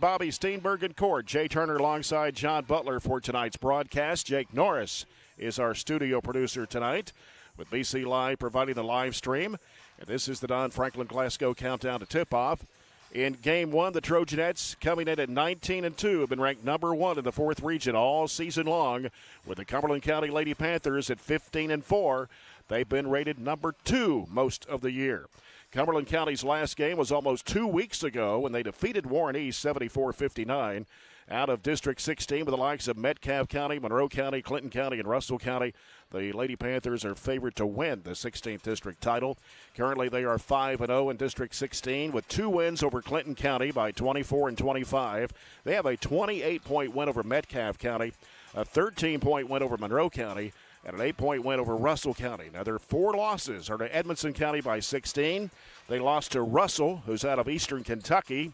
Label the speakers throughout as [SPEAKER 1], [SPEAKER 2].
[SPEAKER 1] Bobby Steenberg in court. Jay Turner alongside John Butler for tonight's broadcast. Jake Norris is our studio producer tonight, with BC Live providing the live stream. And this is the Don Franklin Glasgow countdown to tip-off. In Game 1, the Trojanettes, coming in at 19-2, have been ranked number 1 in the 4th region all season long, with the Cumberland County Lady-Panthers at 15-4. They've been rated number 2 most of the year. Cumberland County's last game was almost 2 weeks ago when they defeated Warren East 74-59. Out of District 16 with the likes of Metcalfe County, Monroe County, Clinton County, and Russell County, the Lady Panthers are favored to win the 16th district title. Currently, they are 5-0 in District 16 with 2 wins over Clinton County by 24 and 25. They have a 28-point win over Metcalfe County, a 13-point win over Monroe County, and an 8-point win over Russell County. Now, their 4 losses are to Edmondson County by 16. They lost to Russell, who's out of eastern Kentucky,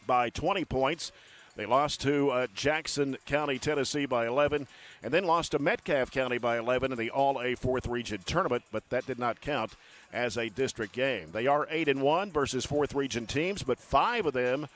[SPEAKER 1] by 20 points. They lost to Jackson County, Tennessee by 11, and then lost to Metcalfe County by 11 in the All-A 4th Region tournament, but that did not count as a district game. They are 8-1 versus 4th Region teams, but 5 of them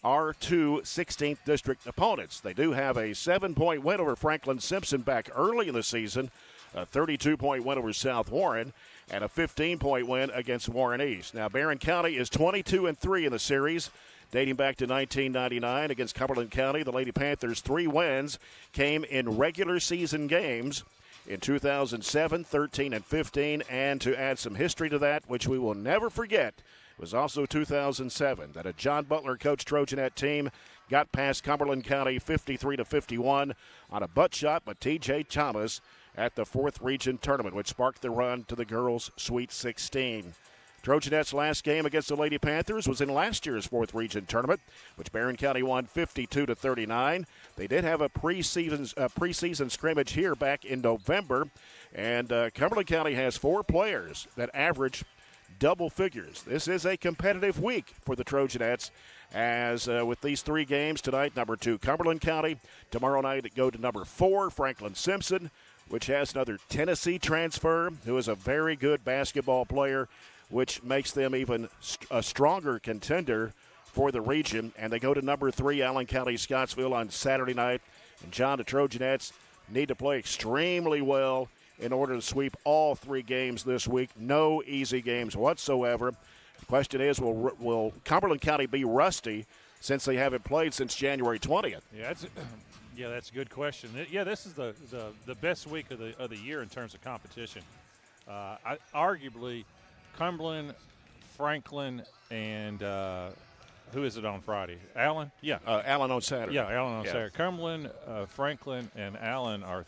[SPEAKER 1] are to 16th district opponents. They do have a 7-point win over Franklin Simpson back early in the season, a 32-point win over South Warren, and a 15-point win against Warren East. Now, Barren County is 22-3 in the series, dating back to 1999 against Cumberland County. The Lady Panthers' 3 wins came in regular season games in 2007, 13, and 15. And to add some history to that, which we will never forget, it was also 2007 that a John Butler coached Trojanette team got past Cumberland County 53-51 on a butt shot by T.J. Thomas at the 4th Region tournament, which sparked the run to the girls' Sweet 16. Trojanettes' last game against the Lady Panthers was in last year's 4th Region tournament, which Barren County won 52-39. They did have a preseason scrimmage here back in November, and Cumberland County has 4 players that average double figures. This is a competitive week for the Trojanettes, as with these 3 games tonight, number 2 Cumberland County. Tomorrow night it go to number 4 Franklin Simpson, which has another Tennessee transfer who is a very good basketball player, which makes them even a stronger contender for the region. And they go to number 3, Allen County Scottsville on Saturday night. And John, the Trojanettes need to play extremely well in order to sweep all 3 games this week. No easy games whatsoever. The question is, will Cumberland County be rusty since they haven't played since January 20th?
[SPEAKER 2] Yeah, that's a good question. Yeah, this is the best week of the year in terms of competition. Arguably, Cumberland, Franklin, and who is it on Friday? Allen? Yeah.
[SPEAKER 1] Allen on Saturday.
[SPEAKER 2] Yeah, Allen on Saturday. Cumberland, Franklin, and Allen are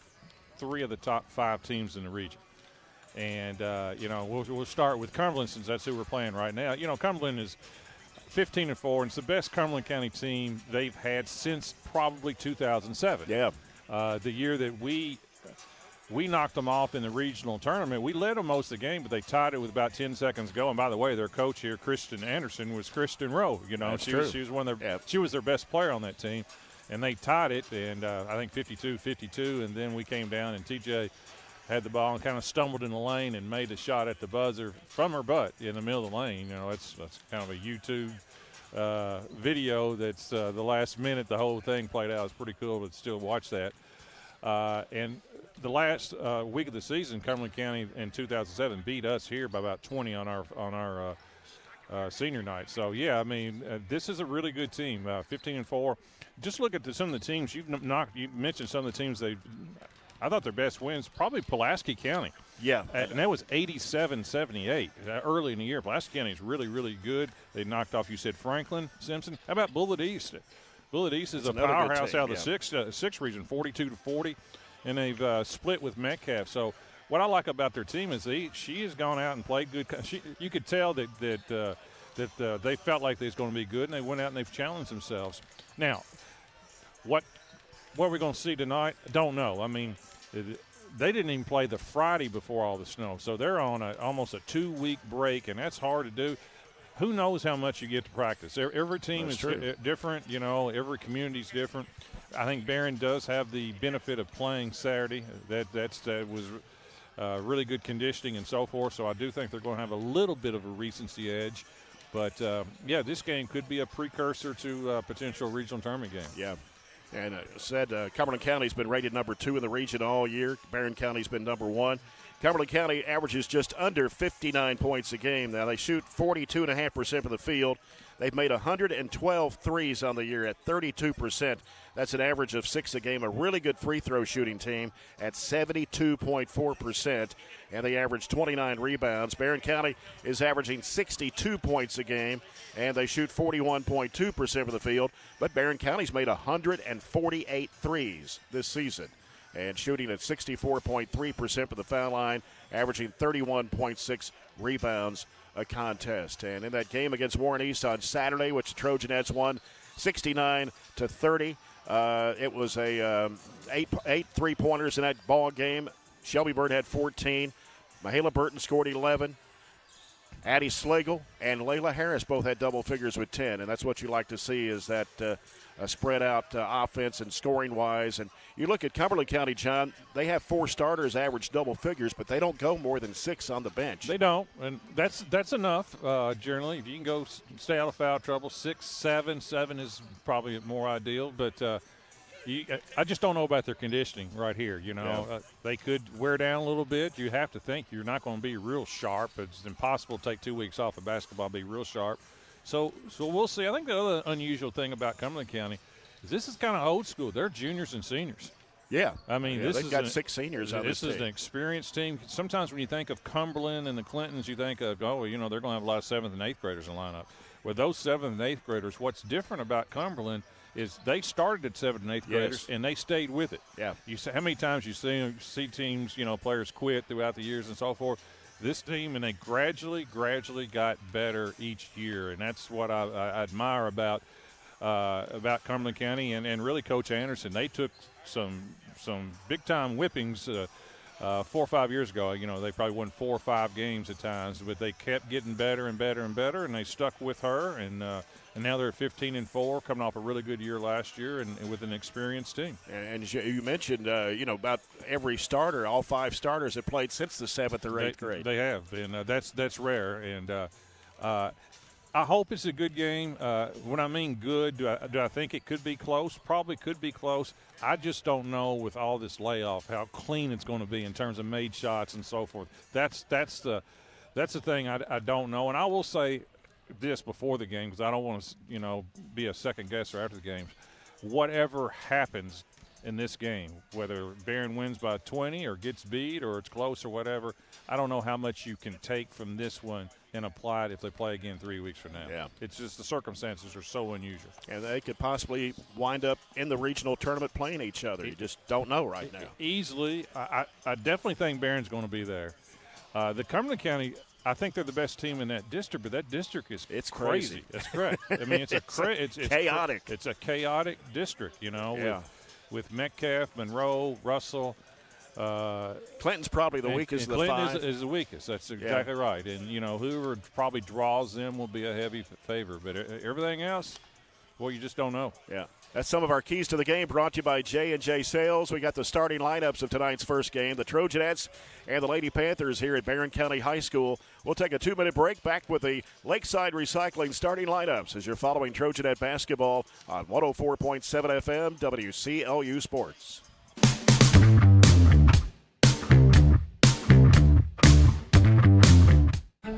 [SPEAKER 2] 3 of the top 5 teams in the region. And, we'll start with Cumberland since that's who we're playing right now. Cumberland is 15-4, and it's the best Cumberland County team they've had since probably 2007.
[SPEAKER 1] Yeah.
[SPEAKER 2] The year that we knocked them off in the regional tournament. We led them most of the game, but they tied it with about 10 seconds to go. And by the way, their coach here, Kristen Anderson, was Kristen Rowe. She was one of their she was their best player on that team, and they tied it. And I think 52-52. And then we came down, and TJ had the ball and kind of stumbled in the lane and made a shot at the buzzer from her butt in the middle of the lane. That's kind of a YouTube video. That's the last minute the whole thing played out. It's pretty cool to still watch that. And the last week of the season, Cumberland County in 2007 beat us here by about 20 on our senior night. So, this is a really good team, 15-4. Just look at some of the teams you mentioned. Some of the teams I thought their best wins probably Pulaski County.
[SPEAKER 1] Yeah,
[SPEAKER 2] and that was 87-78 early in the year. Pulaski County is really, really good. They knocked off, you said, Franklin Simpson. How about Bullitt East? Bullitt East is a powerhouse out of the 6th region, 42-40. And they've split with Metcalfe. So what I like about their team is she has gone out and played good. You could tell that they felt like they was going to be good, and they went out and they've challenged themselves. Now, what are we going to see tonight? Don't know. I mean, they didn't even play the Friday before all the snow, so they're on almost a 2-week break, and that's hard to do. Who knows how much you get to practice? Every team is different. Every community is different. I think Barren does have the benefit of playing Saturday. That was really good conditioning and so forth. So I do think they're going to have a little bit of a recency edge. But, this game could be a precursor to a potential regional tournament game.
[SPEAKER 1] Yeah. And Cumberland County's been rated number 2 in the region all year. Barren County's been number 1. Cumberland County averages just under 59 points a game. Now, they shoot 42.5% from the field. They've made 112 threes on the year at 32%. That's an average of 6 a game. A really good free throw shooting team at 72.4%. And they average 29 rebounds. Barren County is averaging 62 points a game, and they shoot 41.2% from the field. But Barren County's made 148 threes this season, and shooting at 64.3% from the foul line, averaging 31.6 rebounds a contest. And in that game against Warren East on Saturday, which the Trojanettes won 69-30, it was eight three-pointers in that ball game. Shelby Bird had 14. Mahala Burton scored 11. Addie Slagle and Layla Harris both had double figures with 10, and that's what you like to see, is that spread out offense and scoring-wise. And you look at Cumberland County, John, they have 4 starters average double figures, but they don't go more than 6 on the bench.
[SPEAKER 2] They don't, and that's enough generally. If you can go stay out of foul trouble, 6, 7 is probably more ideal, but I just don't know about their conditioning right here. They could wear down a little bit. You have to think you're not going to be real sharp. It's impossible to take 2 weeks off of basketball and be real sharp. So we'll see. I think the other unusual thing about Cumberland County is this is kind of old school. They're juniors and seniors.
[SPEAKER 1] Yeah.
[SPEAKER 2] I mean,
[SPEAKER 1] they've got 6 seniors on this team.
[SPEAKER 2] This is an experienced team. Sometimes when you think of Cumberland and the Clintons, you think of, they're going to have a lot of 7th and 8th graders in the lineup. With those 7th and 8th graders, what's different about Cumberland is they started at 7th and 8th graders, and they stayed with it.
[SPEAKER 1] Yeah.
[SPEAKER 2] How many times you see teams, players quit throughout the years and so forth. This team, and they gradually got better each year, and that's what I admire about Cumberland County and really Coach Anderson. They took some big-time whippings 4 or 5 years ago. They probably won 4 or 5 games at times, but they kept getting better and better and better, and they stuck with her, and now they're at 15-4, coming off a really good year last year, and with an experienced team. And
[SPEAKER 1] you mentioned, about every starter, all 5 starters have played since the 7th or 8th grade.
[SPEAKER 2] They have, and that's rare. And I hope it's a good game. When I mean good, do I think it could be close? Probably could be close. I just don't know with all this layoff how clean it's going to be in terms of made shots and so forth. That's the thing I don't know. And I will say this before the game, because I don't want to be a second guesser after the games. Whatever happens in this game, whether Barren wins by 20 or gets beat or it's close or whatever, I don't know how much you can take from this one and apply it if they play again 3 weeks from now.
[SPEAKER 1] Yeah.
[SPEAKER 2] It's just the circumstances are so unusual.
[SPEAKER 1] And they could possibly wind up in the regional tournament playing each other. You just don't know right now.
[SPEAKER 2] Easily. I definitely think Barron's going to be there. The Cumberland County, I think they're the best team in that district, but that district is
[SPEAKER 1] crazy.
[SPEAKER 2] That's correct. I mean, it's
[SPEAKER 1] chaotic.
[SPEAKER 2] It's a chaotic district, with Metcalf, Monroe, Russell.
[SPEAKER 1] Clinton's probably the weakest of the 5.
[SPEAKER 2] Clinton is the weakest. That's exactly right. And, whoever probably draws them will be a heavy favor. But everything else, well, you just don't know.
[SPEAKER 1] Yeah. That's some of our keys to the game, brought to you by J&J Sales. We got the starting lineups of tonight's first game, the Trojanettes and the Lady-Panthers here at Barren County High School. We'll take a 2-minute break, back with the Lakeside Recycling starting lineups as you're following Trojanet basketball on 104.7 FM WCLU Sports.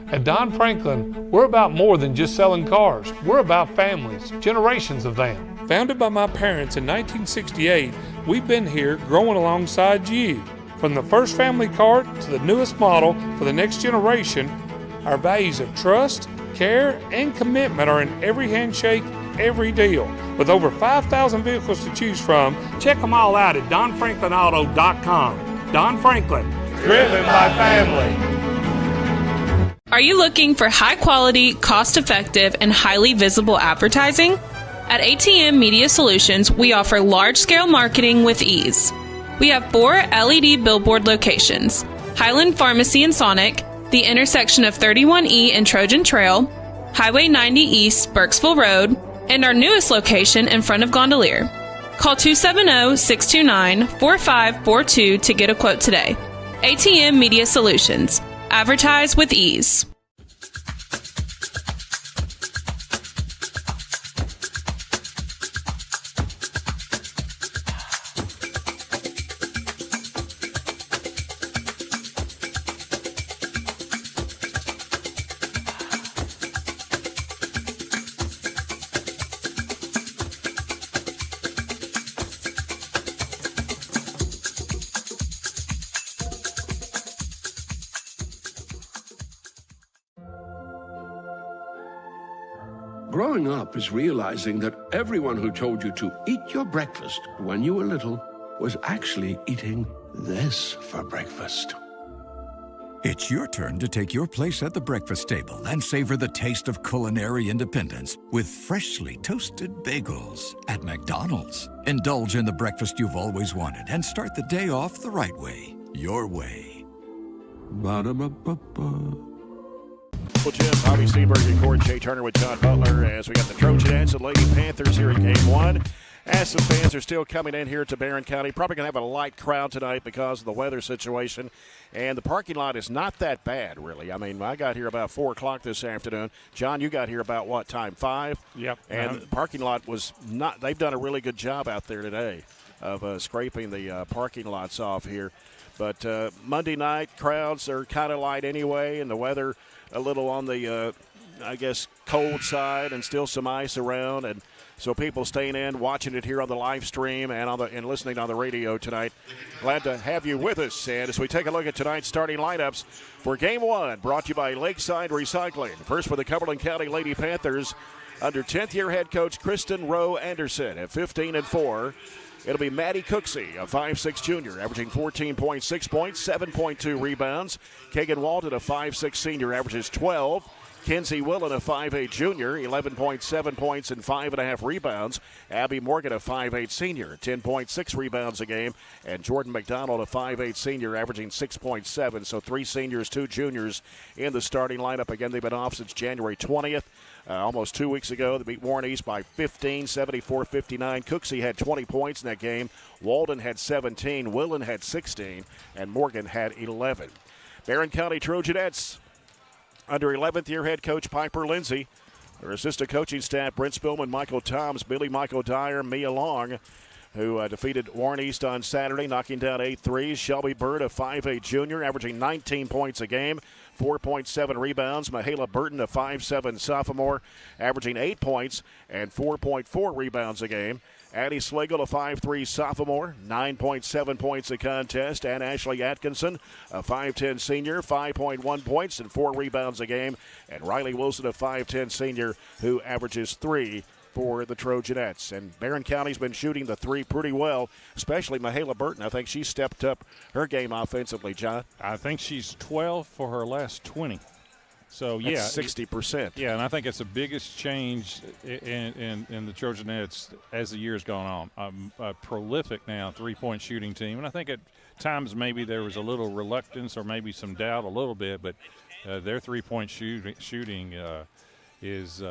[SPEAKER 3] At Don Franklin, we're about more than just selling cars. We're about families, generations of them. Founded by my parents in 1968, we've been here growing alongside you. From the first family car to the newest model for the next generation, our values of trust, care, and commitment are in every handshake, every deal. With over 5,000 vehicles to choose from, check them all out at DonFranklinAuto.com. Don Franklin, driven by family.
[SPEAKER 4] Are you looking for high-quality, cost-effective, and highly visible advertising? At ATM Media Solutions, we offer large-scale marketing with ease. We have 4 LED billboard locations: Highland Pharmacy in Sonic, the intersection of 31E and Trojan Trail, Highway 90 East, Burkesville Road, and our newest location in front of Gondolier. Call 270-629-4542 to get a quote today. ATM Media Solutions. Advertise with ease.
[SPEAKER 5] Growing up is realizing that everyone who told you to eat your breakfast when you were little was actually eating this for breakfast.
[SPEAKER 6] It's your turn to take your place at the breakfast table and savor the taste of culinary independence with freshly toasted bagels at McDonald's. Indulge in the breakfast you've always wanted and start the day off the right way, your way.
[SPEAKER 5] Ba-da-ba-ba-ba.
[SPEAKER 1] Well, Jim, Bobby Steenberg in court, Jay Turner with John Butler as we got the Trojanettes and Lady-Panthers here in Game 1. As some fans are still coming in here to Barren County, probably going to have a light crowd tonight because of the weather situation. And the parking lot is not that bad, really. I mean, I got here about 4 o'clock this afternoon. John, you got here about what time, 5?
[SPEAKER 2] Yep.
[SPEAKER 1] And the parking lot was not – they've done a really good job out there today of scraping the parking lots off here. But Monday night, crowds are kind of light anyway, and the weather a little on the, I guess, cold side and still some ice around. And so people staying in, watching it here on the live stream and listening on the radio tonight. Glad to have you with us. And as we take a look at tonight's starting lineups for Game 1, brought to you by Lakeside Recycling. First for the Cumberland County Lady-Panthers, under 10th-year head coach Kristen Rowe Anderson at 15-4. It'll be Maddie Cooksey, a 5'6 junior, averaging 14.6 points, 7.2 rebounds. Kagan Walton, a 5'6 senior, averages 12. Kenzie Willen, a 5'8 junior, 11.7 points and 5.5 rebounds. Abby Morgan, a 5'8 senior, 10.6 rebounds a game. And Jordan McDonald, a 5'8 senior, averaging 6.7. So 3 seniors, 2 juniors in the starting lineup. Again, they've been off since January 20th. Almost 2 weeks ago, they beat Warren East by 15, 74-59. Cooksey had 20 points in that game. Walden had 17. Willen had 16. And Morgan had 11. Barren County Trojanettes under 11th-year head coach Piper Lindsay. Their assistant coaching staff, Brent Spillman, Michael Toms, Billy Michael Dyer, Mia Long, who defeated Warren East on Saturday, knocking down 8 threes. Shelby Bird, a 5'8 junior, averaging 19 points a game, 4.7 rebounds. Mahala Burton, a 5'7 sophomore, averaging 8 points and 4.4 rebounds a game. Addie Slagle, a 5'3 sophomore, 9.7 points a contest. And Ashley Atkinson, a 5'10 senior, 5.1 points and 4 rebounds a game. And Riley Wilson, a 5'10 senior, who averages 3 for the Trojanettes. And Barren County's been shooting the 3 pretty well, especially Mahala Burton. I think she stepped up her game offensively, John.
[SPEAKER 2] I think she's 12 for her last 20. So, yeah.
[SPEAKER 1] That's 60%.
[SPEAKER 2] Yeah, and I think it's the biggest change in the Trojanettes as the year's gone on. A prolific now three-point shooting team. And I think at times maybe there was a little reluctance or maybe some doubt a little bit, but their three-point shooting is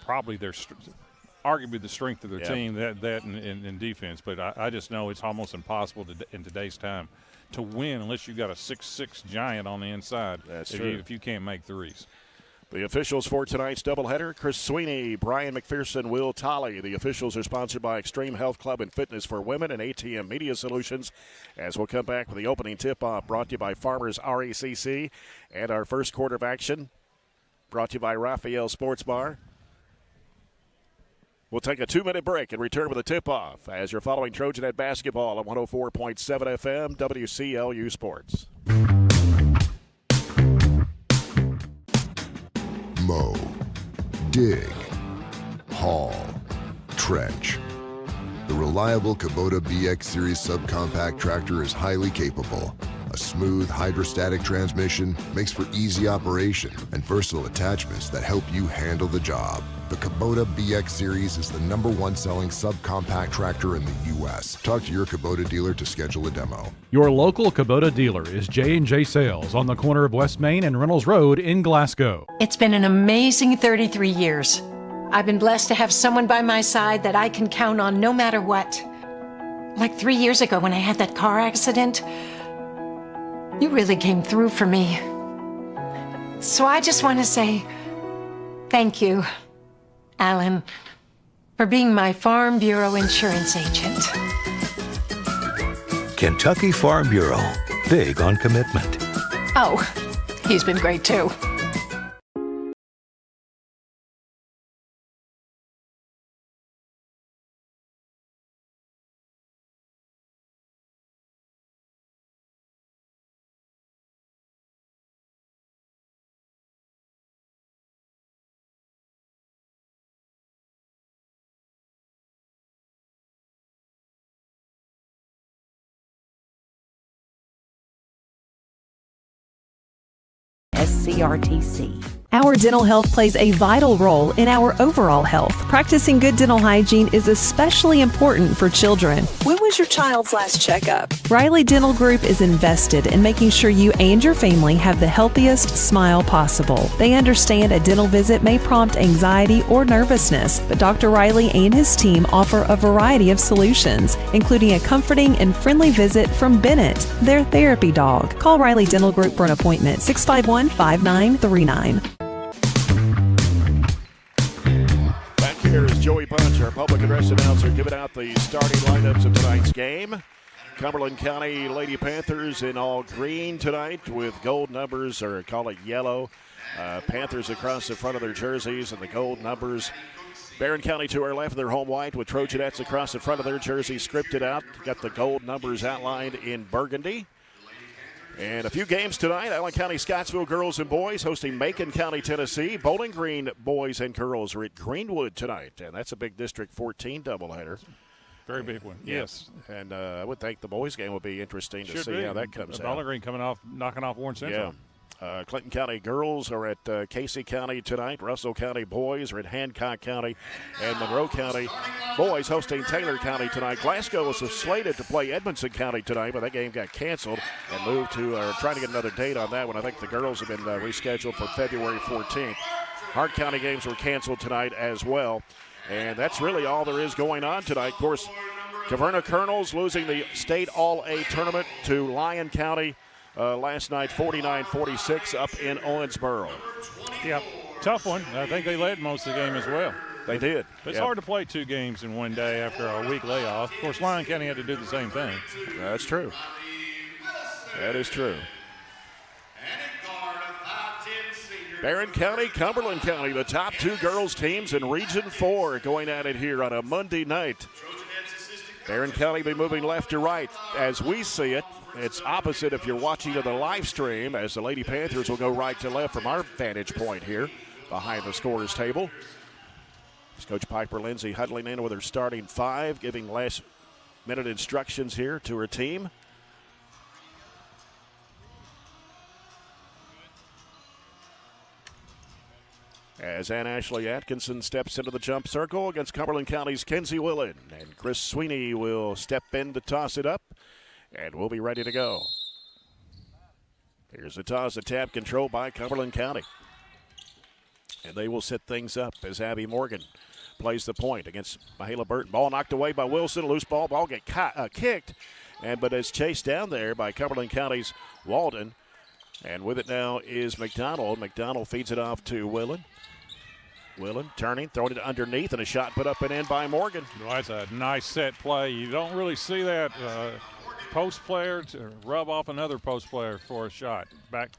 [SPEAKER 2] probably arguably the strength of their team, that in defense. But I just know it's almost impossible in today's time to win unless you've got a 6'6 giant on the inside.
[SPEAKER 1] That's true.
[SPEAKER 2] If you can't make threes.
[SPEAKER 1] The officials for tonight's doubleheader, Chris Sweeney, Brian McPherson, Will Tolley. The officials are sponsored by Extreme Health Club and Fitness for Women and ATM Media Solutions. As we'll come back with the opening tip-off brought to you by Farmers RACC. And our first quarter of action brought to you by Raphael Sports Bar. We'll take a 2-minute break and return with a tip-off as you're following Trojanet basketball on 104.7 FM WCLU Sports.
[SPEAKER 7] Mow, dig, haul, trench. The reliable Kubota BX Series subcompact tractor is highly capable. A smooth hydrostatic transmission makes for easy operation and versatile attachments that help you handle the job. The Kubota BX Series is the #1 selling subcompact tractor in the U.S. Talk to your Kubota dealer to schedule a demo.
[SPEAKER 8] Your local Kubota dealer is J&J Sales on the corner of West Main and Reynolds Road in Glasgow.
[SPEAKER 9] It's been an amazing 33 years. I've been blessed to have someone by my side that I can count on no matter what. Like 3 years ago when I had that car accident, you really came through for me. So I just want to say thank you, Alan, for being my Farm Bureau insurance agent.
[SPEAKER 10] Kentucky Farm Bureau, big on commitment.
[SPEAKER 9] Oh, he's been great too.
[SPEAKER 11] SCRTC.
[SPEAKER 12] Our dental health plays a vital role in our overall health. Practicing good dental hygiene is especially important for children.
[SPEAKER 13] When was your child's last checkup?
[SPEAKER 12] Riley Dental Group is invested in making sure you and your family have the healthiest smile possible. They understand a dental visit may prompt anxiety or nervousness, but Dr. Riley and his team offer a variety of solutions, including a comforting and friendly visit from Bennett, their therapy dog. Call Riley Dental Group for an appointment, 651-5939.
[SPEAKER 1] Here is Joey Bunch, our public address announcer, giving out the starting lineups of tonight's game. Cumberland County Lady-Panthers in all green tonight with gold numbers, or call it yellow. Panthers across the front of their jerseys and the gold numbers. Barren County to our left, their home white with Trojanettes across the front of their jerseys scripted out. Got the gold numbers outlined in burgundy. And a few games tonight. Allen County Scottsville girls and boys hosting Macon County, Tennessee. Bowling Green boys and girls are at Greenwood tonight, and that's a big District 14 doubleheader.
[SPEAKER 2] Very big one, yes.
[SPEAKER 1] And I would think the boys' game will be interesting to see how that comes out.
[SPEAKER 2] Bowling Green knocking off Warren Central.
[SPEAKER 1] Yeah. Clinton County girls are at Casey County tonight. Russell County boys are at Hancock County. And Monroe County boys hosting Taylor County tonight. Glasgow was slated to play Edmondson County tonight, but that game got canceled and moved to trying to get another date on that one. I think the girls have been rescheduled for February 14th. Hart County games were canceled tonight as well. And that's really all there is going on tonight. Of course, Caverna Colonels losing the state All-A tournament to Lyon County last night, 49-46 up in Owensboro.
[SPEAKER 2] Yeah, tough one. I think they led most of the game as well.
[SPEAKER 1] They did.
[SPEAKER 2] It's hard to play two games in one day after a week layoff. Of course, Lyon County had to do the same thing.
[SPEAKER 1] That's true. That is true. Barren County, Cumberland County, the top two girls teams in Region 4 going at it here on a Monday night. Barren County be moving left to right as we see it. It's opposite if you're watching to the live stream, as the Lady-Panthers will go right to left from our vantage point here behind the scorer's table. It's Coach Piper Lindsay huddling in with her starting five, giving last-minute instructions here to her team. As Ann Ashley Atkinson steps into the jump circle against Cumberland County's Kenzie Willen. And Chris Sweeney will step in to toss it up, and we'll be ready to go. Here's the toss, the tap control by Cumberland County. And they will set things up as Abby Morgan plays the point against Mahala Burton. Ball knocked away by Wilson, loose ball get kicked, but it's chased down there by Cumberland County's Walden. And with it now is McDonald. McDonald feeds it off to Willen. Willen turning, throwing it underneath, and a shot put up and in by Morgan.
[SPEAKER 2] Well, that's a nice set play. You don't really see that post player to rub off another post player for a shot. Back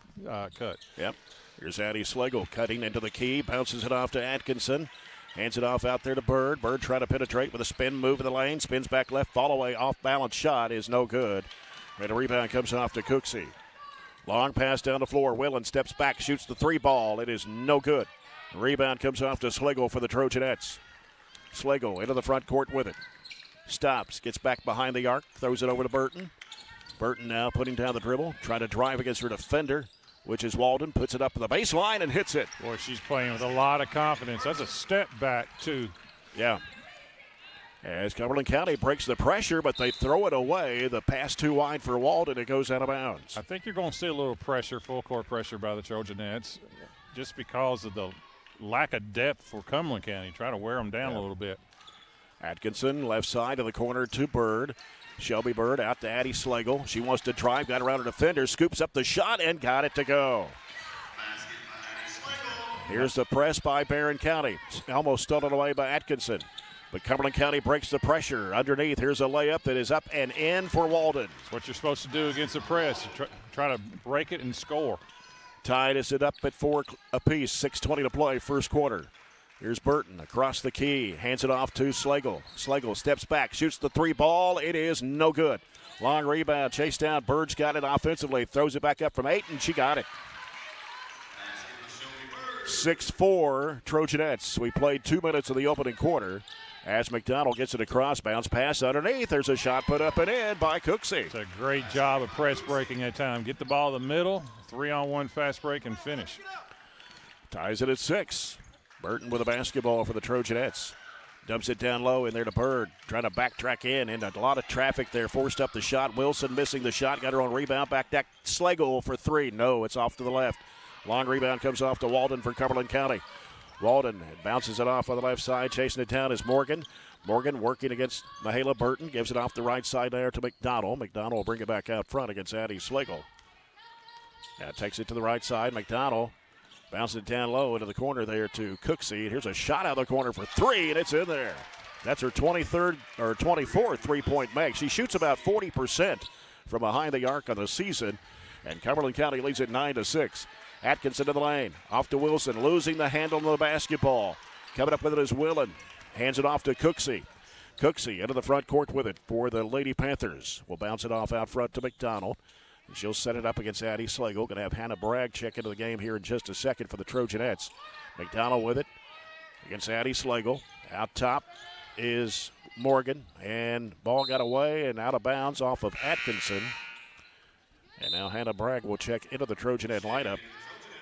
[SPEAKER 2] cut.
[SPEAKER 1] Yep. Here's Addie Schlegel cutting into the key, bounces it off to Atkinson. Hands it off out there to Bird. Bird trying to penetrate with a spin move in the lane. Spins back left, fall away, off-balance shot is no good. And a rebound comes off to Cooksey. Long pass down the floor. Willen steps back, shoots the three ball. It is no good. Rebound comes off to Schlegel for the Trojanettes. Schlegel into the front court with it. Stops, gets back behind the arc, throws it over to Burton. Burton now putting down the dribble, trying to drive against her defender, which is Walden. Puts it up to the baseline and hits it.
[SPEAKER 2] Boy, she's playing with a lot of confidence. That's a step back, too.
[SPEAKER 1] Yeah. As Cumberland County breaks the pressure, but they throw it away. The pass too wide for Walden. It goes out of bounds.
[SPEAKER 2] I think you're going to see a little pressure, full court pressure by the Trojanettes, just because of the lack of depth for Cumberland County. Try to wear them down a little bit.
[SPEAKER 1] Atkinson, left side of the corner to Bird. Shelby Bird out to Addie Schlegel. She wants to drive, got around her defender, scoops up the shot, and got it to go. Here's the press by Barren County. Almost stolen away by Atkinson. But Cumberland County breaks the pressure. Underneath, here's a layup that is up and in for Walden.
[SPEAKER 2] That's what you're supposed to do against the press. Try to break it and score.
[SPEAKER 1] Tied is it up at 4 apiece. 6:20 to play, first quarter. Here's Burton across the key. Hands it off to Schlegel. Schlegel steps back, shoots the three ball. It is no good. Long rebound, chased down. Bird's got it offensively. Throws it back up from 8, and she got it. 6-4 Trojanettes. We played 2 minutes of the opening quarter. As McDonald gets it across, bounce pass underneath. There's a shot put up and in by Cooksey.
[SPEAKER 2] It's a great job of press breaking that time. Get the ball in the middle, 3-on-1 fast break, and finish.
[SPEAKER 1] Ties it at 6. Burton with a basketball for the Trojanettes. Dumps it down low in there to Bird. Trying to backtrack in. And a lot of traffic there. Forced up the shot. Wilson missing the shot. Got her on rebound. Back deck. Slagle for 3. No, it's off to the left. Long rebound comes off to Walden for Cumberland County. Walden bounces it off on the left side. Chasing it down is Morgan. Morgan working against Mahala Burton. Gives it off the right side there to McDonald. McDonald will bring it back out front against Addie Slagle. Now takes it to the right side. McDonald bounces it down low into the corner there to Cooksey. Here's a shot out of the corner for 3, and it's in there. That's her 24th three-point make. She shoots about 40% from behind the arc on the season, and Cumberland County leads it 9-6. Atkinson to the lane. Off to Wilson, losing the handle of the basketball. Coming up with it is Willen. Hands it off to Cooksey. Cooksey into the front court with it for the Lady-Panthers. Will bounce it off out front to McDonald. And she'll set it up against Addie Slagle. Going to have Hannah Bragg check into the game here in just a second for the Trojanettes. McDonald with it against Addie Slagle. Out top is Morgan. And ball got away and out of bounds off of Atkinson. And now Hannah Bragg will check into the Trojanet lineup.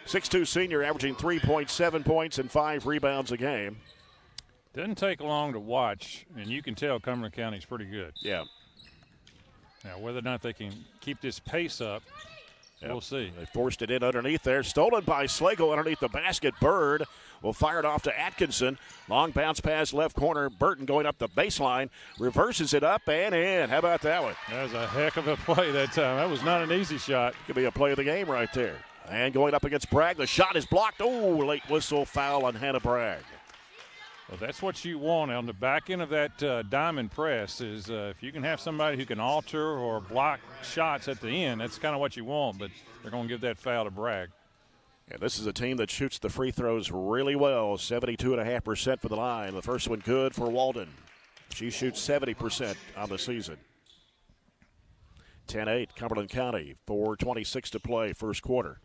[SPEAKER 1] 6'2 senior, averaging 3.7 points and 5 rebounds a game.
[SPEAKER 2] Doesn't take long to watch, and you can tell Cumberland County's pretty good.
[SPEAKER 1] Yeah.
[SPEAKER 2] Now, whether or not they can keep this pace up, we'll see.
[SPEAKER 1] They forced it in underneath there. Stolen by Slagle underneath the basket. Bird will fire it off to Atkinson. Long bounce pass left corner. Burton going up the baseline. Reverses it up and in. How about that one?
[SPEAKER 2] That was a heck of a play that time. That was not an easy shot.
[SPEAKER 1] Could be a play of the game right there. And going up against Bragg. The shot is blocked. Oh, late whistle foul on Hannah Bragg.
[SPEAKER 2] Well, that's what you want on the back end of that diamond press is if you can have somebody who can alter or block shots at the end, that's kind of what you want, but they're going to give that foul to Bragg.
[SPEAKER 1] And this is a team that shoots the free throws really well, 72.5% for the line. The first one good for Walden. She shoots 70% on the season. 10-8, Cumberland County, 4:26 to play, first quarter.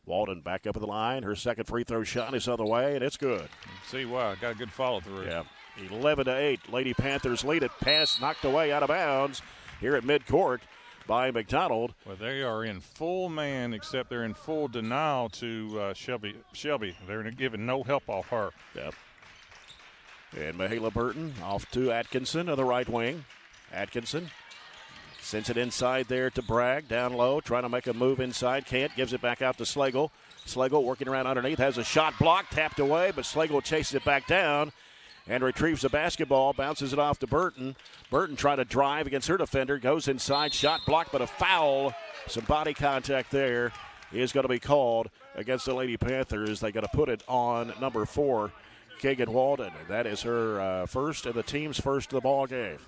[SPEAKER 1] Walden back up at the line. Her second free throw shot is on the way, and it's good.
[SPEAKER 2] See, wow, got a good follow through.
[SPEAKER 1] Yeah, 11-8. Lady-Panthers lead it. Pass knocked away out of bounds here at midcourt by McDonald.
[SPEAKER 2] Well, they are in full man, except they're in full denial to Shelby. They're giving no help off her.
[SPEAKER 1] Yep. And Mahala Burton off to Atkinson on the right wing. Atkinson sends it inside there to Bragg, down low, trying to make a move inside. Can't, gives it back out to Slagle. Slagle working around underneath, has a shot blocked, tapped away, but Slagle chases it back down and retrieves the basketball, bounces it off to Burton. Burton trying to drive against her defender, goes inside, shot blocked, but a foul. Some body contact there is going to be called against the Lady-Panthers. They got to put it on number 4, Kagan Walden. And that is her first and the team's first of the ball game.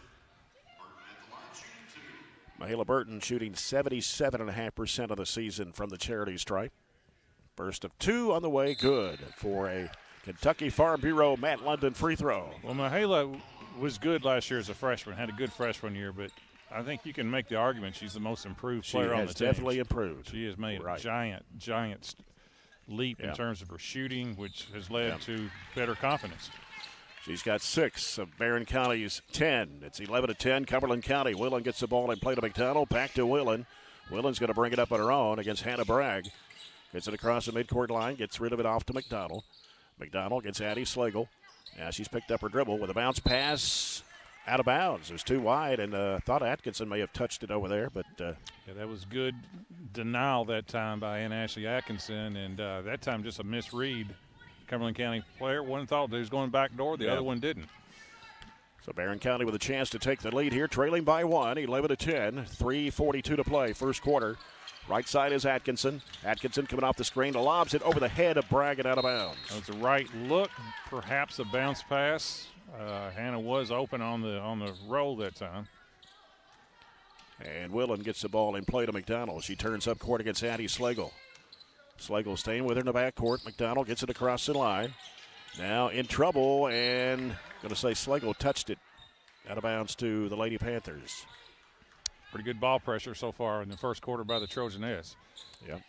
[SPEAKER 1] Mahala Burton shooting 77.5% of the season from the charity stripe. First of 2 on the way, good for a Kentucky Farm Bureau Matt London free throw.
[SPEAKER 2] Well, Mahala was good last year as a freshman, had a good freshman year, but I think you can make the argument she's the most improved player on the team.
[SPEAKER 1] She has definitely improved.
[SPEAKER 2] She has made a giant leap in terms of her shooting, which has led to better confidence.
[SPEAKER 1] She's got 6 of Barren County's 10. It's 11-10. Cumberland County. Willen gets the ball and play to McDonald. Back to Willen. Willen's going to bring it up on her own against Hannah Bragg. Gets it across the midcourt line. Gets rid of it off to McDonald. McDonald gets Addie Slagle. Now she's picked up her dribble with a bounce pass out of bounds. It was too wide, and thought Atkinson may have touched it over there. But
[SPEAKER 2] yeah, that was good denial that time by Ann Ashley Atkinson, and that time just a misread. Cumberland County player. One thought he was going back door. The other one didn't.
[SPEAKER 1] So Barren County with a chance to take the lead here, trailing by 1, 11-10, 3:42 to play, first quarter. Right side is Atkinson. Atkinson coming off the screen, lobs it over the head of Bragg and out of bounds.
[SPEAKER 2] That was the right look, perhaps a bounce pass. Hannah was open on the roll that time.
[SPEAKER 1] And Willen gets the ball in play to McDonald. She turns up court against Addie Slagle. Slagle staying with her in the backcourt. McDonald gets it across the line. Now in trouble, and going to say Slagle touched it out of bounds to the Lady-Panthers.
[SPEAKER 2] Pretty good ball pressure so far in the first quarter by the Trojanettes.
[SPEAKER 1] Yep.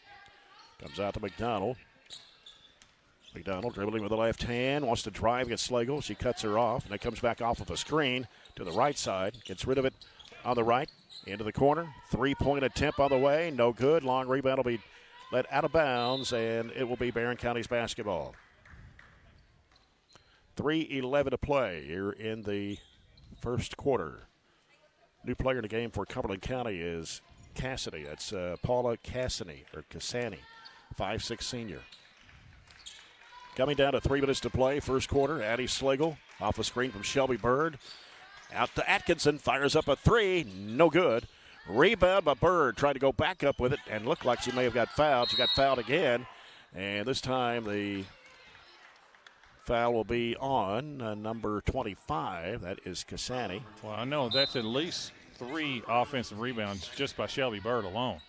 [SPEAKER 1] Comes out to McDonald. McDonald dribbling with the left hand, wants to drive against Slagle. She cuts her off, and it comes back off of a screen to the right side. Gets rid of it on the right, into the corner. 3-point attempt on the way, no good. Long rebound will be let out of bounds, and it will be Barren County's basketball. 3:11 to play here in the first quarter. New player in the game for Cumberland County is Cassidy. That's Paula Cassany, 5'6" senior. Coming down to 3 minutes to play, first quarter. Addie Slagle off a screen from Shelby Bird. Out to Atkinson, fires up a three, no good. Rebound by Bird, trying to go back up with it, and looked like she may have got fouled. She got fouled again, and this time the foul will be on number 25. That is Cassani.
[SPEAKER 2] Well, I know that's at least 3 offensive rebounds just by Shelby Bird alone.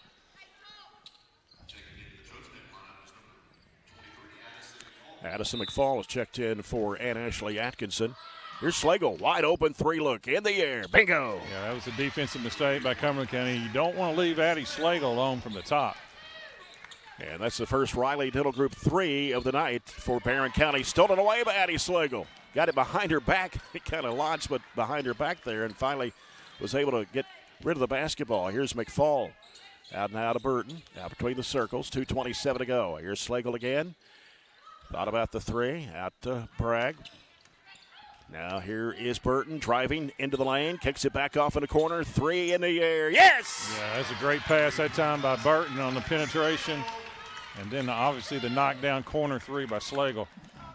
[SPEAKER 1] Addison McFall is checked in for Ann Ashley Atkinson. Here's Slagle, wide open 3-look in the air. Bingo!
[SPEAKER 2] Yeah, that was a defensive mistake by Cumberland County. You don't want to leave Addie Slagle alone from the top.
[SPEAKER 1] And that's the first Riley Diddle Group 3 of the night for Barren County. Stolen away by Addie Slagle. Got it behind her back. It kind of launched, but behind her back there, and finally was able to get rid of the basketball. Here's McFall. Out and out of Burton. Now between the circles. 2:27 to go. Here's Slagle again. Thought about the three. Out to Bragg. Now here is Burton driving into the lane. Kicks it back off in the corner. 3 in the air. Yes!
[SPEAKER 2] Yeah, that's a great pass that time by Burton on the penetration. And then obviously the knockdown corner 3 by Slagle.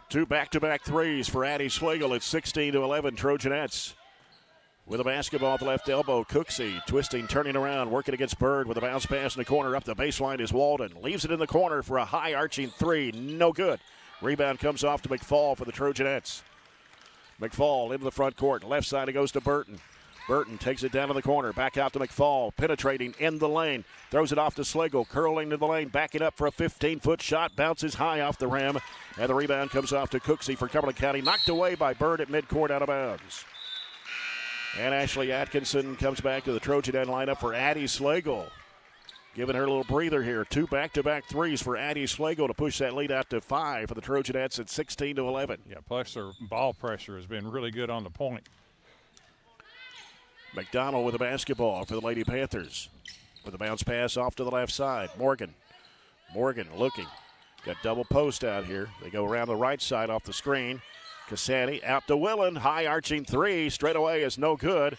[SPEAKER 1] 2 back-to-back threes for Addie Slagle. It's 16-11 Trojanettes. With a basketball at the left elbow, Cooksey twisting, turning around, working against Bird with a bounce pass in the corner. Up the baseline is Walden. Leaves it in the corner for a high arching 3. No good. Rebound comes off to McFall for the Trojanettes. McFall into the front court. Left side it goes to Burton. Burton takes it down to the corner. Back out to McFall. Penetrating in the lane. Throws it off to Slagle. Curling to the lane. Backing up for a 15-foot shot. Bounces high off the rim. And the rebound comes off to Cooksey for Cumberland County. Knocked away by Bird at midcourt out of bounds. And Ashley Atkinson comes back to the Trojan end lineup for Addie Slagle. Giving her a little breather here. 2 back-to-back threes for Addie Slagle to push that lead out to 5 for the Trojanettes at 16-11.
[SPEAKER 2] Yeah, plus their ball pressure has been really good on the point.
[SPEAKER 1] McDonald with the basketball for the Lady-Panthers. With a bounce pass off to the left side. Morgan looking. Got double post out here. They go around the right side off the screen. Cassani out to Willen. High arching 3. Straight away is no good.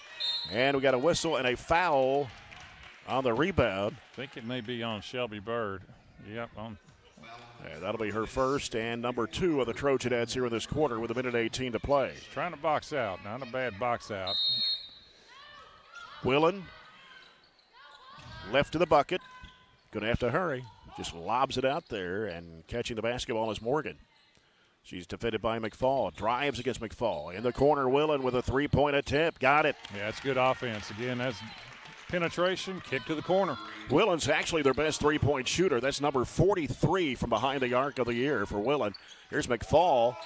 [SPEAKER 1] And we got a whistle and a foul on the rebound.
[SPEAKER 2] I think it may be on Shelby Bird. Yep.
[SPEAKER 1] And that'll be her first and number 2 of the Trojanettes here in this quarter with 1:18 to play.
[SPEAKER 2] She's trying to box out. Not a bad box out.
[SPEAKER 1] Willen left to the bucket. Going to have to hurry. Just lobs it out there, and catching the basketball is Morgan. She's defended by McFall. Drives against McFall. In the corner, Willen with a 3-point attempt. Got it.
[SPEAKER 2] Yeah, it's good offense. Again, that's penetration, kick to the corner.
[SPEAKER 1] Willen's actually their best 3-point shooter. That's number 43 from behind the arc of the year for Willen. Here's McFall.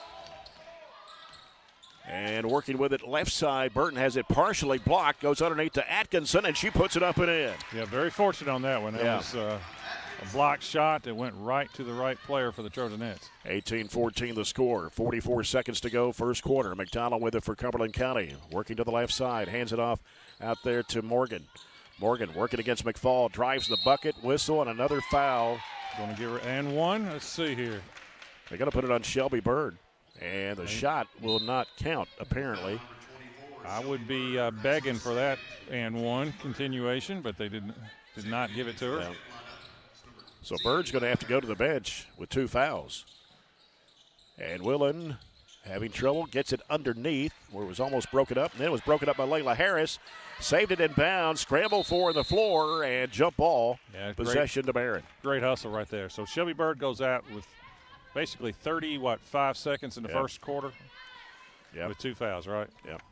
[SPEAKER 1] And working with it left side. Burton has it partially blocked. Goes underneath to Atkinson, and she puts it up and in.
[SPEAKER 2] Yeah, very fortunate on that one. That was a blocked shot that went right to the right player for the Trojanettes.
[SPEAKER 1] 18-14 the score. 44 seconds to go, first quarter. McDonald with it for Cumberland County. Working to the left side. Hands it off out there to Morgan. Morgan working against McFall. Drives the bucket. Whistle and another foul.
[SPEAKER 2] Going to give her and one. Let's see here.
[SPEAKER 1] They're going to put it on Shelby Bird. And the shot will not count, apparently.
[SPEAKER 2] I would be begging for that and one continuation, but they did not give it to her.
[SPEAKER 1] Yeah. So Bird's going to have to go to the bench with 2 fouls. And Willen having trouble, gets it underneath where it was almost broken up. And then it was broken up by Layla Harris. Saved it in bounds, scramble for the floor, and jump ball.
[SPEAKER 2] Yeah,
[SPEAKER 1] possession to Barren.
[SPEAKER 2] Great hustle right there. So Shelby Bird goes out with basically 5 seconds in the first quarter with 2 fouls, right?
[SPEAKER 1] Yep.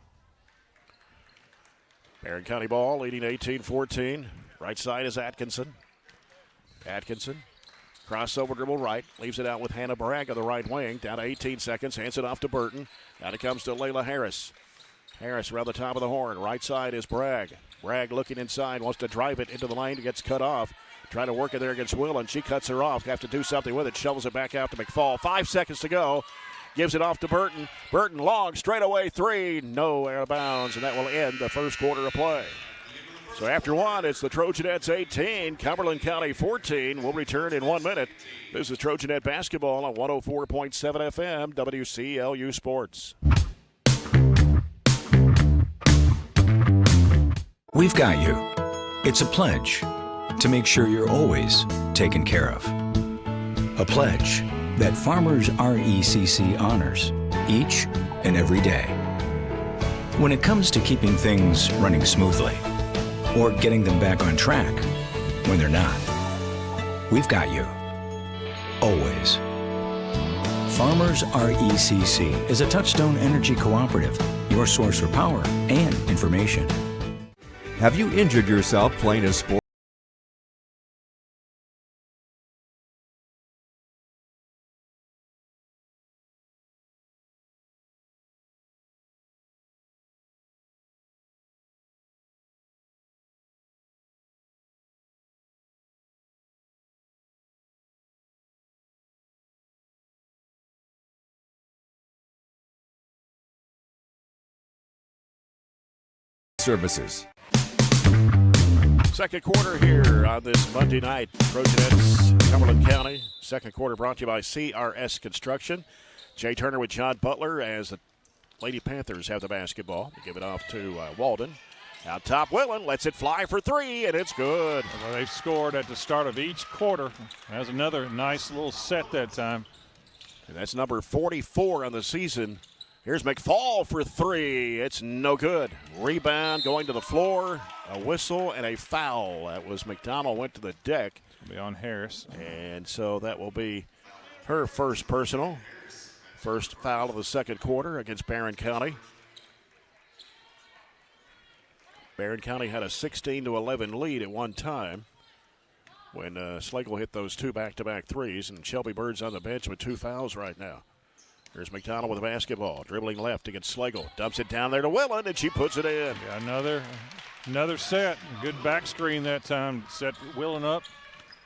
[SPEAKER 1] Barren County ball leading 18-14. Right side is Atkinson. Crossover dribble right. Leaves it out with Hannah Bragg on the right wing. Down to 18 seconds. Hands it off to Burton. Now it comes to Layla Harris. Harris around the top of the horn. Right side is Bragg. Bragg looking inside. Wants to drive it into the lane. It gets cut off Trying to work it there against Willen. She cuts her off. Have to do something with it. Shovels it back out to McFall. 5 seconds to go. Gives it off to Burton. Burton long, straightaway three. No, out of bounds, and that will end the first quarter of play. So after one, it's the Trojanettes 18, Cumberland County 14. We'll return in 1 minute. This is Trojanet basketball on 104.7 FM, WCLU Sports.
[SPEAKER 10] We've got you. It's a pledge to make sure you're always taken care of. A pledge that Farmers RECC honors each and every day. When it comes to keeping things running smoothly or getting them back on track when they're not, we've got you. Always. Farmers RECC is a Touchstone Energy Cooperative, your source for power and information.
[SPEAKER 11] Have you injured yourself playing a sport? Services.
[SPEAKER 1] Second quarter here on this Monday night. Trojanettes, Cumberland County. Second quarter brought to you by CRS Construction. Jay Turner with John Butler as the Lady-Panthers have the basketball. They give it off to Walden. Out top, Willen lets it fly for three, and it's good.
[SPEAKER 2] Well, they've scored at the start of each quarter. That's another nice little set that time.
[SPEAKER 1] And that's number 44 on the season. Here's McFall for three. It's no good. Rebound going to the floor. A whistle and a foul. That was McDonald went to the deck.
[SPEAKER 2] It'll be on Harris.
[SPEAKER 1] And so that will be her first personal. First foul of the second quarter against Barren County. Barren County had a 16-11 lead at one time when Slagle hit those two back-to-back threes, and Shelby Bird's on the bench with 2 fouls right now. Here's McDonald with the basketball, dribbling left against Slagle. Dumps it down there to Willen, and she puts it in.
[SPEAKER 2] Yeah, another set. Good back screen that time. Set Willen up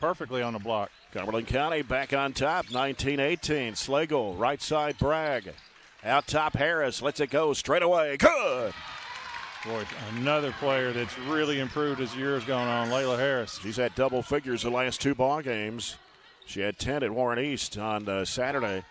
[SPEAKER 2] perfectly on the block.
[SPEAKER 1] Cumberland County back on top, 19-18. Slagle, right side Bragg. Out top Harris, lets it go straight away. Good!
[SPEAKER 2] Boy, another player that's really improved as the year has gone on, Layla Harris.
[SPEAKER 1] She's had double figures the last 2 ball games. She had 10 at Warren East on Saturday.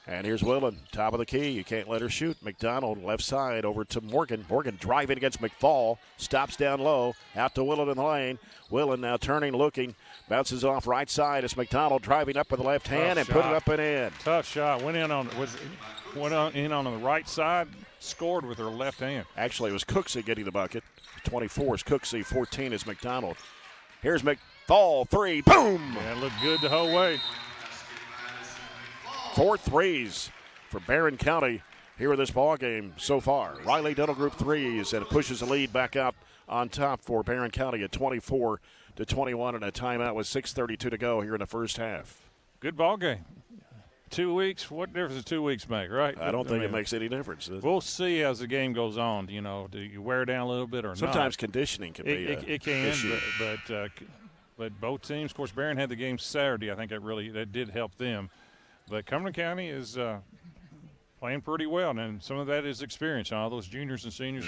[SPEAKER 1] And here's Willen, top of the key. You can't let her shoot. McDonald, left side, over to Morgan. Morgan driving against McFall. Stops down low. Out to Willen in the lane. Willen now turning, looking. Bounces off right side. It's McDonald driving up with the left hand and put it up and in.
[SPEAKER 2] Tough shot. Went in on the right side. Scored with her left hand.
[SPEAKER 1] Actually, it was Cooksey getting the bucket. 24 is Cooksey. 14 is McDonald. Here's McFall. Three. Boom!
[SPEAKER 2] Yeah, it looked good the whole way.
[SPEAKER 1] 4 threes for Barren County here in this ball game so far. Riley Dental Group threes, and it pushes the lead back out on top for Barren County at 24-21, and a timeout with 6:32 to go here in the first half.
[SPEAKER 2] Good ball game. 2 weeks. What difference does 2 weeks make, right?
[SPEAKER 1] I don't think it makes any difference.
[SPEAKER 2] We'll see as the game goes on. You know, do you wear down a little bit or not?
[SPEAKER 1] Sometimes conditioning can be
[SPEAKER 2] it can, but both teams. Of course, Barren had the game Saturday. I think that did help them. But Cumberland County is playing pretty well, and some of that is experience. All those juniors and seniors.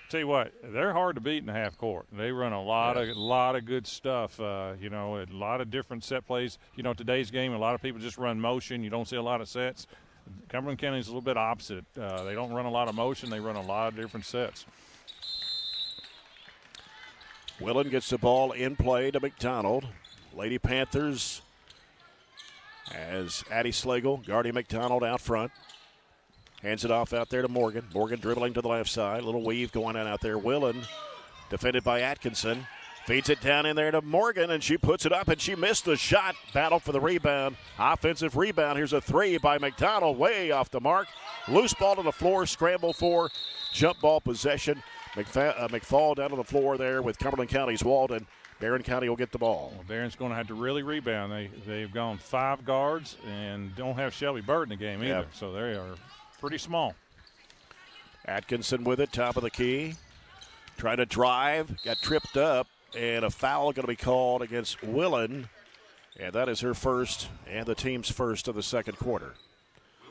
[SPEAKER 2] Tell you what, they're hard to beat in the half court. They run a lot of good stuff. A lot of different set plays. You know, today's game, a lot of people just run motion. You don't see a lot of sets. Cumberland County is a little bit opposite. They don't run a lot of motion. They run a lot of different sets.
[SPEAKER 1] Willen gets the ball in play to McDonald. Lady-Panthers as Addie Slagle, guarding McDonald out front. Hands it off out there to Morgan. Morgan dribbling to the left side. Little weave going on out there. Willen, defended by Atkinson. Feeds it down in there to Morgan, and she puts it up, and she missed the shot. Battle for the rebound. Offensive rebound. Here's a three by McDonald, way off the mark. Loose ball to the floor, scramble for jump ball possession. McFall down to the floor there with Cumberland County's Walden. Barren County will get the ball.
[SPEAKER 2] Well, Barron's going to have to really rebound. They've gone 5 guards and don't have Shelby Bird in the game either, so they are pretty small.
[SPEAKER 1] Atkinson with it, top of the key. Trying to drive, got tripped up. and a foul going to be called against Willen, and that is her first and the team's first of the second quarter.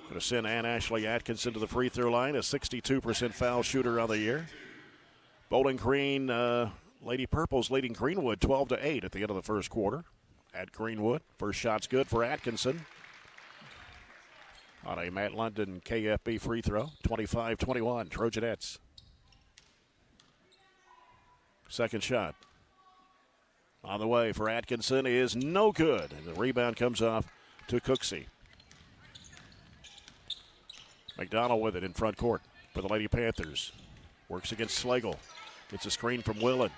[SPEAKER 1] Going to send Ann Ashley Atkinson to the free throw line, a 62% foul shooter on the year. Bowling Green, Lady Purple's leading Greenwood 12-8 at the end of the first quarter at Greenwood. First shot's good for Atkinson on a Matt London KFB free throw, 25-21, Trojanettes. Second shot on the way for Atkinson is no good, and the rebound comes off to Cooksey. McDonald with it in front court for the Lady Panthers. Works against Slagle. Gets a screen from Willen.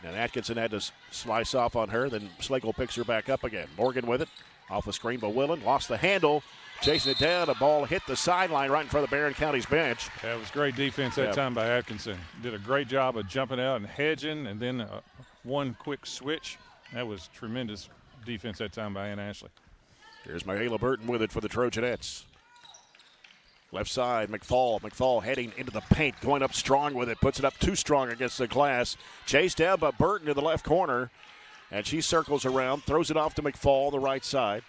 [SPEAKER 1] And Atkinson had to slice off on her. Then Slagle picks her back up again. Morgan with it. Off a screen by Willen. Lost the handle. Chasing it down. The ball hit the sideline right in front of Barren County's bench.
[SPEAKER 2] That was great defense that time by Atkinson. Did a great job of jumping out and hedging, and then one quick switch. That was tremendous defense that time by Ann Ashley.
[SPEAKER 1] Here's Michaela Burton with it for the Trojanettes. Left side, McFall. McFall heading into the paint, going up strong with it. Puts it up too strong against the glass. Chased down by Burton to the left corner. And she circles around, throws it off to McFall, the right side.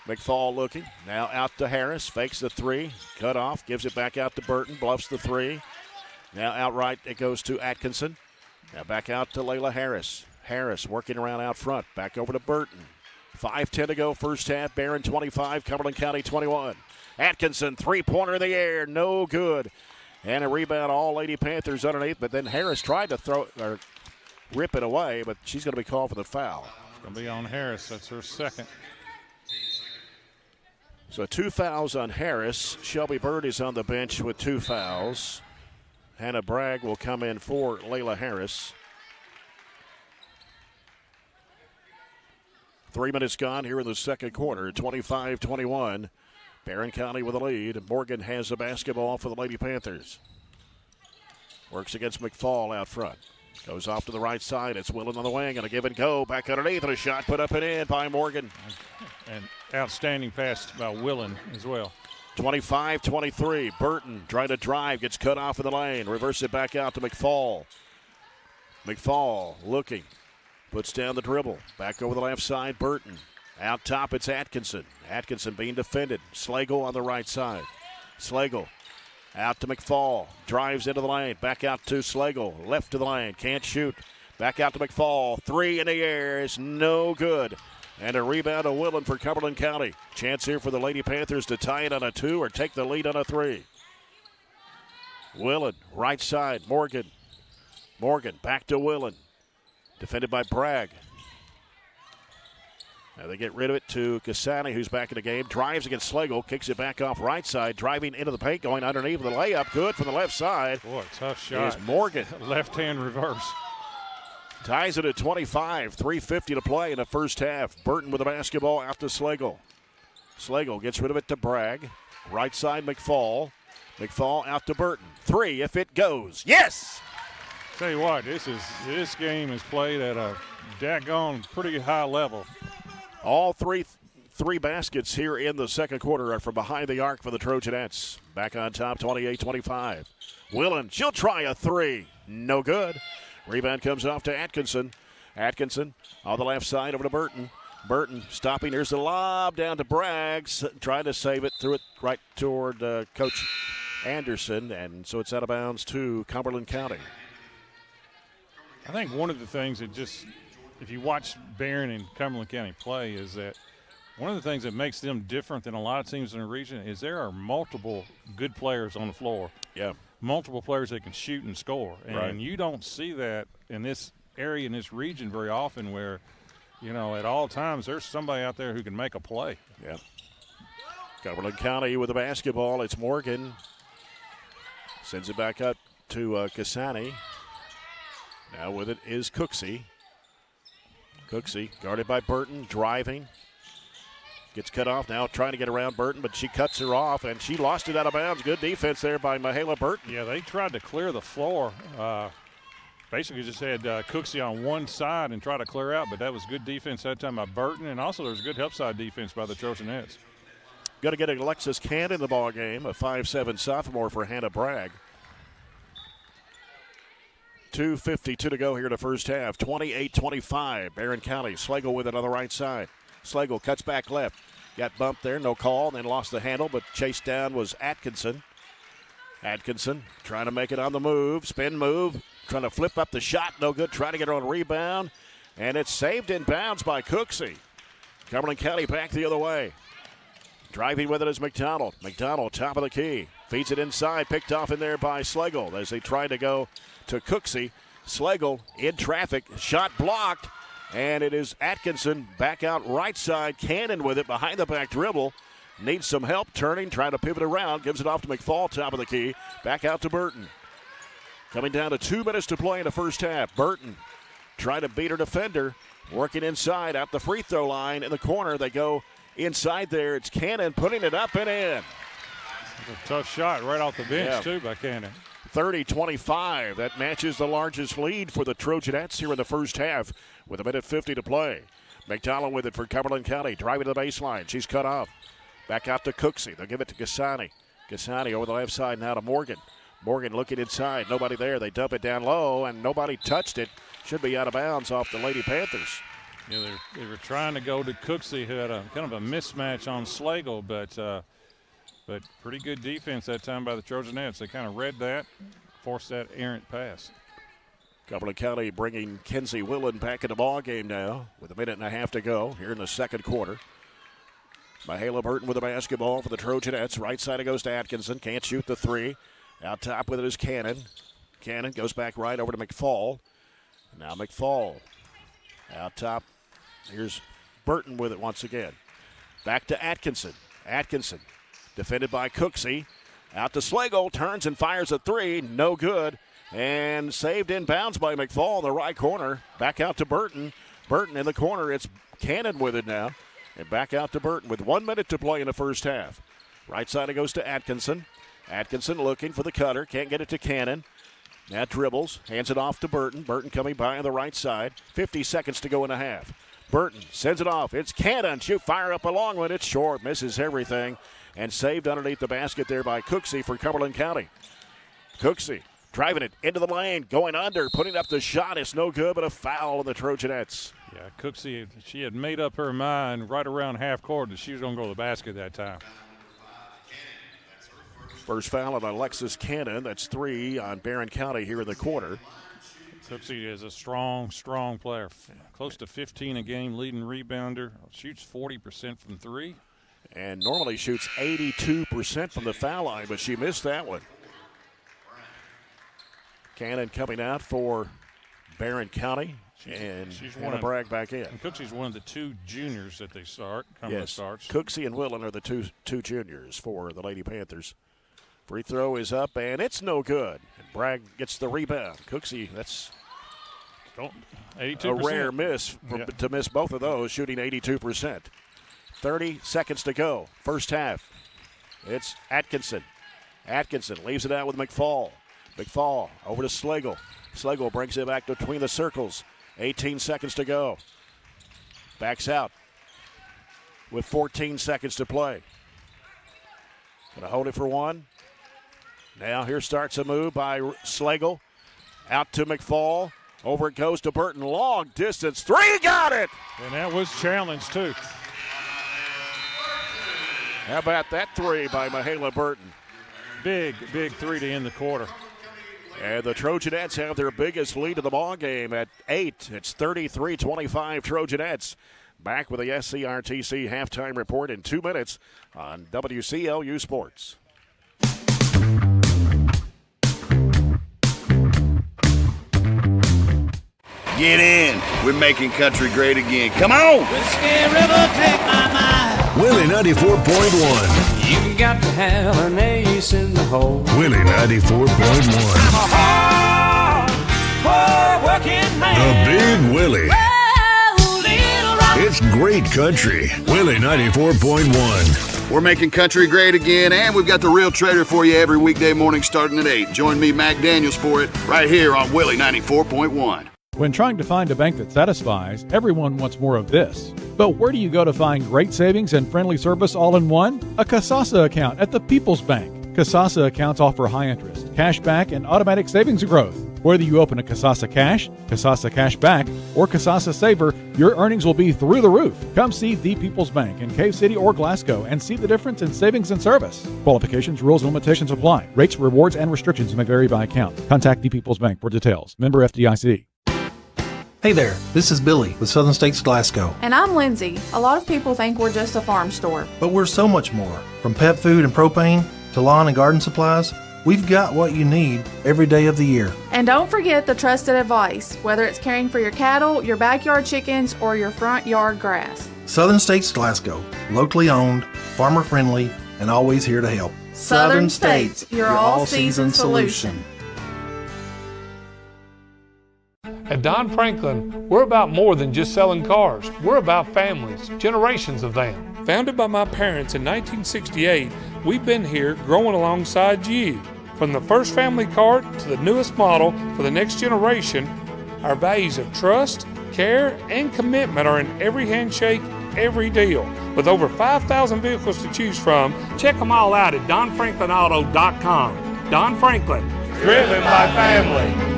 [SPEAKER 1] McFall looking. Now out to Harris. Fakes the three. Cut off. Gives it back out to Burton. Bluffs the three. Now outright it goes to Atkinson. Now back out to Layla Harris. Harris working around out front. Back over to Burton. 5:10 to go first half. Barren 25, Cumberland County 21. Atkinson, three-pointer in the air, no good. And a rebound, all Lady Panthers underneath, but then Harris tried to rip it away, but she's going to be called for the foul.
[SPEAKER 2] Going to be on Harris. That's her second.
[SPEAKER 1] So 2 fouls on Harris. Shelby Bird is on the bench with 2 fouls. Hannah Bragg will come in for Layla Harris. 3 minutes gone here in the second quarter, 25-21. Barren County with a lead. Morgan has the basketball for the Lady Panthers. Works against McFall out front. Goes off to the right side. It's Willen on the wing and a give and go. Back underneath and a shot put up and in by Morgan.
[SPEAKER 2] And outstanding pass by Willen as well.
[SPEAKER 1] 25-23. Burton trying to drive. Gets cut off in the lane. Reverse it back out to McFall. McFall looking. Puts down the dribble. Back over the left side. Burton. Out top, it's Atkinson. Atkinson being defended. Slagle on the right side. Slagle out to McFall. Drives into the lane. Back out to Slagle. Left to the lane. Can't shoot. Back out to McFall. 3 in the air is no good. And a rebound to Willen for Cumberland County. Chance here for the Lady Panthers to tie it on a 2 or take the lead on a 3. Willen, right side. Morgan. Morgan back to Willen. Defended by Bragg. Now they get rid of it to Cassani, who's back in the game. Drives against Slagle, kicks it back off right side, driving into the paint, going underneath with a layup. Good from the left side.
[SPEAKER 2] Boy, tough shot.
[SPEAKER 1] Is Morgan.
[SPEAKER 2] Left-hand reverse.
[SPEAKER 1] Ties it at 25, 3:50 to play in the first half. Burton with the basketball out to Slagle. Slagle gets rid of it to Bragg. Right side, McFall. McFall out to Burton. 3 if it goes. Yes!
[SPEAKER 2] Tell you what, this game is played at a daggone pretty high level.
[SPEAKER 1] All three baskets here in the second quarter are from behind the arc for the Trojanettes. Back on top, 28-25. Willen, she'll try a 3. No good. Rebound comes off to Atkinson. Atkinson on the left side over to Burton. Burton stopping. Here's the lob down to Bragg. Trying to save it. Threw it right toward Coach Anderson. And so it's out of bounds to Cumberland County.
[SPEAKER 2] I think one of the things that just – if you watch Barren and Cumberland County play, is that one of the things that makes them different than a lot of teams in the region is there are multiple good players on the floor.
[SPEAKER 1] Yeah.
[SPEAKER 2] Multiple players that can shoot and score. And
[SPEAKER 1] right.
[SPEAKER 2] You don't see that in this area, in this region very often where, you know, at all times there's somebody out there who can make a play.
[SPEAKER 1] Yeah. Cumberland County with the basketball. It's Morgan. Sends it back up to Cassani. Now with it is Cooksey. Cooksey guarded by Burton, driving. Gets cut off now, trying to get around Burton, but she cuts her off, and she lost it out of bounds. Good defense there by Michaela Burton.
[SPEAKER 2] Yeah, they tried to clear the floor. Basically just had Cooksey on one side and try to clear out, but that was good defense that time by Burton, and also there was good help side defense by the Trojanettes.
[SPEAKER 1] Got to get Alexis Cant in the ball game, a 5'7" sophomore for Hannah Bragg. 2:52 to go here in the first half. 28-25. Barren County. Slagle with it on the right side. Slagle cuts back left. Got bumped there, no call, and then lost the handle, but chased down was Atkinson. Atkinson trying to make it on the move. Spin move. Trying to flip up the shot. No good. Trying to get her on rebound. And it's saved in bounds by Cooksey. Cumberland County back the other way. Driving with it is McDonald. McDonald, top of the key. Feeds it inside. Picked off in there by Slagle as they try to go to Cooksey. Slagle in traffic. Shot blocked. And it is Atkinson back out right side. Cannon with it behind the back dribble. Needs some help turning. Trying to pivot around. Gives it off to McFall, top of the key. Back out to Burton. Coming down to 2 minutes to play in the first half. Burton trying to beat her defender. Working inside out the free throw line in the corner. They go inside there. It's Cannon putting it up and in.
[SPEAKER 2] A tough shot right off the bench, too, by Cannon.
[SPEAKER 1] 30-25. That matches the largest lead for the Trojanettes here in the first half with 1:50 to play. McDonald with it for Cumberland County. Driving to the baseline. She's cut off. Back out to Cooksey. They'll give it to Gasani. Gasani over the left side now to Morgan. Morgan looking inside. Nobody there. They dump it down low, and nobody touched it. Should be out of bounds off the Lady-Panthers.
[SPEAKER 2] Yeah, they were trying to go to Cooksey, who had a kind of a mismatch on Slagle, but pretty good defense that time by the Trojanettes. They kind of read that, forced that errant pass.
[SPEAKER 1] Cumberland County bringing Kenzie Willen back in the ball game now with 1.5 minutes to go here in the second quarter. Mahala Burton with the basketball for the Trojanettes. Right side it goes to Atkinson. Can't shoot the three. Out top with it is Cannon. Cannon goes back right over to McFall. Now McFall out top. Here's Burton with it once again. Back to Atkinson. Atkinson defended by Cooksey. Out to Slagle. Turns and fires a three. No good. And saved in bounds by McFall in the right corner. Back out to Burton. Burton in the corner. It's Cannon with it now. And back out to Burton with 1 minute to play in the first half. Right side it goes to Atkinson. Atkinson looking for the cutter. Can't get it to Cannon. Now dribbles. Hands it off to Burton. Burton coming by on the right side. 50 seconds to go in the half. Burton sends it off. It's Cannon. Shoot, fire up a long one. It's short. Misses everything. And saved underneath the basket there by Cooksey for Cumberland County. Cooksey driving it into the lane. Going under. Putting up the shot. It's no good, but a foul on the Trojanettes.
[SPEAKER 2] Yeah, Cooksey, she had made up her mind right around half court that she was going to go to the basket that time.
[SPEAKER 1] First foul on Alexis Cannon. That's 3 on Barren County here in the quarter.
[SPEAKER 2] Cooksey is a strong, strong player. Close to 15 a game, leading rebounder. Shoots 40% from three.
[SPEAKER 1] And normally shoots 82% from the foul line, but she missed that one. Cannon coming out for Barren County. And Hannah Bragg back in.
[SPEAKER 2] And Cooksey's one of the 2 juniors that they start.
[SPEAKER 1] Yes,
[SPEAKER 2] starts.
[SPEAKER 1] Cooksey and Willen are the two juniors for the Lady-Panthers. Free throw is up, and it's no good. And Bragg gets the rebound. Cooksey, that's
[SPEAKER 2] 82%.
[SPEAKER 1] A rare miss to miss both of those, shooting 82%. 30 seconds to go. First half. It's Atkinson. Atkinson leaves it out with McFall. McFall over to Slagle. Slagle brings it back between the circles. 18 seconds to go. Backs out with 14 seconds to play. Gonna hold it for one. Now here starts a move by Slagle. Out to McFall. Over it goes to Burton. Long distance. Three, got it!
[SPEAKER 2] And that was challenged too.
[SPEAKER 1] How about that three by Mahala Burton?
[SPEAKER 2] Big three to end the quarter.
[SPEAKER 1] And the Trojanettes have their biggest lead of the ball game at 8. It's 33-25 Trojanettes. Back with the SCRTC halftime report in 2 minutes on WCLU Sports.
[SPEAKER 14] Get in. We're making country great again. Come on.
[SPEAKER 15] Whiskey River, take my mind.
[SPEAKER 16] Willie 94.1.
[SPEAKER 15] You got to have an ace in the hole.
[SPEAKER 16] Willie 94.1.
[SPEAKER 15] I'm a hard working man.
[SPEAKER 16] The Big Willie. It's great country. Willie 94.1.
[SPEAKER 14] We're making country great again, and we've got the Real Trader for you every weekday morning starting at 8. Join me, Mac Daniels, for it right here on Willie 94.1.
[SPEAKER 8] When trying to find a bank that satisfies, everyone wants more of this. But where do you go to find great savings and friendly service all in one? A Kasasa account at the People's Bank. Kasasa accounts offer high interest, cash back, and automatic savings growth. Whether you open a Kasasa Cash, Kasasa Cash Back, or Kasasa Saver, your earnings will be through the roof. Come see The People's Bank in Cave City or Glasgow and see the difference in savings and service. Qualifications, rules, and limitations apply. Rates, rewards, and restrictions may vary by account. Contact The People's Bank for details. Member FDIC.
[SPEAKER 17] Hey there, this is Billy with Southern States Glasgow.
[SPEAKER 18] And I'm Lindsay. A lot of people think we're just a farm store.
[SPEAKER 17] But we're so much more. From pet food and propane to lawn and garden supplies, we've got what you need every day of the year.
[SPEAKER 18] And don't forget the trusted advice, whether it's caring for your cattle, your backyard chickens, or your front yard grass.
[SPEAKER 17] Southern States Glasgow, locally owned, farmer friendly, and always here to help.
[SPEAKER 18] Southern States, your all-season solution.
[SPEAKER 3] At Don Franklin, we're about more than just selling cars. We're about families, generations of them. Founded by my parents in 1968, we've been here growing alongside you. From the first family car to the newest model for the next generation, our values of trust, care, and commitment are in every handshake, every deal. With over 5,000 vehicles to choose from, check them all out at DonFranklinAuto.com. Don Franklin, driven by family.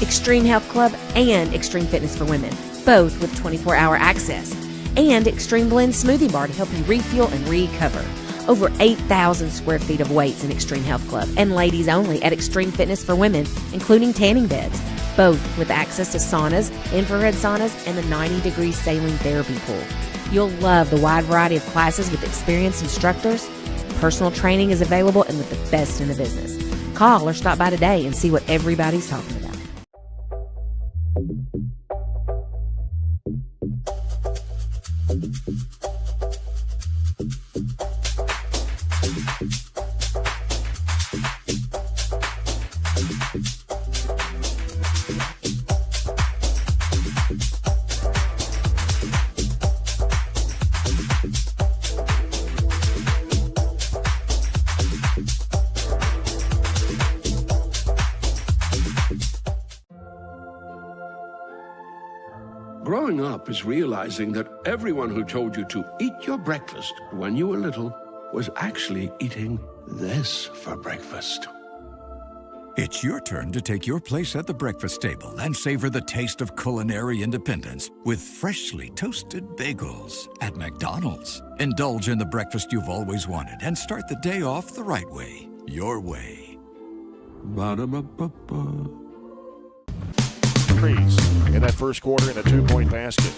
[SPEAKER 19] Extreme Health Club and Extreme Fitness for Women, both with 24-hour access. And Extreme Blend Smoothie Bar to help you refuel and recover. Over 8,000 square feet of weights in Extreme Health Club and ladies only at Extreme Fitness for Women, including tanning beds, both with access to saunas, infrared saunas, and the 90-degree saline therapy pool. You'll love the wide variety of classes with experienced instructors. Personal training is available and with the best in the business. Call or stop by today and see what everybody's talking about.
[SPEAKER 5] Growing up is realizing that everyone who told you to eat your breakfast when you were little was actually eating this for breakfast.
[SPEAKER 6] It's your turn to take your place at the breakfast table and savor the taste of culinary independence with freshly toasted bagels at McDonald's. Indulge in the breakfast you've always wanted and start the day off the right way, your way.
[SPEAKER 5] Ba-da-ba-ba-ba.
[SPEAKER 1] In that first quarter in a 2-point basket.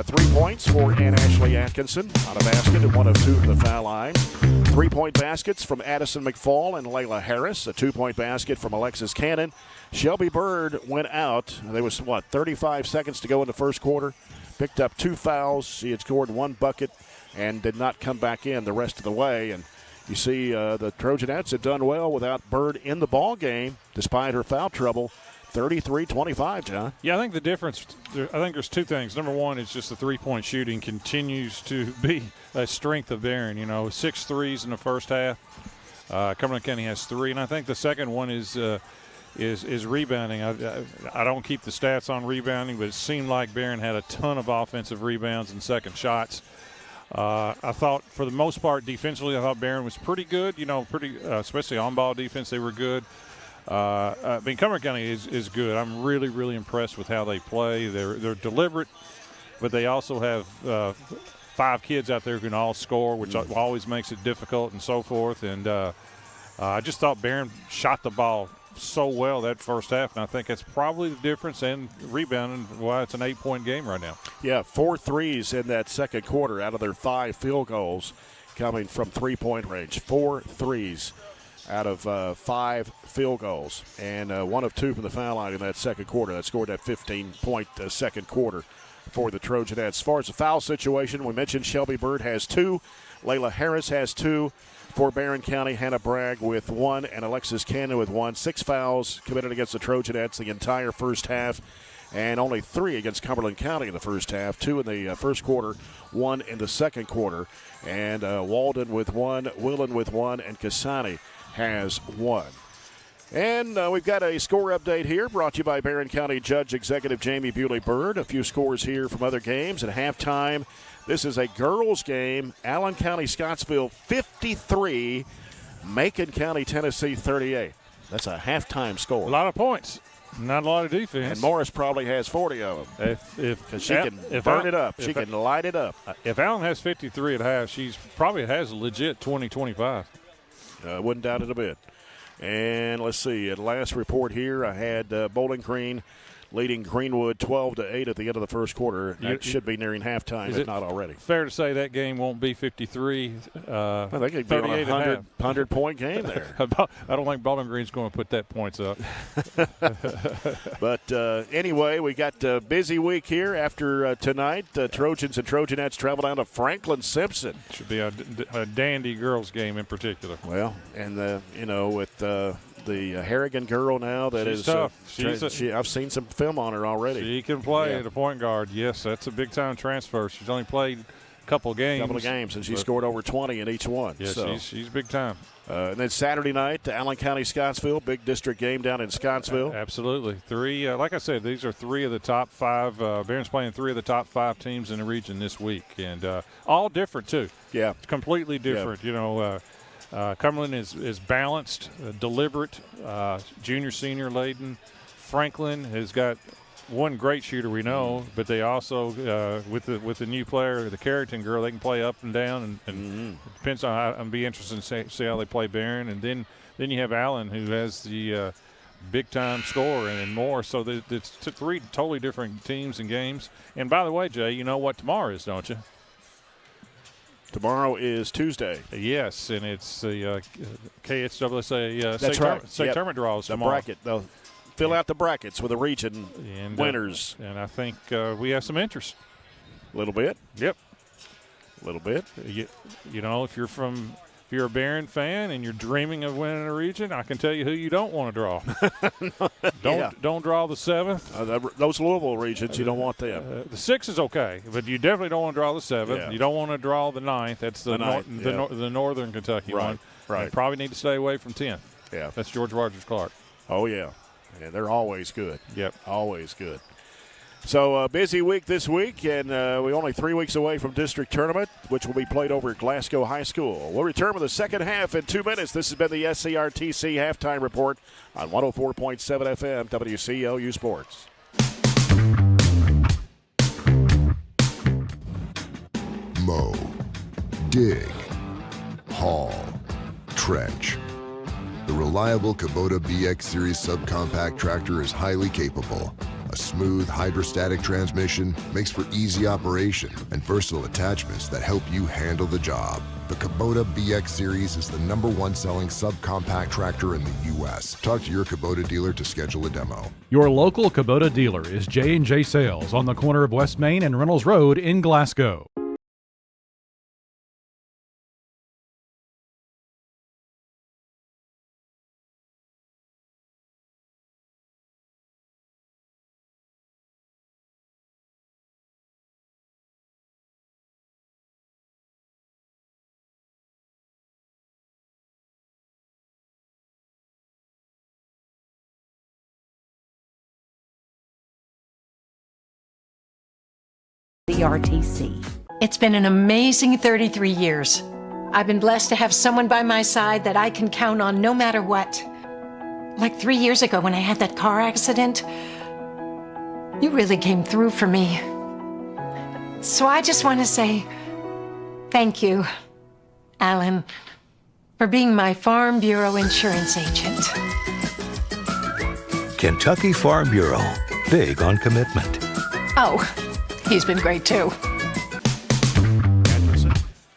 [SPEAKER 1] 3 points for Ann Ashley Atkinson on a basket and 1 of 2 from the foul line. 3-point baskets from Addison McFall and Layla Harris. A 2-point basket from Alexis Cannon. Shelby Bird went out. There was, 35 seconds to go in the first quarter. Picked up 2 fouls. She had scored 1 bucket and did not come back in the rest of the way. And you see the Trojanettes had done well without Bird in the ball game despite her foul trouble. 33-25, John.
[SPEAKER 2] Yeah, I think the difference, I think there's 2 things. Number one is just the three-point shooting continues to be a strength of Barren. 6 threes in the first half. Cumberland County has 3. And I think the second one is rebounding. I don't keep the stats on rebounding, but it seemed like Barren had a ton of offensive rebounds and second shots. I thought for the most part defensively, I thought Barren was pretty good, especially on-ball defense, they were good. Cumberland County is good. I'm really, really impressed with how they play. They're deliberate, but they also have 5 kids out there who can all score, which always makes it difficult and so forth. And I just thought Barren shot the ball so well that first half, and I think that's probably the difference in rebounding why it's an 8-point game right now.
[SPEAKER 1] Yeah, 4 threes in that second quarter out of their 5 field goals coming from 3-point range. 4 threes out of 5 field goals, and 1 of 2 from the foul line in that second quarter. That scored that 15-point second quarter for the Trojanettes. As far as the foul situation, we mentioned Shelby Bird has 2. Layla Harris has 2. For Barren County, Hannah Bragg with 1 and Alexis Cannon with 1. 6 fouls committed against the Trojanettes the entire first half, and only 3 against Cumberland County in the first half. 2 in the first quarter, 1 in the second quarter. And Walden with 1, Willen with 1, and Cassani has 1. And we've got a score update here brought to you by Barren County Judge Executive Jamie Bewley-Byrd. A few scores here from other games. At halftime, this is a girls game. Allen County Scottsville 53, Macon County, Tennessee 38. That's a halftime score.
[SPEAKER 2] A lot of points. Not a lot of defense.
[SPEAKER 1] And Morris probably has 40 of them. Because she can burn it up. She can light it up.
[SPEAKER 2] If Allen has 53 at half, she's probably has a legit 20-25.
[SPEAKER 1] Wouldn't doubt it a bit. And let's see. At last report here, I had Bowling Green leading Greenwood 12-8 at the end of the first quarter. That should be nearing halftime, if not already.
[SPEAKER 2] Fair to say that game won't be 53.
[SPEAKER 1] I think it'd be on a 100-point game there.
[SPEAKER 2] I don't think Bowling Green's going to put that points up.
[SPEAKER 1] But anyway, we got a busy week here after tonight. Trojans and Trojanettes travel down to Franklin Simpson.
[SPEAKER 2] Should be a dandy girls game in particular.
[SPEAKER 1] Well, and with the Harrigan girl now that
[SPEAKER 2] she's
[SPEAKER 1] is
[SPEAKER 2] tough.
[SPEAKER 1] I've seen some film on her already.
[SPEAKER 2] She can play at a point guard. Yes, that's a big time transfer. She's only played a couple of games.
[SPEAKER 1] And she scored over 20 in each one.
[SPEAKER 2] Yeah,
[SPEAKER 1] so.
[SPEAKER 2] she's big time.
[SPEAKER 1] And then Saturday night, the Allen County Scottsville, big district game down in Scottsville.
[SPEAKER 2] Absolutely. Three, like I said, these are three of the top five. Barron's playing three of the top five teams in the region this week, and all different too.
[SPEAKER 1] Yeah,
[SPEAKER 2] completely different. Yeah. Cumberland is balanced, deliberate, junior, senior laden. Franklin has got one great shooter we know, but they also, with the new player, the Carrington girl, they can play up and down, and it depends on how. I'd be interested to see how they play Barren. And then you have Allen, who has the big-time scorer and more. So it's three totally different teams and games. And by the way, Jay, you know what tomorrow is, don't you?
[SPEAKER 1] Tomorrow is Tuesday.
[SPEAKER 2] Yes, and it's the KHWSA state tournament draws tomorrow.
[SPEAKER 1] Bracket. They'll fill out the brackets with the region winners.
[SPEAKER 2] And I think we have some interest.
[SPEAKER 1] A little bit.
[SPEAKER 2] Yep.
[SPEAKER 1] A little bit.
[SPEAKER 2] You know, if you're a Barren fan and you're dreaming of winning a region, I can tell you who you don't want to draw. Don't draw the 7th.
[SPEAKER 1] Those Louisville regions, you don't want them.
[SPEAKER 2] The 6th is okay, but you definitely don't want to draw the 7th. Yeah. You don't want to draw the 9th. That's the Northern Kentucky one.
[SPEAKER 1] Right.
[SPEAKER 2] You probably need to stay away from 10th.
[SPEAKER 1] Yeah.
[SPEAKER 2] That's George Rogers Clark.
[SPEAKER 1] Oh, yeah. Yeah, they're always good.
[SPEAKER 2] Yep.
[SPEAKER 1] Always good. So busy week this week, and we're only 3 weeks away from district tournament, which will be played over at Glasgow High School. We'll return with the second half in 2 minutes. This has been the SCRTC Halftime Report on 104.7 FM WCLU Sports.
[SPEAKER 7] Mow, dig, haul, trench. The reliable Kubota BX Series subcompact tractor is highly capable. A smooth hydrostatic transmission makes for easy operation and versatile attachments that help you handle the job. The Kubota BX Series is the #1 selling subcompact tractor in the U.S. Talk to your Kubota dealer to schedule a demo.
[SPEAKER 8] Your local Kubota dealer is J&J Sales on the corner of West Main and Reynolds Road in Glasgow.
[SPEAKER 9] RTC. It's been an amazing 33 years. I've been blessed to have someone by my side that I can count on no matter what. Like 3 years ago when I had that car accident, you really came through for me. So I just want to say thank you, Alan, for being my Farm Bureau insurance agent.
[SPEAKER 10] Kentucky Farm Bureau, big on commitment.
[SPEAKER 9] Oh, he's been great, too.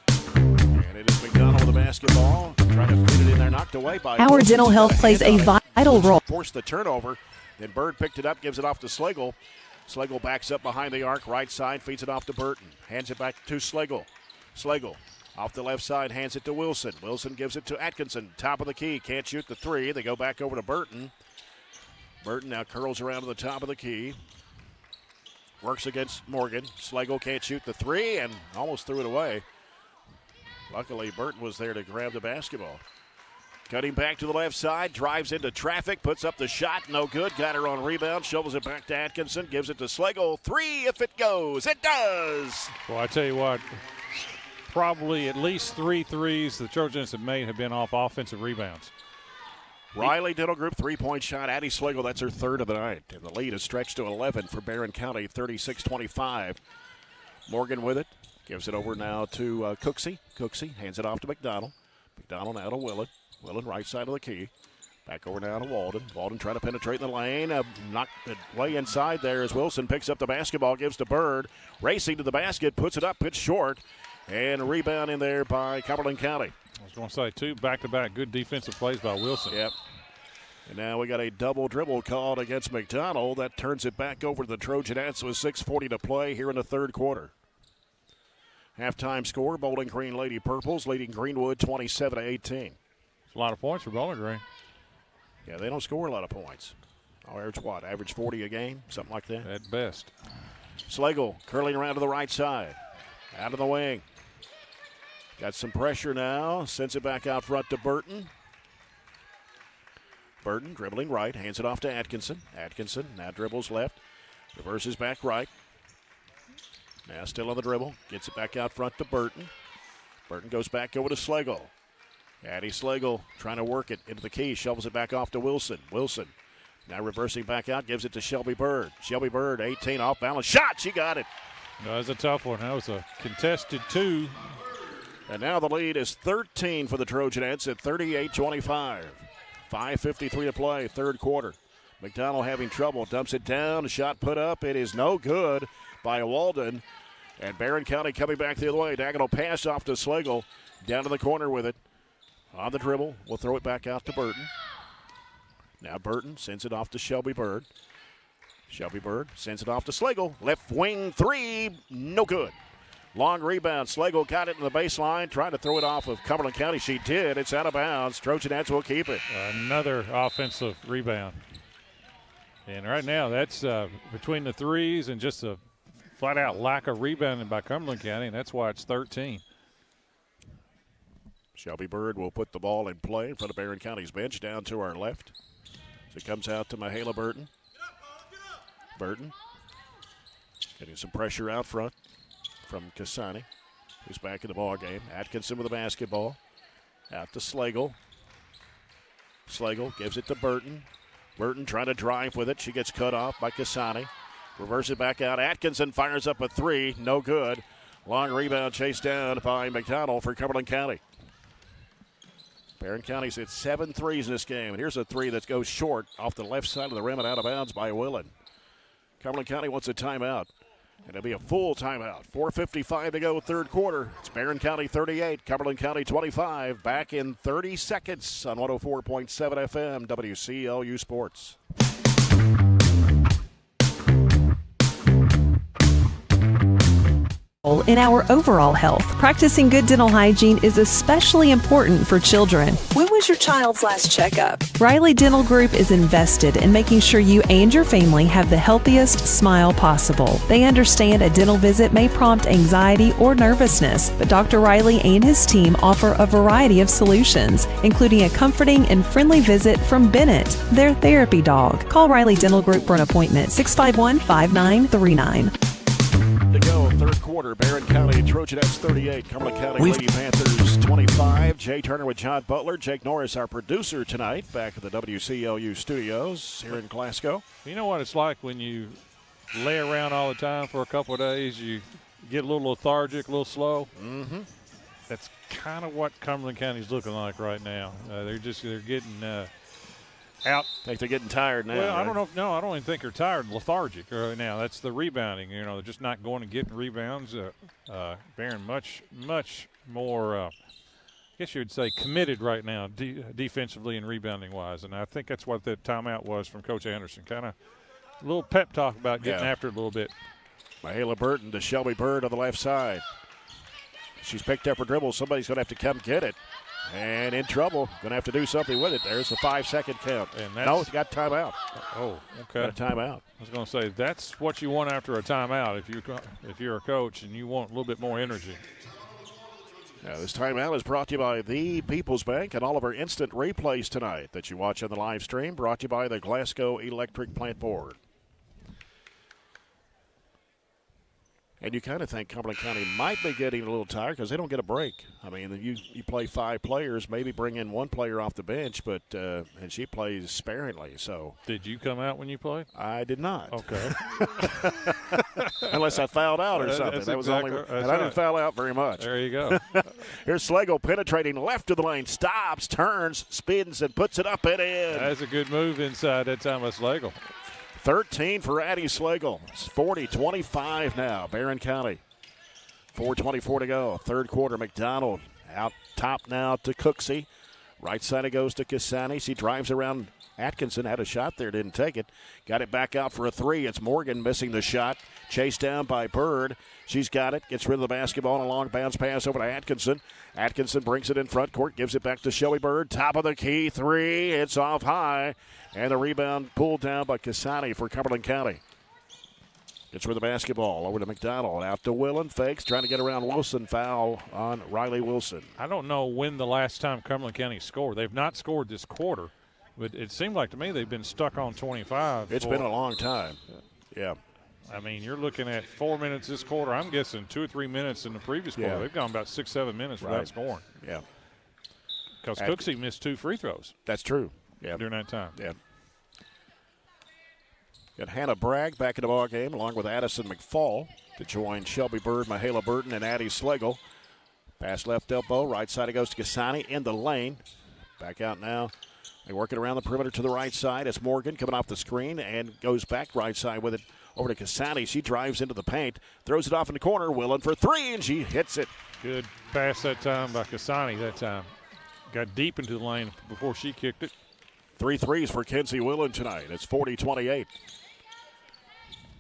[SPEAKER 1] And it is McDonald with the basketball. Trying to fit it in there, knocked away by
[SPEAKER 12] Our dental health plays a vital role.
[SPEAKER 1] Forced the turnover. Then Bird picked it up, gives it off to Slagle. Slagle backs up behind the arc, right side, feeds it off to Burton. Hands it back to Slagle. Slagle off the left side, hands it to Wilson. Wilson gives it to Atkinson. Top of the key, can't shoot the three. They go back over to Burton. Burton now curls around to the top of the key. Works against Morgan. Slagle can't shoot the three and almost threw it away. Luckily, Burton was there to grab the basketball. Cutting back to the left side, drives into traffic, puts up the shot, no good. Got her on rebound, shovels it back to Atkinson, gives it to Slagle. Three if it goes. It does!
[SPEAKER 2] Well, I tell you what, probably at least 3 threes the Trojans have made have been off offensive rebounds.
[SPEAKER 1] Riley Dental Group 3-point shot. Addie Slagle, that's her third of the night. And the lead is stretched to 11 for Barren County, 36-25. Morgan with it. Gives it over now to Cooksey. Cooksey hands it off to McDonald. McDonald now to Willett. Willett right side of the key. Back over now to Walden. Walden trying to penetrate in the lane. Knocked it way inside there as Wilson picks up the basketball, gives to Bird. Racing to the basket, puts it up, pitch short. And a rebound in there by Cumberland County.
[SPEAKER 2] I was going to say 2 back-to-back good defensive plays by Wilson.
[SPEAKER 1] Yep. And now we got a double dribble called against McDonald. That turns it back over to the Trojanettes with 6:40 to play here in the third quarter. Halftime score, Bowling Green Lady Purples leading Greenwood 27-18.
[SPEAKER 2] It's a lot of points for Bowling Green.
[SPEAKER 1] Yeah, they don't score a lot of points. Average what? Average 40 a game? Something like that?
[SPEAKER 2] At best.
[SPEAKER 1] Slagle curling around to the right side. Out of the wing. Got some pressure now. Sends it back out front to Burton. Burton dribbling right. Hands it off to Atkinson. Atkinson now dribbles left. Reverses back right. Now still on the dribble. Gets it back out front to Burton. Burton goes back over to Slagle. Addie Slagle trying to work it into the key. Shovels it back off to Wilson. Wilson now reversing back out. Gives it to Shelby Bird. Shelby Bird, 18 off balance. Shot! She got it.
[SPEAKER 2] That was a tough one. That was a contested 2.
[SPEAKER 1] And now the lead is 13 for the Trojanettes at 38-25. 5:53 to play, third quarter. McDonald having trouble. Dumps it down. Shot put up. It is no good by Walden. And Barren County coming back the other way. Diagonal pass off to Slagle. Down to the corner with it. On the dribble. We'll throw it back out to Burton. Now Burton sends it off to Shelby Bird. Shelby Bird sends it off to Slagle. Left wing 3. No good. Long rebound. Slagle got it in the baseline. Trying to throw it off of Cumberland County. She did. It's out of bounds. Trojanettes will keep it.
[SPEAKER 2] Another offensive rebound. And right now that's between the threes and just a flat-out lack of rebounding by Cumberland County, and that's why it's 13.
[SPEAKER 1] Shelby Bird will put the ball in play in front of Barren County's bench down to our left. So it comes out to Mahala Burton. Burton getting some pressure out front from Cassani, who's back in the ball game. Atkinson with the basketball. Out to Slagle. Slagle gives it to Burton. Burton trying to drive with it. She gets cut off by Cassani. Reverse it back out. Atkinson fires up a 3. No good. Long rebound chased down by McDonald for Cumberland County. Barren County's hit 7 threes in this game. And here's a 3 that goes short off the left side of the rim and out of bounds by Willen. Cumberland County wants a timeout. And it'll be a full timeout. 4:55 to go, third quarter. It's Barren County 38, Cumberland County 25. Back in 30 seconds on 104.7 FM, WCLU Sports.
[SPEAKER 12] In our overall health, practicing good dental hygiene is especially important for children.
[SPEAKER 13] When was your child's last checkup?
[SPEAKER 12] Riley Dental Group is invested in making sure you and your family have the healthiest smile possible. They understand a dental visit may prompt anxiety or nervousness, but Dr. Riley and his team offer a variety of solutions, including a comforting and friendly visit from Bennett, their therapy dog. Call Riley Dental Group for an appointment, 651-5939.
[SPEAKER 1] To go, third quarter, Barren County Trojanettes 38, Cumberland County Lady-Panthers 25. Jay Turner with John Butler. Jake Norris, our producer tonight, back at the WCLU studios here in Glasgow.
[SPEAKER 2] You know what it's like when you lay around all the time for a couple of days, you get a little lethargic, a little slow.
[SPEAKER 1] Mm-hmm.
[SPEAKER 2] That's kind of what Cumberland County's looking like right now. They're getting out.
[SPEAKER 1] I think they're getting tired now.
[SPEAKER 2] Well,
[SPEAKER 1] right?
[SPEAKER 2] I don't know. No, I don't even think they're tired, lethargic right now. That's the rebounding. You know, they're just not going and getting rebounds. Barren much more, I guess you would say, committed right now defensively and rebounding-wise. And I think that's what that timeout was from Coach Anderson. Kind of a little pep talk about getting after it a little bit.
[SPEAKER 1] Mahala Burton to Shelby Bird on the left side. She's picked up her dribble. Somebody's going to have to come get it. And in trouble. Going to have to do something with it. There's the 5-second count.
[SPEAKER 2] And
[SPEAKER 1] no, it's got timeout.
[SPEAKER 2] Oh, okay.
[SPEAKER 1] Got a timeout.
[SPEAKER 2] I was going to say, that's what you want after a timeout if you're a coach and you want a little bit more energy.
[SPEAKER 1] Now, this timeout is brought to you by the People's Bank and all of our instant replays tonight that you watch on the live stream. Brought to you by the Glasgow Electric Plant Board. And you kind of think Cumberland County might be getting a little tired because they don't get a break. I mean, you play 5 players, maybe bring in 1 player off the bench, but and she plays sparingly. So
[SPEAKER 2] did you come out when you played?
[SPEAKER 1] I did not.
[SPEAKER 2] Okay.
[SPEAKER 1] Unless I fouled out or something.
[SPEAKER 2] That's
[SPEAKER 1] I didn't foul out very much.
[SPEAKER 2] There you go.
[SPEAKER 1] Here's Slagle penetrating left of the lane, stops, turns, spins, and puts it up and in.
[SPEAKER 2] That's a good move inside that time by Slagle.
[SPEAKER 1] 13 for Addie Slagle. It's 40-25 now, Barren County. 4:24 to go. Third quarter, McDonald out top now to Cooksey. Right side it goes to Cassani. She drives around Atkinson. Had a shot there, didn't take it. Got it back out for a 3. It's Morgan missing the shot. Chased down by Bird. She's got it. Gets rid of the basketball and a long bounce pass over to Atkinson. Atkinson brings it in front court. Gives it back to Shelby Bird. Top of the key. 3. It's off high. And the rebound pulled down by Cassani for Cumberland County. Gets rid of the basketball over to McDonald. Out to Willen. Fakes. Trying to get around Wilson. Foul on Riley Wilson.
[SPEAKER 2] I don't know when the last time Cumberland County scored. They've not scored this quarter. But it seemed like to me they've been stuck on 25.
[SPEAKER 1] It's been a long time. Yeah.
[SPEAKER 2] I mean, you're looking at 4 minutes this quarter. I'm guessing 2 or 3 minutes in the previous quarter. They've gone about 6-7 minutes without scoring.
[SPEAKER 1] Yeah.
[SPEAKER 2] Because Cooksey missed 2 free throws.
[SPEAKER 1] That's true. Yeah.
[SPEAKER 2] During that time.
[SPEAKER 1] Yeah. Got Hannah Bragg back in the ball game along with Addison McFall to join Shelby Bird, Mahala Burton, and Addie Slagle. Pass left elbow. Right side it goes to Cassani in the lane. Back out now. They work it around the perimeter to the right side. It's Morgan coming off the screen and goes back right side with it over to Cassani. She drives into the paint, throws it off in the corner. Willen for 3, and she hits it.
[SPEAKER 2] Good pass that time by Cassani that time. Got deep into the lane before she kicked it.
[SPEAKER 1] 3 threes for Kenzie Willen tonight. It's 40-28.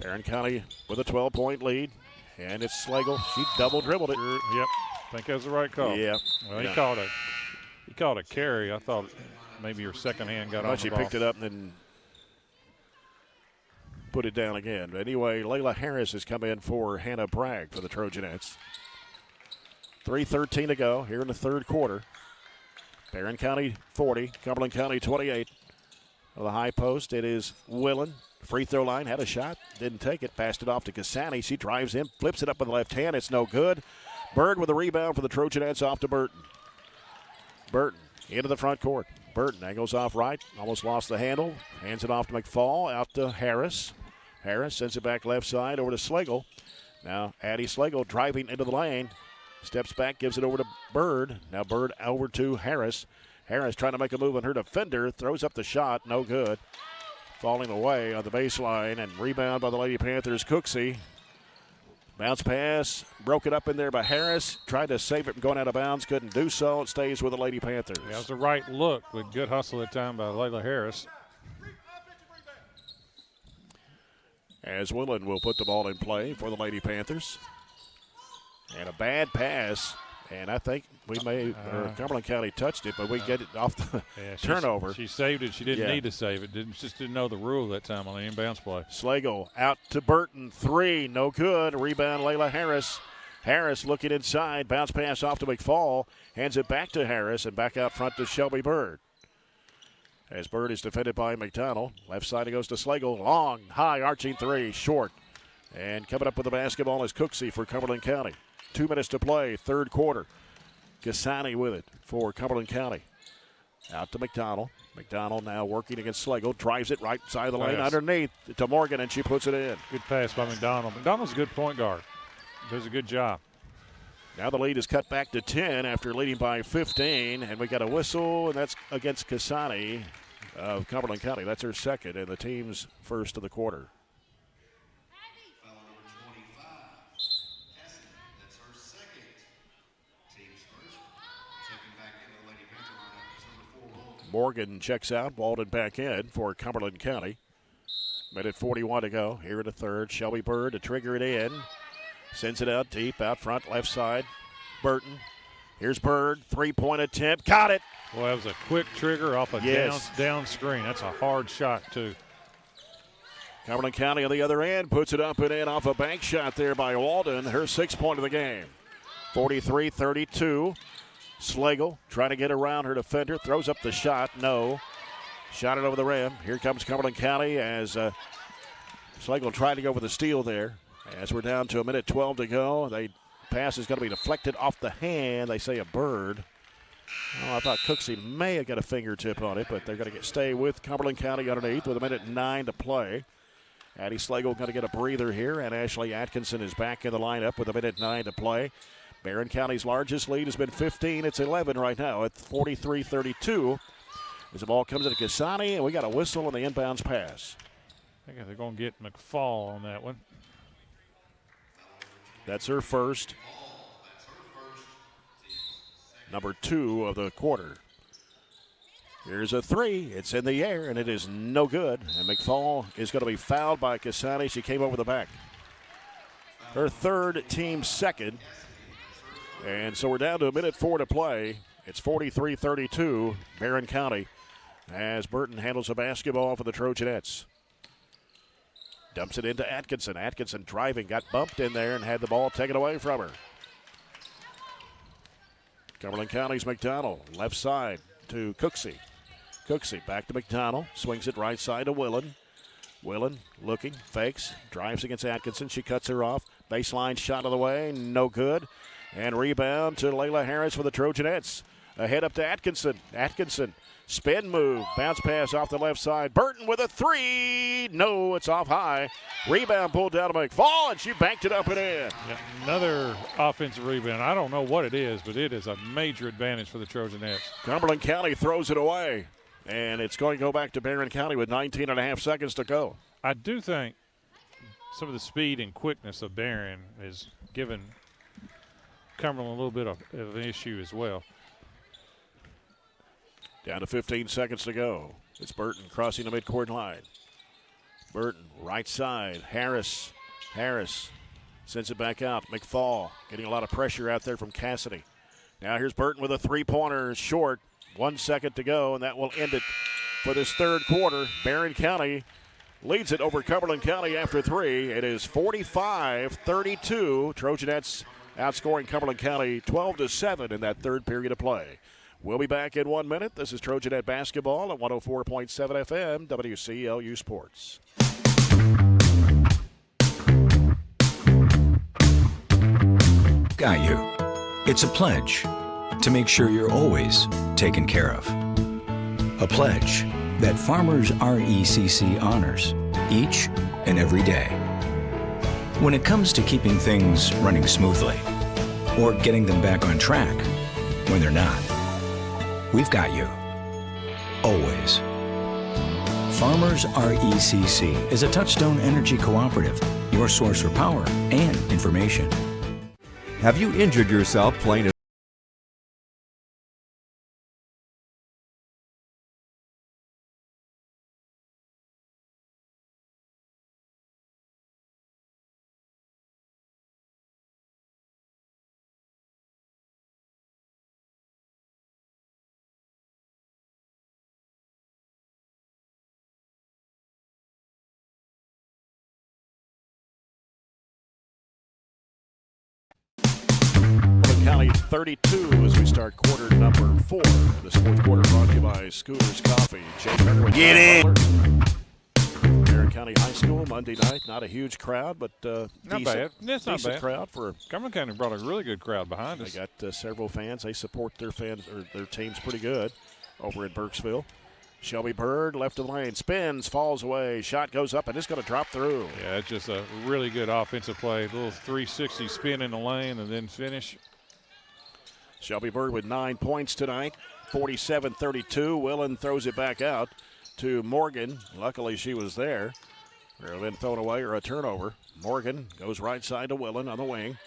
[SPEAKER 1] Barren County with a 12-point lead, and it's Slagle. She double dribbled it.
[SPEAKER 2] Yep, I think that was the right call.
[SPEAKER 1] Yeah.
[SPEAKER 2] Well, he called a carry. I thought maybe her second hand got on the
[SPEAKER 1] she
[SPEAKER 2] ball.
[SPEAKER 1] Picked it up and then put it down again. But anyway, Layla Harris has come in for Hannah Bragg for the Trojanettes. 3:13 to go here in the third quarter. Barren County 40, Cumberland County 28. On the high post, it is Willen. Free throw line, had a shot, didn't take it, passed it off to Cassani. She drives in, flips it up with the left hand. It's no good. Bird with a rebound for the Trojanettes off to Burton. Burton into the front court. Burton angles off right, almost lost the handle. Hands it off to McFall, out to Harris. Harris sends it back left side over to Slagle. Now Addie Slagle driving into the lane. Steps back, gives it over to Bird. Now Bird over to Harris. Harris trying to make a move on her defender. Throws up the shot, no good. Falling away on the baseline and rebound by the Lady-Panthers. Cooksey. Bounce pass, broke it up in there by Harris. Tried to save it from going out of bounds, couldn't do so. It stays with the Lady-Panthers.
[SPEAKER 2] That was the right look, but good hustle that time by Layla Harris.
[SPEAKER 1] As Willen will put the ball in play for the Lady-Panthers. And a bad pass. And I think we Cumberland County touched it, but we get it off the turnover.
[SPEAKER 2] She saved it. She didn't need to save it. Just didn't know the rule that time on the inbounds play.
[SPEAKER 1] Slagle out to Burton. 3, no good. Rebound, Layla Harris. Harris looking inside. Bounce pass off to McFall. Hands it back to Harris and back out front to Shelby Bird. As Bird is defended by McDonald. Left side it goes to Slagle. Long, high, arching 3, short. And coming up with the basketball is Cooksey for Cumberland County. 2 minutes to play, third quarter. Cassani with it for Cumberland County. Out to McDonald. McDonald now working against Slagle. Drives it right side of the lane underneath to Morgan, and she puts it in.
[SPEAKER 2] Good pass by McDonald. McDonald's a good point guard. Does a good job.
[SPEAKER 1] Now the lead is cut back to 10 after leading by 15, and we got a whistle, and that's against Cassani of Cumberland County. That's her second, and the team's first of the quarter. Morgan checks out. Walden back in for Cumberland County. Minute 41 to go here in the third. Shelby Bird to trigger it in. Sends it out deep, out front, left side. Burton. Here's Bird. 3-point attempt. Got it.
[SPEAKER 2] Well, that was a quick trigger off a down screen. That's a hard shot, too.
[SPEAKER 1] Cumberland County on the other end puts it up and in off a bank shot there by Walden. Her 6th point of the game. 43-32. Slagle trying to get around her defender. Throws up the shot. No. Shot it over the rim. Here comes Cumberland County as Slagle tried to go for the steal there. As we're down to 1:12 to go, pass is going to be deflected off the hand. They say a bird. Oh, I thought Cooksey may have got a fingertip on it, but they're going to stay with Cumberland County underneath with 1:09 to play. Addie Slagle going to get a breather here, and Ashley Atkinson is back in the lineup with 1:09 to play. Barren County's largest lead has been 15. It's 11 right now at 43-32. As the ball comes into Cassani, and we got a whistle on the inbounds pass.
[SPEAKER 2] I think they're going to get McFall on that one.
[SPEAKER 1] That's her first. Number 2 of the quarter. Here's a 3. It's in the air, and it is no good. And McFall is going to be fouled by Cassani. She came over the back. Her third, team second. And so we're down to 1:04 to play. It's 43-32, Barren County, as Burton handles the basketball for the Trojanettes. Dumps it into Atkinson. Atkinson driving, got bumped in there and had the ball taken away from her. Cumberland County's McDonald, left side to Cooksey. Cooksey back to McDonald, swings it right side to Willen. Willen looking, fakes, drives against Atkinson. She cuts her off. Baseline shot of the way, no good. And rebound to Layla Harris for the Trojanettes. Ahead up to Atkinson. Atkinson, spin move, bounce pass off the left side. Burton with a 3. No, it's off high. Rebound pulled down to McFall, and she banked it up and in.
[SPEAKER 2] Yeah, another offensive rebound. I don't know what it is, but it is a major advantage for the Trojanettes.
[SPEAKER 1] Cumberland County throws it away, and it's going to go back to Barren County with 19.5 seconds to go.
[SPEAKER 2] I do think some of the speed and quickness of Barren is given Cumberland a little bit of an issue as well.
[SPEAKER 1] Down to 15 seconds to go. It's Burton crossing the midcourt line. Burton, right side. Harris sends it back out. McFall getting a lot of pressure out there from Cassidy. Now here's Burton with a three-pointer short. 1 second to go, and that will end it for this third quarter. Barren County leads it over Cumberland County after 3. It is 45-32. Trojanettes outscoring Cumberland County 12-7 in that third period of play. We'll be back in 1 minute. This is Trojanet basketball at 104.7 FM, WCLU Sports.
[SPEAKER 10] Got you. It's a pledge to make sure you're always taken care of. A pledge that Farmers RECC honors each and every day. When it comes to keeping things running smoothly or getting them back on track when they're not, we've got you. Always. Farmers RECC is a Touchstone Energy cooperative, your source for power and information.
[SPEAKER 11] Have you injured yourself playing a
[SPEAKER 1] County 32 as we start quarter number 4. This fourth quarter brought to you by Scooters Coffee. Jay Turner with
[SPEAKER 14] Get it!
[SPEAKER 1] Barren County High School Monday night. Not a huge crowd, but
[SPEAKER 2] not
[SPEAKER 1] decent,
[SPEAKER 2] bad. It's not
[SPEAKER 1] decent
[SPEAKER 2] bad.
[SPEAKER 1] crowd for
[SPEAKER 2] Cumberland County brought a really good crowd behind us.
[SPEAKER 1] They got several fans. They support their fans or their teams pretty good over in Burkesville. Shelby Bird left of the lane, spins, falls away, shot goes up, and it's going to drop through.
[SPEAKER 2] Yeah, it's just a really good offensive play. A little 360 spin in the lane and then finish.
[SPEAKER 1] Shelby Bird with 9 points tonight, 47-32. Willen throws it back out to Morgan. Luckily, she was there. Or been thrown away or a turnover. Morgan goes right side to Willen on the wing.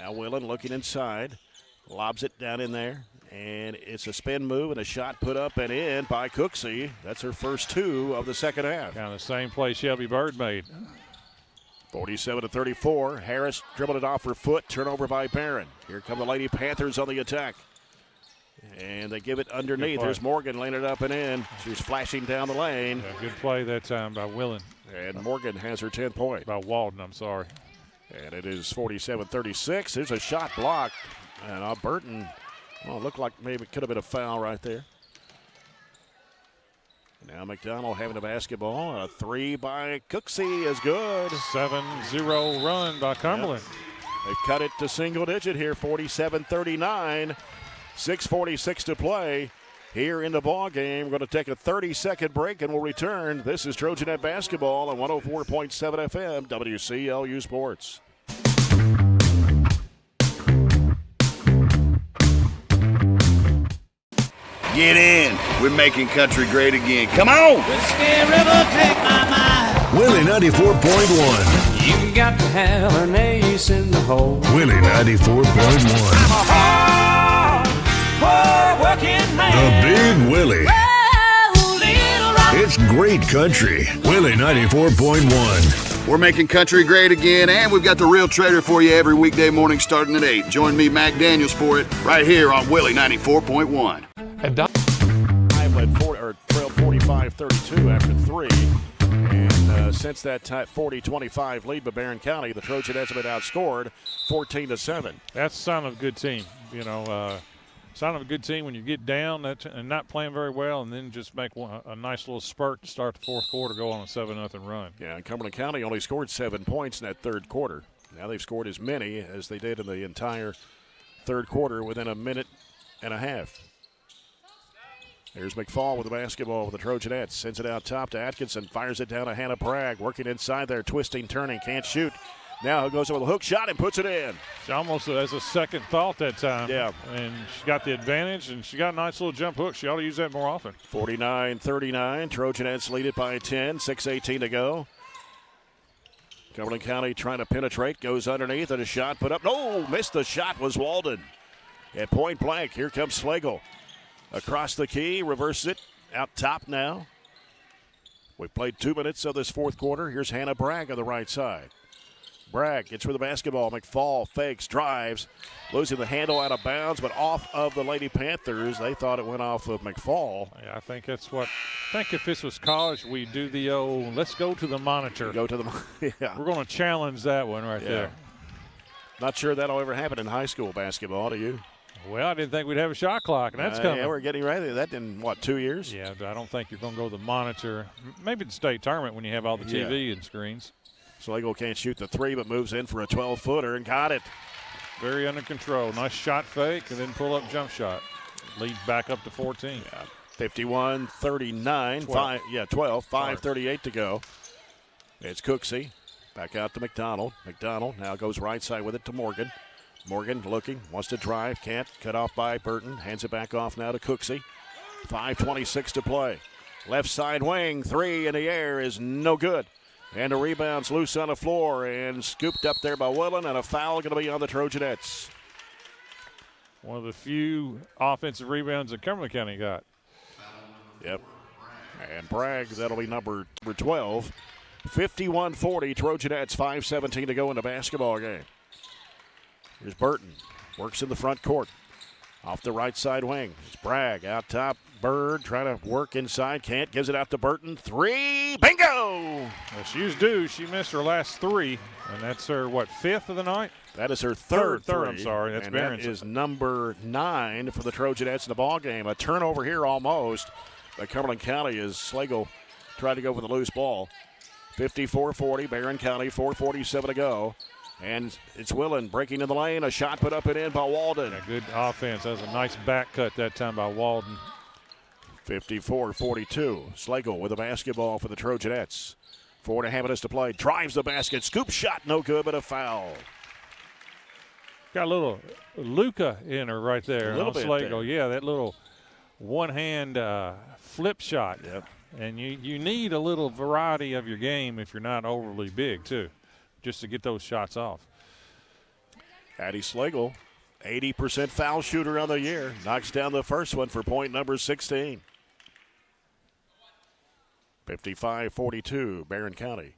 [SPEAKER 1] Now Willen looking inside, lobs it down in there, and it's a spin move and a shot put up and in by Cooksey. That's her first 2 of the second half.
[SPEAKER 2] Kind of the same play Shelby Bird made.
[SPEAKER 1] 47-34. Harris dribbled it off her foot. Turnover by Barren. Here come the Lady-Panthers on the attack. And they give it underneath. There's Morgan laying it up and in. She's flashing down the lane.
[SPEAKER 2] Yeah, good play that time by Willen.
[SPEAKER 1] And Morgan has her 10th point.
[SPEAKER 2] By Walden, I'm sorry.
[SPEAKER 1] And it is 47-36. There's a shot blocked. And Burton, well, it looked like maybe it could have been a foul right there. Now McDonald having the basketball. A three by Cooksey is good.
[SPEAKER 2] 7-0 run by Cumberland.
[SPEAKER 1] Yep. They cut it to single digit here, 47-39. 6:46 to play here in the ball game. We're going to take a 30-second break and we'll return. This is Trojanet basketball on 104.7 FM WCLU Sports.
[SPEAKER 14] Get in. We're making country great again. Come on.
[SPEAKER 15] Whiskey River, take my mind.
[SPEAKER 16] Willie 94.1.
[SPEAKER 15] You got to have an ace in the hole.
[SPEAKER 16] Willie 94.1.
[SPEAKER 15] Hard working man.
[SPEAKER 16] The Big Willie.
[SPEAKER 15] Oh, little rock.
[SPEAKER 16] It's great country. Willie 94.1.
[SPEAKER 14] We're making country great again, and we've got the Real Trader for you every weekday morning starting at 8. Join me, Mac Daniels, for it right here on Willie 94.1.
[SPEAKER 1] Trailed 45-32 after 3. And since that 40-25 lead by Barren County, the Trojanettes have been outscored 14-7.
[SPEAKER 2] That's a sign of a good team. You know, sign of a good team when you get down and not playing very well and then just make a nice little spurt to start the fourth quarter, go on a 7-0 run.
[SPEAKER 1] Yeah, and Cumberland County only scored 7 points in that third quarter. Now they've scored as many as they did in the entire third quarter within a minute and a half. Here's McFall with the basketball with the Trojanettes. Sends it out top to Atkinson. Fires it down to Hannah Bragg. Working inside there, twisting, turning. Can't shoot. Now he goes with a hook shot and puts it in.
[SPEAKER 2] She almost has a second thought that time.
[SPEAKER 1] Yeah.
[SPEAKER 2] And she got the advantage, and she got a nice little jump hook. She ought to use that more often.
[SPEAKER 1] 49-39. Trojanettes lead it by 10. 6:18 to go. Cumberland County trying to penetrate. Goes underneath and a shot put up. No, missed the shot was Walden. At point blank, here comes Slagle. Across the key, reverses it, out top now. We've played 2 minutes of this fourth quarter. Here's Hannah Bragg on the right side. Bragg gets with the basketball. McFall fakes, drives, losing the handle out of bounds, but off of the Lady-Panthers. They thought it went off of McFall.
[SPEAKER 2] Yeah, I think that's what. I think if this was college, we do the let's go to the monitor.
[SPEAKER 1] Go to the yeah.
[SPEAKER 2] We're going to challenge that one right there.
[SPEAKER 1] Not sure that'll ever happen in high school basketball, do you?
[SPEAKER 2] Well, I didn't think we'd have a shot clock, and that's coming.
[SPEAKER 1] Yeah, we're getting ready. That in, 2 years?
[SPEAKER 2] Yeah, I don't think you're going to go to the monitor. Maybe the state tournament when you have all the TV and screens.
[SPEAKER 1] Slagle can't shoot the three, but moves in for a 12-footer and got it.
[SPEAKER 2] Very under control. Nice shot fake and then pull-up jump shot. Leads back up to 14.
[SPEAKER 1] Yeah, 51-39. 12. 5:38 to go. It's Cooksey. Back out to McDonald. McDonald now goes right side with it to Morgan. Morgan looking, wants to drive, can't. Cut off by Burton. Hands it back off now to Cooksey. 5:26 to play. Left side wing, three in the air is no good. And the rebound's loose on the floor and scooped up there by Willen, and a foul going to be on the Trojanettes.
[SPEAKER 2] One of the few offensive rebounds that Cumberland County got.
[SPEAKER 1] Yep. And Bragg, that'll be number 12. 51-40, Trojanettes, 5:17 to go in the basketball game. Here's Burton, works in the front court. Off the right side wing. It's Bragg out top. Bird trying to work inside. Can't. Gives it out to Burton. Three. Bingo!
[SPEAKER 2] Well, she was due. She missed her last three. And that's her, fifth of the night?
[SPEAKER 1] That is her third three.
[SPEAKER 2] I'm sorry. That's Barren.
[SPEAKER 1] That is number 9 for the Trojanettes in the ball game. A turnover here almost. But Cumberland County as Slagle tried to go for the loose ball. 54-40. Barren County, 4:47 to go. And it's Willen breaking in the lane. A shot put up and in by Walden.
[SPEAKER 2] Yeah, good offense. That was a nice back cut that time by Walden.
[SPEAKER 1] 54-42. Slagle with the basketball for the Trojanettes. 4.5 minutes to play. Drives the basket. Scoop shot. No good, but a foul.
[SPEAKER 2] Got a little Luca in her right there.
[SPEAKER 1] A little bit
[SPEAKER 2] Slagle.
[SPEAKER 1] there.
[SPEAKER 2] Yeah, that little one-hand flip shot.
[SPEAKER 1] Yep.
[SPEAKER 2] And you need a little variety of your game if you're not overly big, too, just to get those shots off.
[SPEAKER 1] Addie Slagle, 80% foul shooter on the year. Knocks down the first one for point number 16. 55-42, Barren County.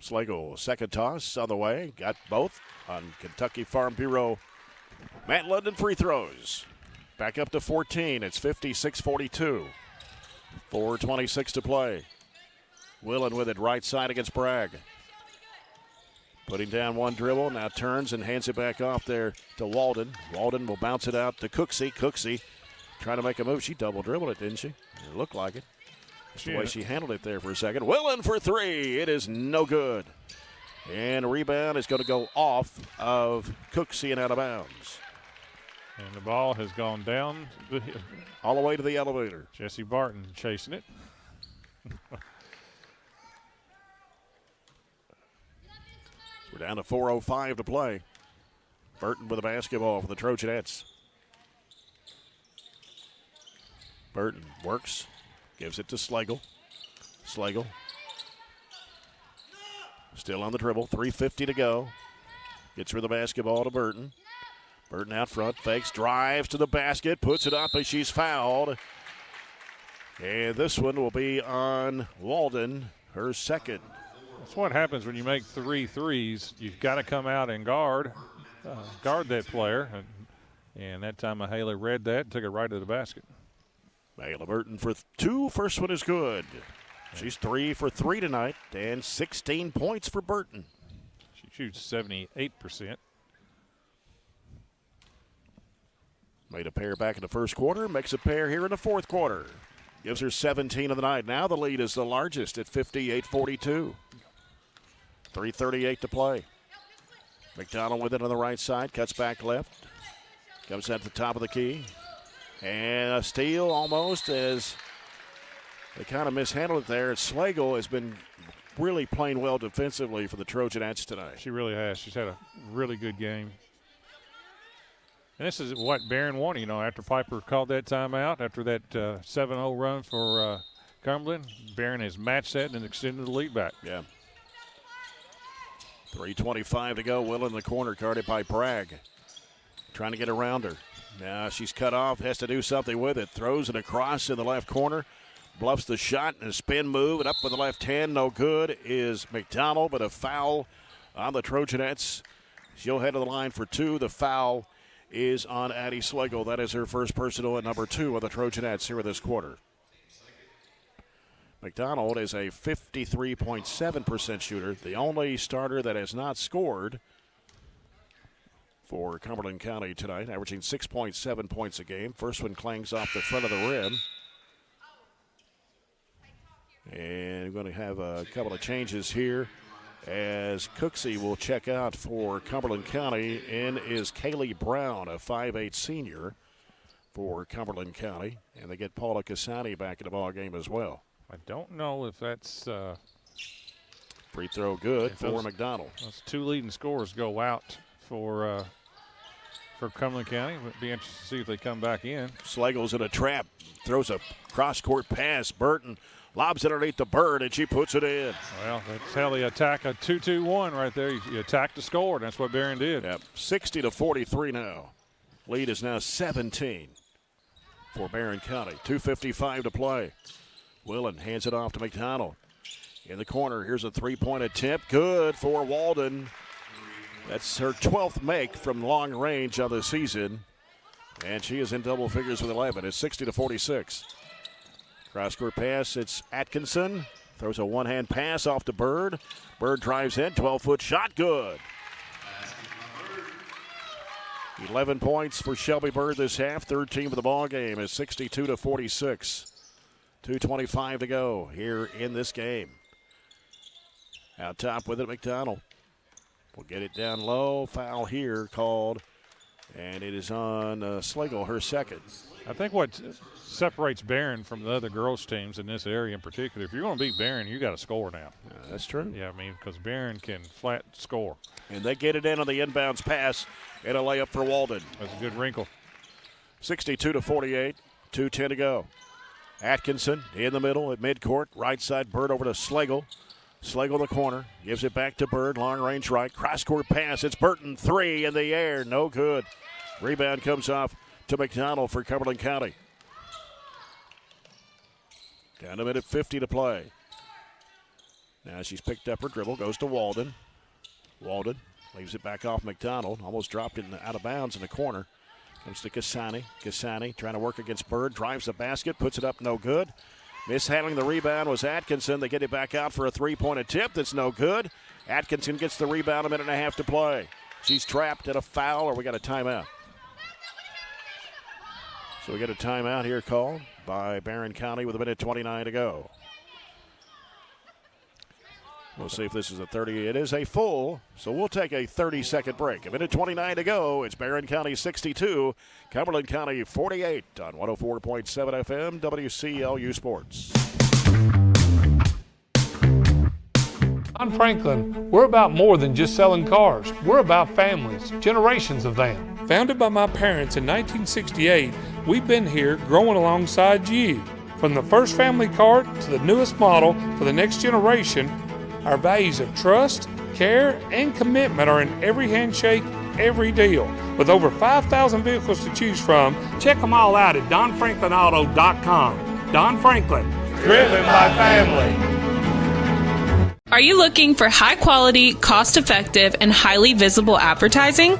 [SPEAKER 1] Slagle, second toss on the way. Got both on Kentucky Farm Bureau. Matt London free throws. Back up to 14. It's 56-42. 4:26 to play. Willen with it right side against Bragg. Putting down one dribble, now turns and hands it back off there to Walden. Walden will bounce it out to Cooksey. Cooksey trying to make a move. She double dribbled it, didn't she? It looked like it. Just the way she handled it there for a second. Willen for three. It is no good. And a rebound is going to go off of Cooksey and out of bounds.
[SPEAKER 2] And the ball has gone down
[SPEAKER 1] all the way to the elevator.
[SPEAKER 2] Jesse Barton chasing it.
[SPEAKER 1] We're down to 4:05 to play. Burton with the basketball for the Trojanettes. Burton works, gives it to Slagle. Slagle still on the dribble, 3:50 to go. Gets her the basketball to Burton. Burton out front, fakes, drives to the basket, puts it up, and she's fouled. And this one will be on Walden, her second.
[SPEAKER 2] That's what happens when you make 3 threes. You've got to come out and guard that player. And that time Mahala read that and took it right to the basket.
[SPEAKER 1] Mahala Burton for two. First one is good. She's 3 for 3 tonight, and 16 points for Burton.
[SPEAKER 2] She shoots 78%.
[SPEAKER 1] Made a pair back in the first quarter, makes a pair here in the fourth quarter. Gives her 17 of the night. Now the lead is the largest at 58-42. 3:38 to play. McDonald with it on the right side, cuts back left. Comes at the top of the key. And a steal almost as they kind of mishandled it there. Slagle has been really playing well defensively for the Trojanettes tonight.
[SPEAKER 2] She really has. She's had a really good game. And this is what Barren wanted, after Piper called that timeout, after that 7-0 run for Cumberland. Barren has matched that and extended the lead back.
[SPEAKER 1] Yeah. 3:25 to go. Will in the corner, guarded by Bragg. Trying to get around her. Now she's cut off, has to do something with it. Throws it across in the left corner. Bluffs the shot and a spin move. And up with the left hand, no good, is McDonald, but a foul on the Trojanettes. She'll head to the line for 2. The foul is on Addie Slagle. That is her first personal at number 2 of the Trojanettes here in this quarter. McDonald is a 53.7% shooter, the only starter that has not scored for Cumberland County tonight, averaging 6.7 points a game. First one clangs off the front of the rim. And we're going to have a couple of changes here as Cooksey will check out for Cumberland County. In is Kaylee Brown, a 5'8 senior for Cumberland County. And they get Paula Cassani back in the ball game as well.
[SPEAKER 2] I don't know if that's
[SPEAKER 1] free throw good for McDonald.
[SPEAKER 2] Those 2 leading scorers go out for Cumberland County. It'd be interesting to see if they come back in.
[SPEAKER 1] Slagle's in a trap, throws a cross-court pass. Burton lobs it underneath the Bird, and she puts it in.
[SPEAKER 2] Well, that's how they attack a 2-2-1 right there. You attack the score, and that's what Barren did.
[SPEAKER 1] Yep, 60-43 now. Lead is now 17 for Barren County. 2:55 to play. Willen hands it off to McDonald. In the corner, here's a three-point attempt. Good for Walden. That's her 12th make from long range of the season. And she is in double figures with 11. It's 60-46. Cross-court pass, it's Atkinson. Throws a one-hand pass off to Bird. Bird drives in, 12-foot shot, good. 11 points for Shelby Bird this half. Third team of the ball game is 62-46. 2:25 to go here in this game. Out top with it, McDonald. We'll get it down low. Foul here called, and it is on Slagle, her second.
[SPEAKER 2] I think what separates Barren from the other girls' teams in this area in particular, if you're going to beat Barren, you got to score now.
[SPEAKER 1] That's true.
[SPEAKER 2] Yeah, I mean, because Barren can flat score.
[SPEAKER 1] And they get it in on the inbounds pass and a layup for Walden.
[SPEAKER 2] That's a good wrinkle.
[SPEAKER 1] 62-48, 2:10 to go. Atkinson in the middle at midcourt. Right side, Bird over to Slagle. Slagle in the corner. Gives it back to Bird. Long range right. Cross-court pass. It's Burton. 3 in the air. No good. Rebound comes off to McDonald for Cumberland County. Down to minute 50 to play. Now she's picked up her dribble. Goes to Walden. Walden leaves it back off McDonald. Almost dropped it out of bounds in the corner. Comes to Cassani. Cassani trying to work against Bird. Drives the basket. Puts it up. No good. Mishandling the rebound was Atkinson. They get it back out for a three-point attempt. That's no good. Atkinson gets the rebound. A minute and a half to play. She's trapped at a foul, or we got a timeout. So we get a timeout here called by Barren County with 1:29 to go. We'll see if this is a 30. It is a full, so we'll take a 30-second break. 1:29 to go. It's Barren County 62, Cumberland County 48 on 104.7 FM, WCLU Sports.
[SPEAKER 3] I'm Franklin. We're about more than just selling cars. We're about families, generations of them. Founded by my parents in 1968, we've been here growing alongside you. From the first family car to the newest model for the next generation, our values of trust, care, and commitment are in every handshake, every deal. With over 5,000 vehicles to choose from, check them all out at DonFranklinAuto.com. Don Franklin, driven by family.
[SPEAKER 4] Are you looking for high-quality, cost-effective, and highly visible advertising?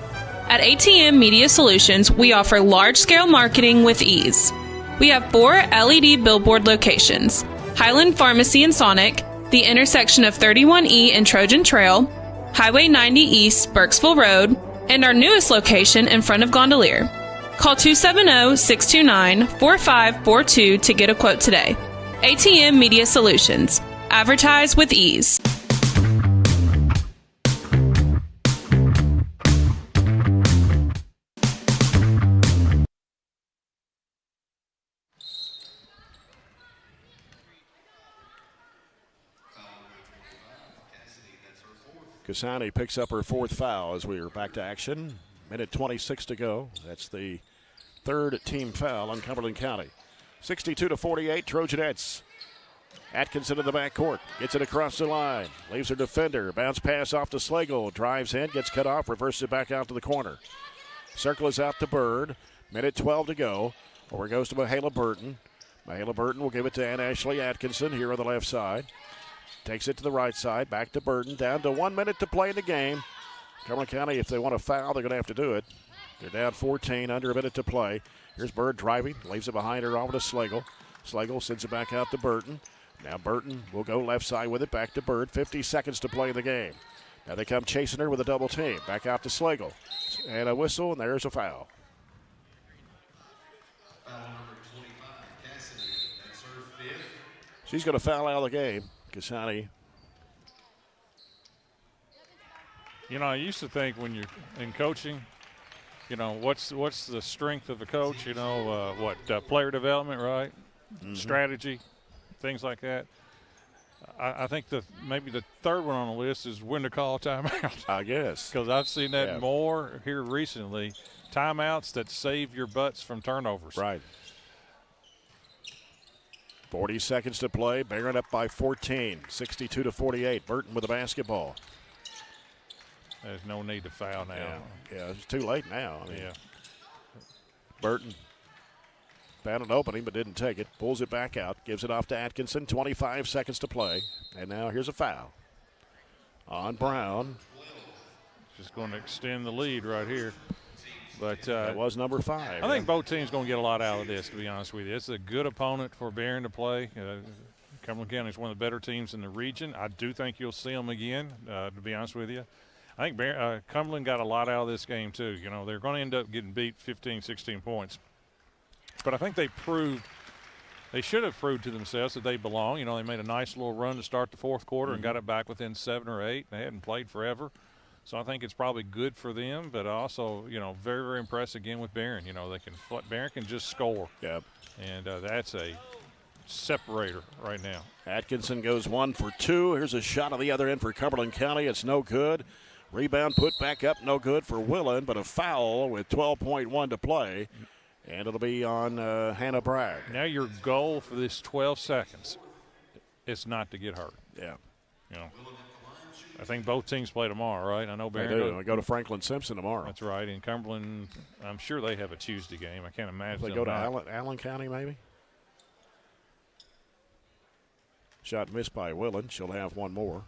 [SPEAKER 4] At ATM Media Solutions, we offer large-scale marketing with ease. We have 4 LED billboard locations: Highland Pharmacy in Sonic, the intersection of 31E and Trojan Trail, Highway 90 East, Burkesville Road, and our newest location in front of Gondolier. Call 270-629-4542 to get a quote today. ATM Media Solutions. Advertise with ease.
[SPEAKER 1] Cassani picks up her 4th foul as we are back to action. 1:26 to go. That's the 3rd team foul on Cumberland County. 62-48, Trojanettes. Atkinson in the backcourt. Gets it across the line. Leaves her defender. Bounce pass off to Slagle. Drives in. Gets cut off. Reverses it back out to the corner. Circle is out to Bird. 1:12 to go. Over it goes to Mahala Burton. Mahala Burton will give it to Ann Ashley Atkinson here on the left side. Takes it to the right side. Back to Burton. Down to 1 minute to play in the game. Cumberland County, if they want to foul, they're going to have to do it. They're down 14, under a minute to play. Here's Bird driving. Leaves it behind her over to Slagle. Slagle sends it back out to Burton. Now Burton will go left side with it, back to Bird. 50 seconds to play in the game. Now they come chasing her with a double team. Back out to Slagle. And a whistle, and there's a foul. She's going to foul out of the game. Cassani.
[SPEAKER 2] You know, I used to think when you're in coaching, you know, what's the strength of a coach? You know, player development, right? Mm-hmm. Strategy. Things like that. I think maybe the third one on the list is when to call timeout.
[SPEAKER 1] I guess.
[SPEAKER 2] Because I've seen that more here recently. Timeouts that save your butts from turnovers.
[SPEAKER 1] Right. 40 seconds to play. Barren up by 14. 62-48. Burton with the basketball.
[SPEAKER 2] There's no need to foul now.
[SPEAKER 1] Yeah, it's too late now. I mean,
[SPEAKER 2] yeah.
[SPEAKER 1] Burton found an opening but didn't take it. Pulls it back out. Gives it off to Atkinson. 25 seconds to play. And now here's a foul on Brown.
[SPEAKER 2] Just going to extend the lead right here. But
[SPEAKER 1] that was number 5.
[SPEAKER 2] I think both teams going to get a lot out of this, to be honest with you. It's a good opponent for Barren to play. Cumberland County is one of the better teams in the region. I do think you'll see them again, to be honest with you. I think Cumberland got a lot out of this game, too. You know, they're going to end up getting beat 15, 16 points. But I think they should have proved to themselves that they belong. You know, they made a nice little run to start the 4th quarter and got it back within 7 or 8. They hadn't played forever. So I think it's probably good for them, but also, you know, very, very impressed again with Barren. You know, Barren can just score.
[SPEAKER 1] Yep.
[SPEAKER 2] And that's a separator right now.
[SPEAKER 1] Atkinson goes 1 for 2. Here's a shot on the other end for Cumberland County. It's no good. Rebound put back up, no good for Willen, but a foul with 12.1 to play. And it'll be on Hannah Bragg.
[SPEAKER 2] Now your goal for this 12 seconds is not to get hurt.
[SPEAKER 1] Yeah.
[SPEAKER 2] You know, I think both teams play tomorrow, right? I know Barren.
[SPEAKER 1] They do. They go to Franklin Simpson tomorrow.
[SPEAKER 2] That's right. And Cumberland, I'm sure they have a Tuesday game. I can't imagine.
[SPEAKER 1] They go to Allen County, maybe? Shot missed by Willen. She'll have one more.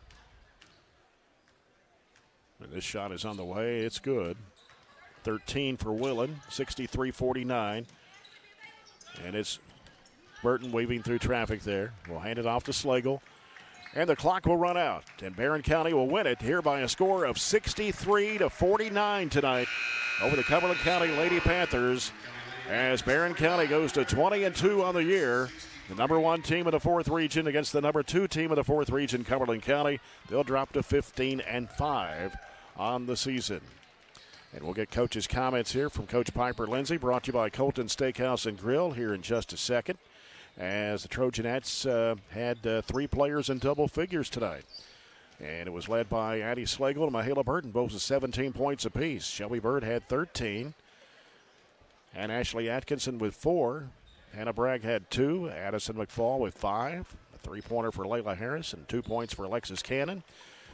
[SPEAKER 1] And this shot is on the way. It's good. 13 for Willen, 63-49. And it's Burton weaving through traffic there. We'll hand it off to Slagle. And the clock will run out. And Barren County will win it here by a score of 63-49 tonight over the Cumberland County Lady-Panthers as Barren County goes to 20-2 on the year. The number 1 team in the 4th region against the number 2 team in the 4th region, Cumberland County. They'll drop to 15-5 on the season. And we'll get Coach's comments here from Coach Piper Lindsay, brought to you by Colton Steakhouse and Grill here in just a second, as the Trojanettes had 3 players in double figures tonight. And it was led by Addie Slagle and Mahala Burton, both with 17 points apiece. Shelby Bird had 13. And Ashley Atkinson with 4. Hannah Bragg had 2. Addison McFall with 5. A 3-pointer for Layla Harris and 2 points for Alexis Cannon.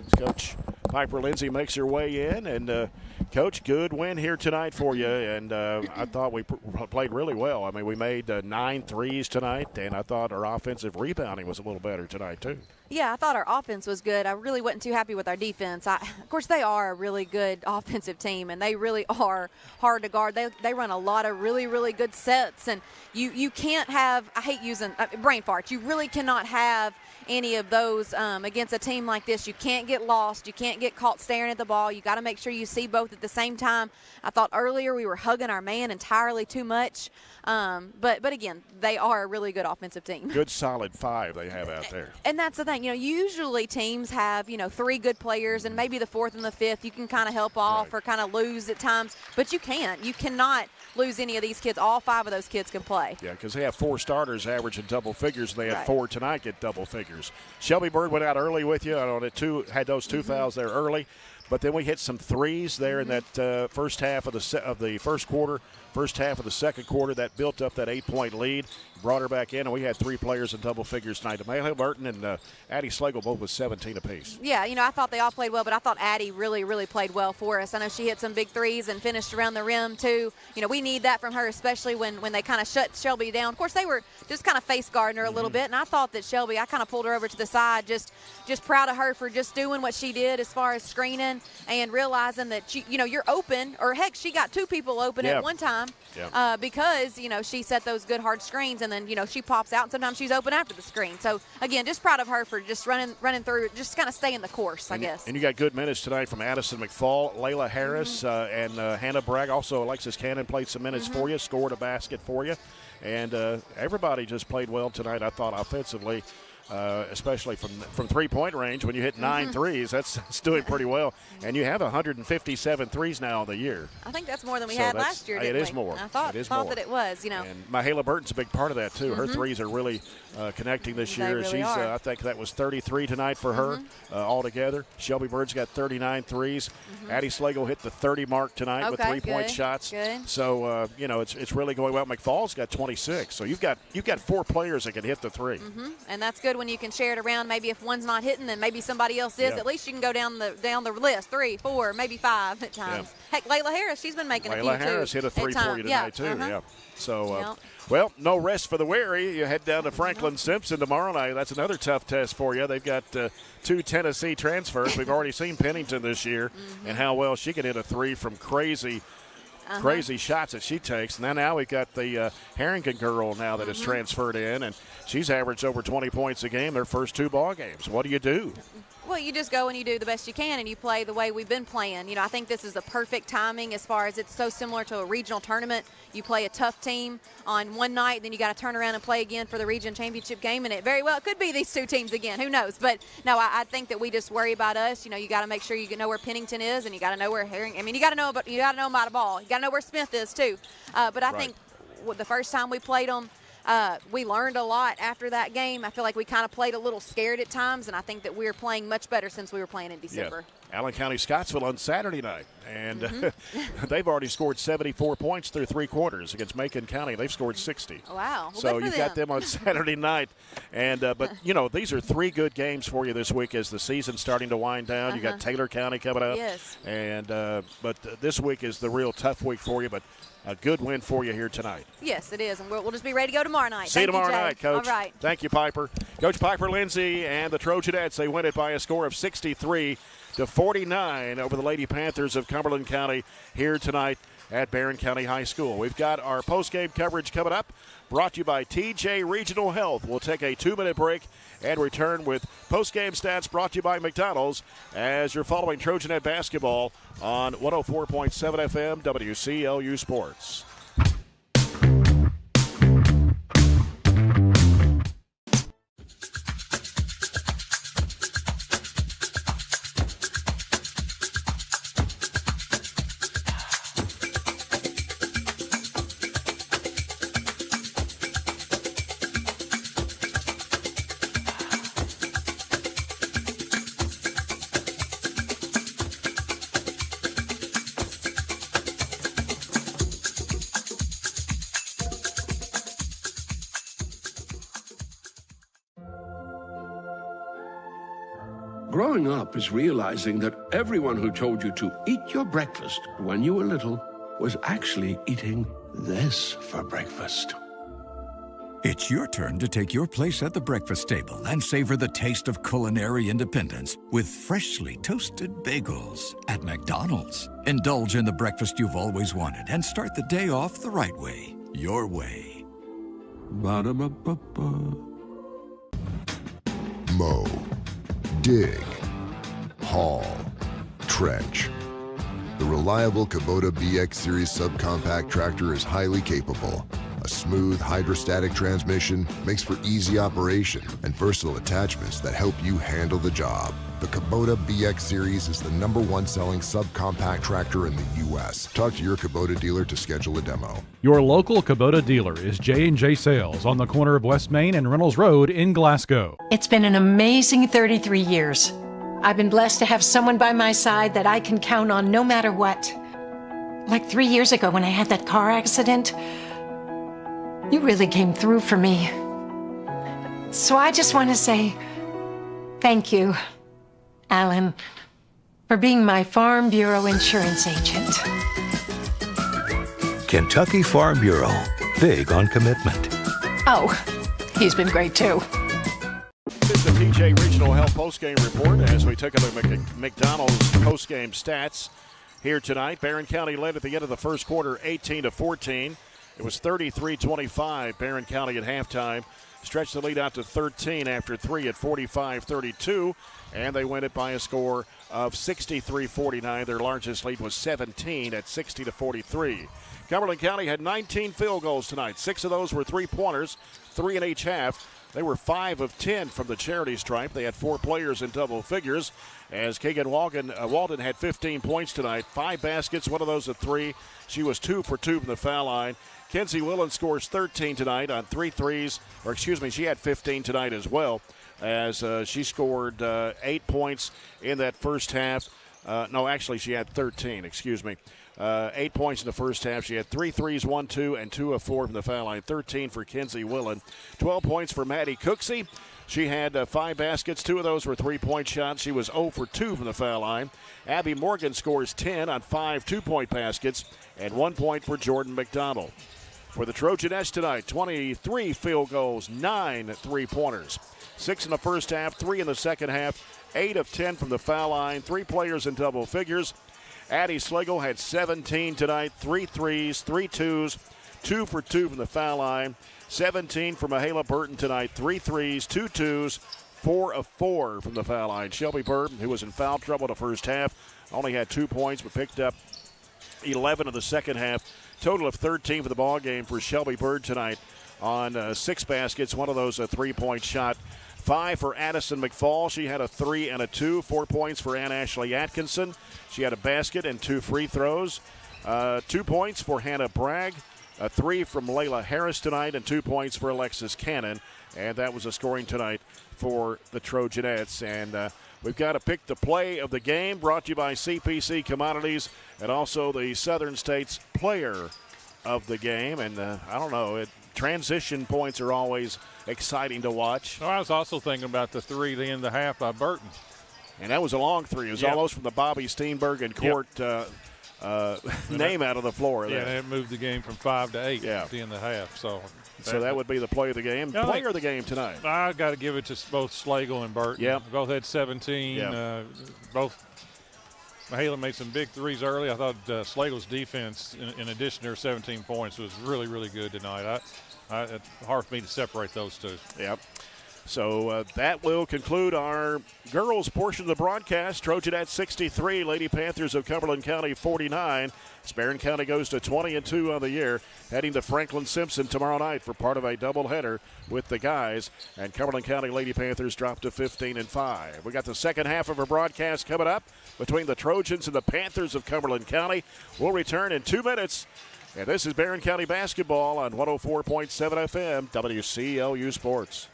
[SPEAKER 1] As Coach Piper Lindsay makes her way in. And, Coach, good win here tonight for you. And I thought we played really well. I mean, we made 9 threes tonight, and I thought our offensive rebounding was a little better tonight, too.
[SPEAKER 20] Yeah, I thought our offense was good. I really wasn't too happy with our defense. Of course, they are a really good offensive team, and they really are hard to guard. They run a lot of really, really good sets, and you can't have – I hate using brain farts. You really cannot have any of those against a team like this. You can't get lost. You can't get caught staring at the ball. You got to make sure you see both at the same time. I thought earlier we were hugging our man entirely too much. But again, they are a really good offensive team.
[SPEAKER 1] Good solid 5 they have out there.
[SPEAKER 20] And that's the thing. You know, usually teams have, 3 good players, and maybe the 4th and the 5th you can kind of help off or kind of lose at times. But you can't. You cannot lose any of these kids. All 5 of those kids can play.
[SPEAKER 1] Yeah, because they have 4 starters averaging double figures, and they had 4 tonight get double figures. Shelby Bird went out early with you. Had those 2 fouls there early. But then we hit some threes there in that first half of the first quarter, first half of the second quarter. That built up that 8-point lead, brought her back in, and we had 3 players in double figures tonight. Mahala Burton and Addie Slagle both with 17 apiece.
[SPEAKER 20] Yeah, I thought they all played well, but I thought Addie really, really played well for us. I know she hit some big threes and finished around the rim, too. We need that from her, especially when they kind of shut Shelby down. Of course, they were just kind of face guarding her a little bit, and I thought that Shelby, I kind of pulled her over to the side, just proud of her for just doing what she did as far as screening and realizing that, you're open, or heck, she got 2 people open at one time because, she set those good hard screens, and then, she pops out, and sometimes she's open after the screen. So, again, just proud of her for just running through, just kind of staying the course, I guess.
[SPEAKER 1] And you got good minutes tonight from Addison McFall, Layla Harris, and Hannah Bragg. Also, Alexis Cannon played some minutes for you, scored a basket for you. And everybody just played well tonight, I thought, offensively. Especially from three-point range. When you hit 9 threes, that's doing pretty well. And you have 157 threes now on the year.
[SPEAKER 20] I think that's more than we had last year, didn't we?
[SPEAKER 1] It is more.
[SPEAKER 20] I thought that it was,
[SPEAKER 1] And Mahala Burton's a big part of that, too. Her threes are really connecting this year.
[SPEAKER 20] They really are.
[SPEAKER 1] I think that was 33 tonight for her altogether. Shelby Bird's got 39 threes. Addie Slagle hit the 30 mark tonight with 3-point shots.
[SPEAKER 20] Good.
[SPEAKER 1] So, it's really going well. McFall's got 26. So you've got 4 players that can hit the 3.
[SPEAKER 20] And that's good when you can share it around. Maybe if one's not hitting, then maybe somebody else is. At least you can go down the list, 3, 4, maybe 5 at times. Heck, Layla Harris, she's been making a few too.
[SPEAKER 1] Layla Harris hit a 3 for you tonight too. So, well, no rest for the weary. You head down to Franklin Simpson tomorrow night. That's another tough test for you. They've got 2 Tennessee transfers. We've already seen Pennington this year and how well she can hit a 3 from crazy shots that she takes. And now we've got the Harrington girl now that has transferred in, and she's averaged over 20 points a game their first 2 ball games. What do you do?
[SPEAKER 20] Well, you just go and you do the best you can, and you play the way we've been playing. I think this is the perfect timing as far as it's so similar to a regional tournament. You play a tough team on one night, then you got to turn around and play again for the region championship game, and it very well could be these 2 teams again. Who knows? But, no, I think that we just worry about us. You got to make sure you know where Pennington is, and you got to know where Harrington – I mean, you got to know about the ball. You got to know where Smith is too. But I think the first time we played them, we learned a lot after that game. I feel like we kind of played a little scared at times, and I think that we're playing much better since we were playing in December.
[SPEAKER 1] Allen County Scottsville on Saturday night, and they've already scored 74 points through 3 quarters against Macon County. They've scored 60.
[SPEAKER 20] Wow. Well,
[SPEAKER 1] so you've got them on Saturday night, and but these are 3 good games for you this week as the season's starting to wind down. You got Taylor County coming up, and but this week is the real tough week for you, but a good win for you here tonight.
[SPEAKER 20] Yes, it is, and we'll just be ready to go tomorrow night.
[SPEAKER 1] See you tomorrow night, Coach.
[SPEAKER 20] All right.
[SPEAKER 1] Thank you, Piper. Coach Piper Lindsay and the Trojanettes, they win it by a score of 63-49 over the Lady-Panthers of Cumberland County here tonight at Barren County High School. We've got our post-game coverage coming up, brought to you by TJ Regional Health. We'll take a 2-minute break and return with post-game stats brought to you by McDonald's as you're following Trojanet basketball on 104.7 FM WCLU Sports.
[SPEAKER 5] Growing up is realizing that everyone who told you to eat your breakfast when you were little was actually eating this for breakfast.
[SPEAKER 6] It's your turn to take your place at the breakfast table and savor the taste of culinary independence with freshly toasted bagels at McDonald's. Indulge in the breakfast you've always wanted and start the day off the right way, your way.
[SPEAKER 7] Ba-da-ba-ba-ba. Mow, dig, haul, trench. The reliable Kubota BX Series subcompact tractor is highly capable. A smooth hydrostatic transmission makes for easy operation and versatile attachments that help you handle the job. The Kubota BX Series is the #1 selling subcompact tractor in the U.S. Talk to your Kubota dealer to schedule a demo.
[SPEAKER 8] Your local Kubota dealer is J&J Sales on the corner of West Main and Reynolds Road in Glasgow.
[SPEAKER 9] It's been an amazing 33 years. I've been blessed to have someone by my side that I can count on no matter what. Like 3 years ago when I had that car accident, you really came through for me. So I just want to say thank you, Alan, for being my Farm Bureau insurance agent.
[SPEAKER 21] Kentucky Farm Bureau, big on commitment.
[SPEAKER 9] Oh, he's been great too.
[SPEAKER 1] This is the TJ Regional Health Postgame Report as we take a look at McDonald's postgame stats here tonight. Barren County led at the end of the first quarter 18-14. It was 33-25, Barren County at halftime. Stretched the lead out to 13 after 3 at 45-32, and they win it by a score of 63-49. Their largest lead was 17 at 60-43. Cumberland County had 19 field goals tonight. 6 of those were three-pointers, 3 in each half. They were 5 of 10 from the charity stripe. They had 4 players in double figures, as Keegan Walden had 15 points tonight, 5 baskets, 1 of those at 3. She was 2 for 2 from the foul line. Kenzie Willen scores 13 tonight on 3 threes, she had 15 tonight as well, as she scored 8 points in that first half. She had 13, 8 points in the first half. She had 3 threes, 1, 2, and 2 of 4 from the foul line. 13 for Kenzie Willen. 12 points for Maddie Cooksey. She had 5 baskets. 2 of those were 3-point shots. She was 0 for 2 from the foul line. Abby Morgan scores 10 on 5 2-point baskets and 1 point for Jordan McDonald. For the Trojanettes tonight, 23 field goals, 9 3-pointers. 6 in the first half, 3 in the second half, 8 of 10 from the foul line, 3 players in double figures. Addie Slagle had 17 tonight, 3 threes, 3 twos, 2 for 2 from the foul line. 17 for Mahala Burton tonight, 3 threes, 2 twos, 4 of 4 from the foul line. Shelby Burton, who was in foul trouble in the first half, only had 2 points but picked up 11 in the second half. Total of 13 for the ball game for Shelby Bird tonight on 6 baskets. 1 of those a 3-point shot. 5 for Addison McFall. She had a 3 and a 2. 4 points for Ann Ashley Atkinson. She had a basket and 2 free throws. 2 points for Hannah Bragg. A 3 from Layla Harris tonight and 2 points for Alexis Cannon. And that was a scoring tonight for the Trojanettes. And we've got to pick the play of the game, brought to you by CPC Commodities and also the Southern States Player of the Game. And I don't know, transition points are always exciting to watch.
[SPEAKER 2] I was also thinking about the 3 at the end of the half by Burton.
[SPEAKER 1] And that was a long 3. It was almost from the Bobby Steenberg and Court name out of the floor.
[SPEAKER 2] Yeah,
[SPEAKER 1] there.
[SPEAKER 2] it moved the game from 5 to 8 at the end of the half. So
[SPEAKER 1] that would be the play of the game. Player of the game tonight.
[SPEAKER 2] I got to give it to both Slagle and Burton.
[SPEAKER 1] Yeah.
[SPEAKER 2] Both had 17. Both. Mahala made some big threes early. I thought Slagle's defense, in addition to her 17 points, was really, really good tonight. It's hard for me to separate those two.
[SPEAKER 1] Yep. So that will conclude our girls portion of the broadcast. Trojanettes 63, Lady-Panthers of Cumberland County 49. Barren County goes to 20-2 on the year, heading to Franklin Simpson tomorrow night for part of a doubleheader with the guys. And Cumberland County Lady-Panthers drop to 15-5. We got the second half of our broadcast coming up between the Trojans and the Panthers of Cumberland County. We'll return in 2 minutes. And this is Barren County basketball on 104.7 FM, WCLU Sports.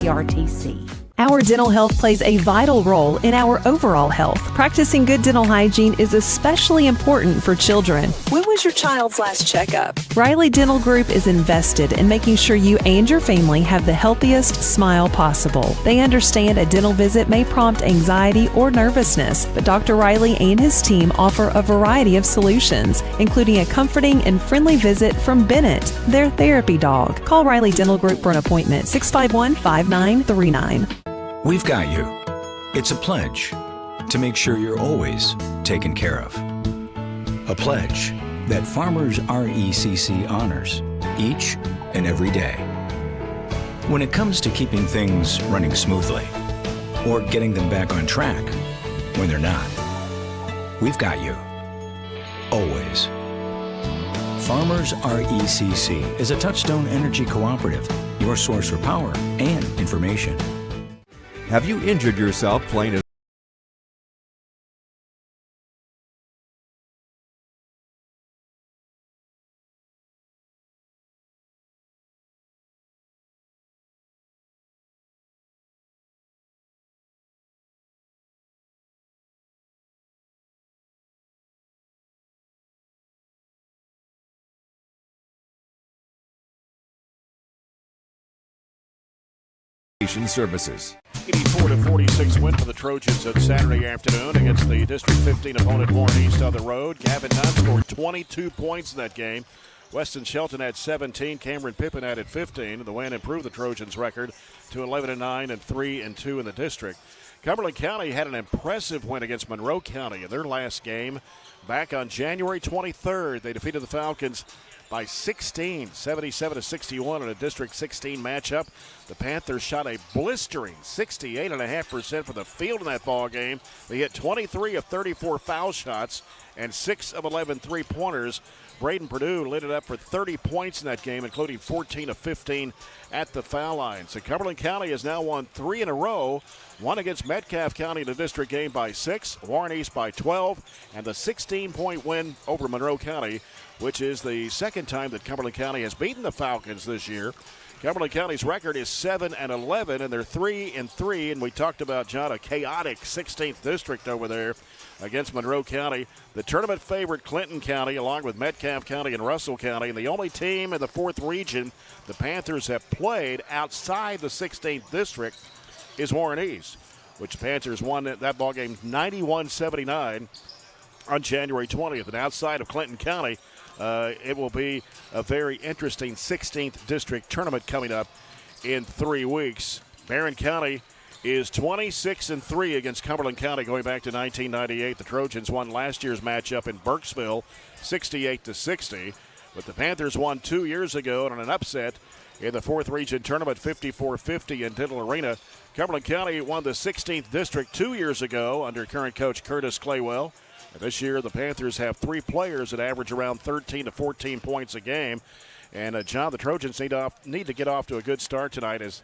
[SPEAKER 19] RTC.
[SPEAKER 12] Our dental health plays a vital role in our overall health. Practicing good dental hygiene is especially important for children.
[SPEAKER 13] When was your child's last checkup?
[SPEAKER 12] Riley Dental Group is invested in making sure you and your family have the healthiest smile possible. They understand a dental visit may prompt anxiety or nervousness, but Dr. Riley and his team offer a variety of solutions, including a comforting and friendly visit from Bennett, their therapy dog. Call Riley Dental Group for an appointment, 651-5939.
[SPEAKER 10] We've got you. It's a pledge to make sure you're always taken care of. A pledge that Farmers RECC honors each and every day. When it comes to keeping things running smoothly or getting them back on track when they're not, we've got you. Always. Farmers RECC is a Touchstone Energy Cooperative, your source for power and information.
[SPEAKER 11] Have you injured yourself playing a services?
[SPEAKER 1] 84-46 win for the Trojans on Saturday afternoon against the District 15 opponent Warren East on the road. Gavin Nunn scored 22 points in that game. Weston Shelton had 17. Cameron Pippen added 15. The win improved the Trojans' record to 11-9 and 3-2 in the district. Cumberland County had an impressive win against Monroe County in their last game back on January 23rd. They defeated the Falcons by 16, 77-61 in a District 16 matchup. The Panthers shot a blistering 68.5% from the field in that ball game. They hit 23 of 34 foul shots and 6 of 11 three-pointers. Braden Perdue lit it up for 30 points in that game, including 14 of 15 at the foul line. So Cumberland County has now won 3 in a row. One against Metcalfe County in the district game by 6, Warren East by 12, and the 16-point win over Monroe County, which is the second time that Cumberland County has beaten the Falcons this year. Cumberland County's record is 7-11, and they're 3-3. And we talked about, John, a chaotic 16th district over there against Monroe County. The tournament favorite Clinton County, along with Metcalfe County and Russell County, and the only team in the 4th region the Panthers have played outside the 16th district is Warren East, which the Panthers won that ball game 91-79 on January 20th. And outside of Clinton County, it will be a very interesting 16th district tournament coming up in 3 weeks. Barren County is 26-3 against Cumberland County going back to 1998. The Trojans won last year's matchup in Burkesville 68-60, but the Panthers won 2 years ago in an upset in the 4th region tournament 54-50 in Diddle Arena. Cumberland County won the 16th district 2 years ago under current coach Curtis Claywell. And this year, the Panthers have 3 players that average around 13 to 14 points a game. And, John, the Trojans need to get off to a good start tonight as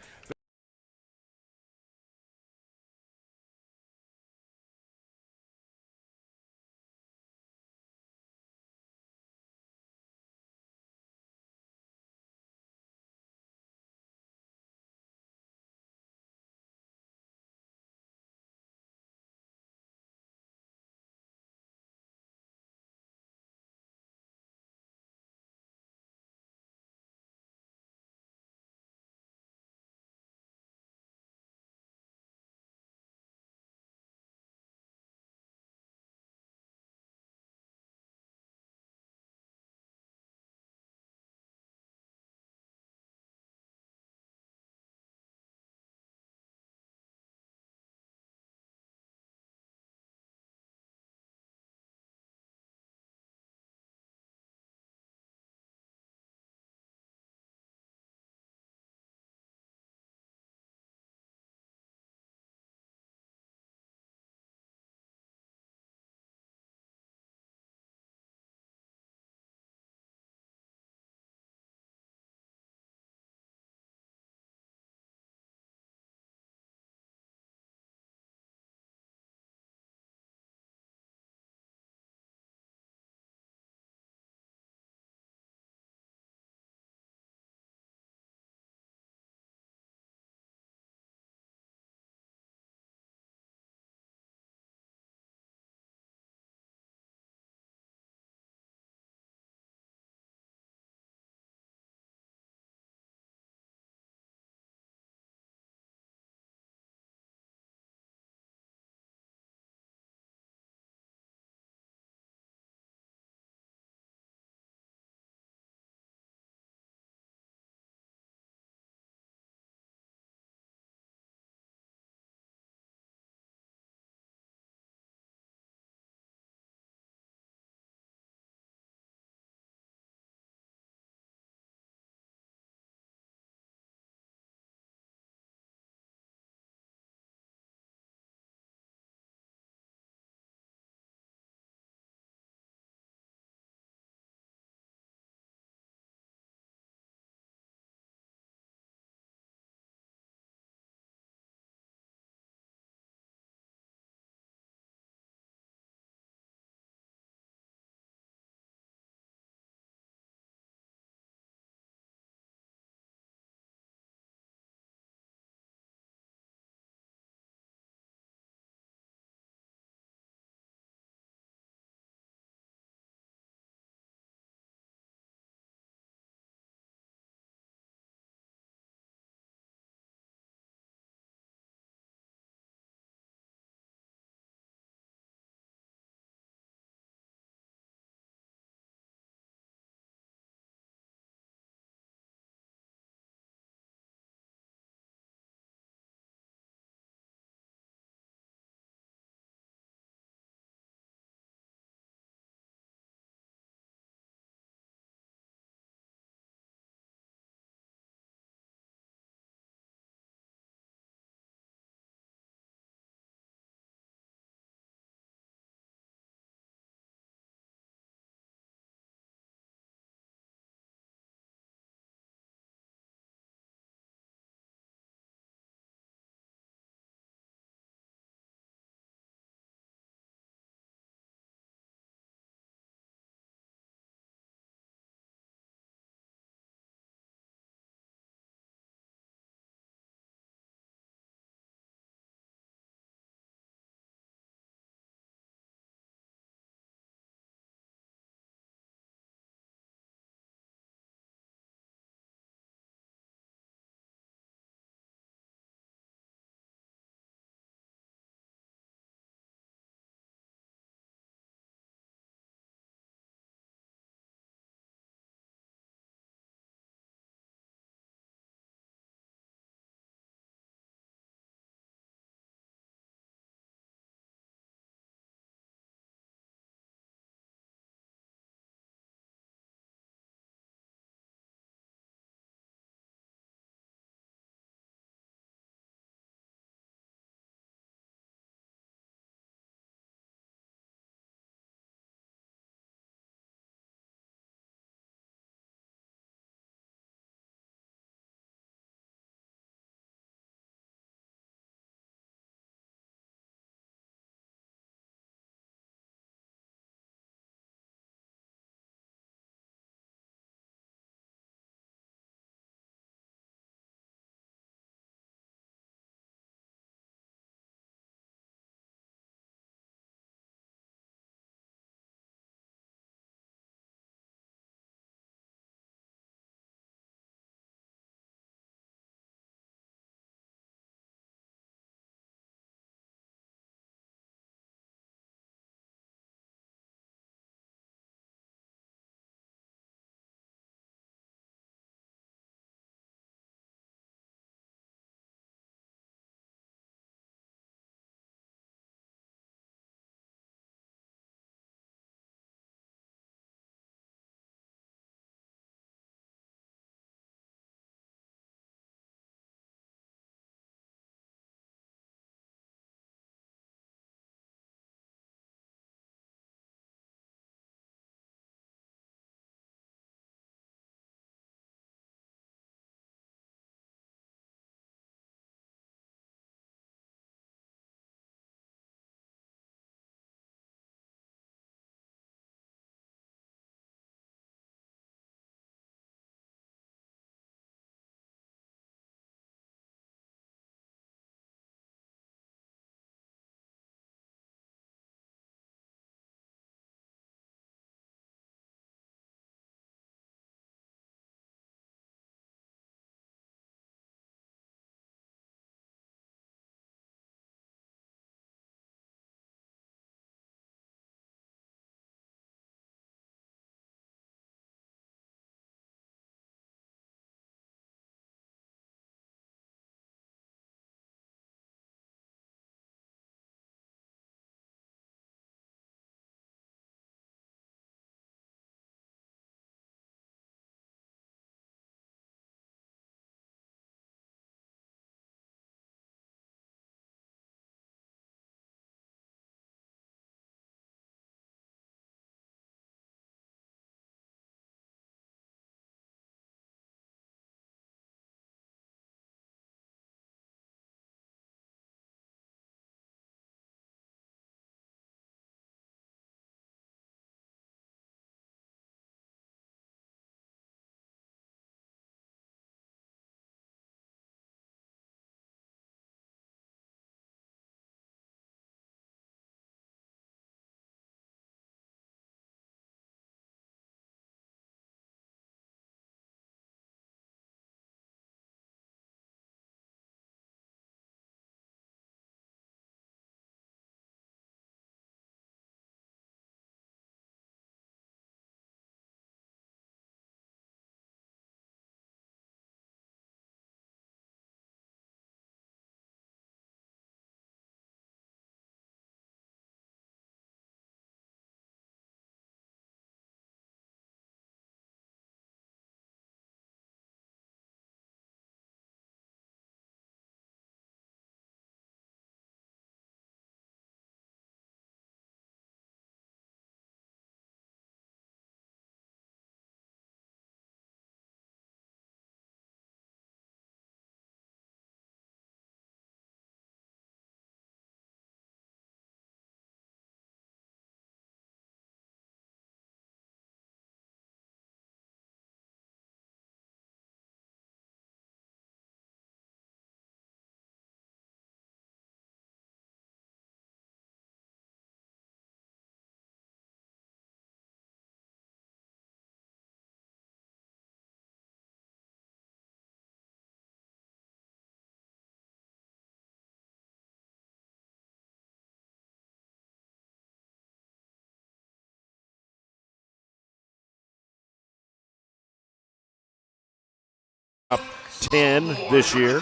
[SPEAKER 1] 10 this year.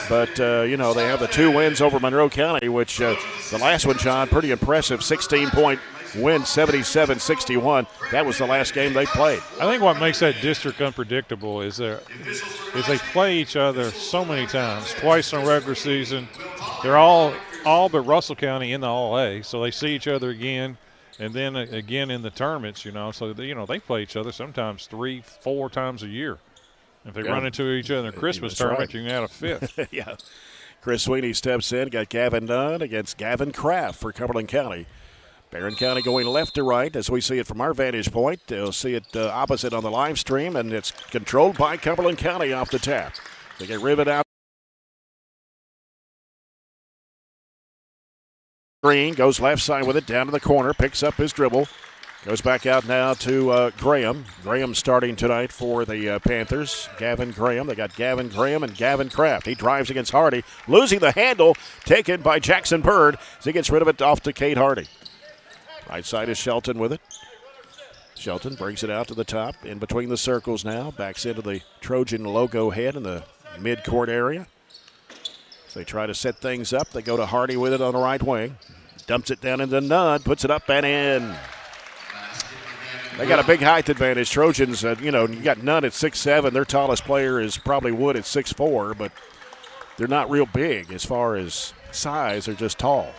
[SPEAKER 1] But, they have the 2 wins over Monroe County, which the last one, John, pretty impressive, 16-point win, 77-61. That was the last game they played.
[SPEAKER 2] I think what makes that district unpredictable is they play each other so many times, twice in a regular season. They're all but Russell County in the All-A, so they see each other again, and then again in the tournaments, So, they play each other sometimes 3-4 times a year. If they run into each other in the Christmas tournament, you can add a fifth.
[SPEAKER 1] Yeah. Chris Sweeney steps in, got Gavin Dunn against Gavin Kraft for Cumberland County. Barren County going left to right as we see it from our vantage point. You'll see it opposite on the live stream, and it's controlled by Cumberland County off the tap. They get rivet out. Green goes left side with it, down to the corner, picks up his dribble. Goes back out now to Graham. Graham starting tonight for the Panthers. Gavin Graham. They got Gavin Graham and Gavin Kraft. He drives against Hardy, losing the handle, taken by Jackson Bird as he gets rid of it off to Cade Hardy. Right side is Shelton with it. Shelton brings it out to the top, in between the circles now. Backs into the Trojan logo head in the mid-court area. So they try to set things up. They go to Hardy with it on the right wing. Dumps it down into Nunn, puts it up and in. They got a big height advantage. Trojans, you got Nunn at 6'7". Their tallest player is probably Wood at 6'4", but they're not real big as far as size. They're just tall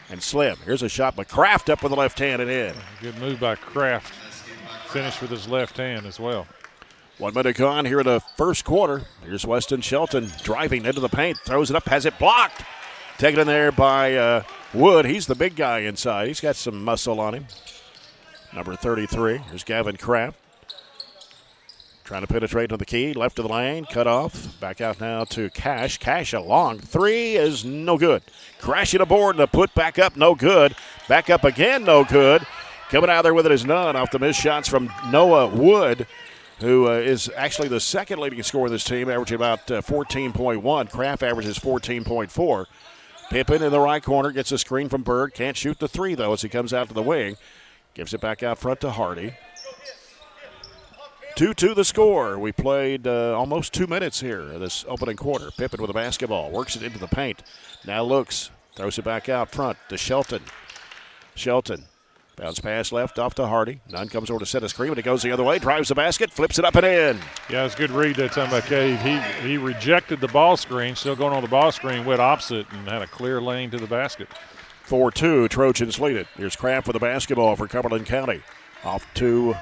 [SPEAKER 1] and slim. Here's a shot by Kraft up with the left hand and in.
[SPEAKER 2] Good move by Kraft. Finished with his left hand as well.
[SPEAKER 1] 1 minute gone here in the first quarter. Here's Weston Shelton driving into the paint. Throws it up, has it blocked. Taken in there by Wood. He's the big guy inside. He's got some muscle on him. Number 33. Here's Gavin Kraft. Trying to penetrate into the key. Left of the lane. Cut off. Back out now to Cash. Cash a long three is no good. Crashing aboard and a put back up. No good. Back up again. No good. Coming out there with it is Nunn off the missed shots from Noah Wood, who is actually the second leading scorer of this team, averaging about 14.1. Kraft averages 14.4. Pippen in the right corner gets a screen from Bird. Can't shoot the three, though, as he comes out to the wing. Gives it back out front to Hardy. 2-2 the score. We played almost 2 minutes here this opening quarter. Pippen with the basketball. Works it into the paint. Now looks. Throws it back out front to Shelton. Shelton. Bounce pass left off to Hardy. Nunn comes over to set a screen, and he goes the other way. Drives the basket. Flips it up and in.
[SPEAKER 2] Yeah, it's a good read that time by Cade. He rejected the ball screen. Still going on the ball screen. Went opposite and had a clear lane to the basket.
[SPEAKER 1] 4-2, Trojans lead it. Here's Kraft with the basketball for Cumberland County. Off to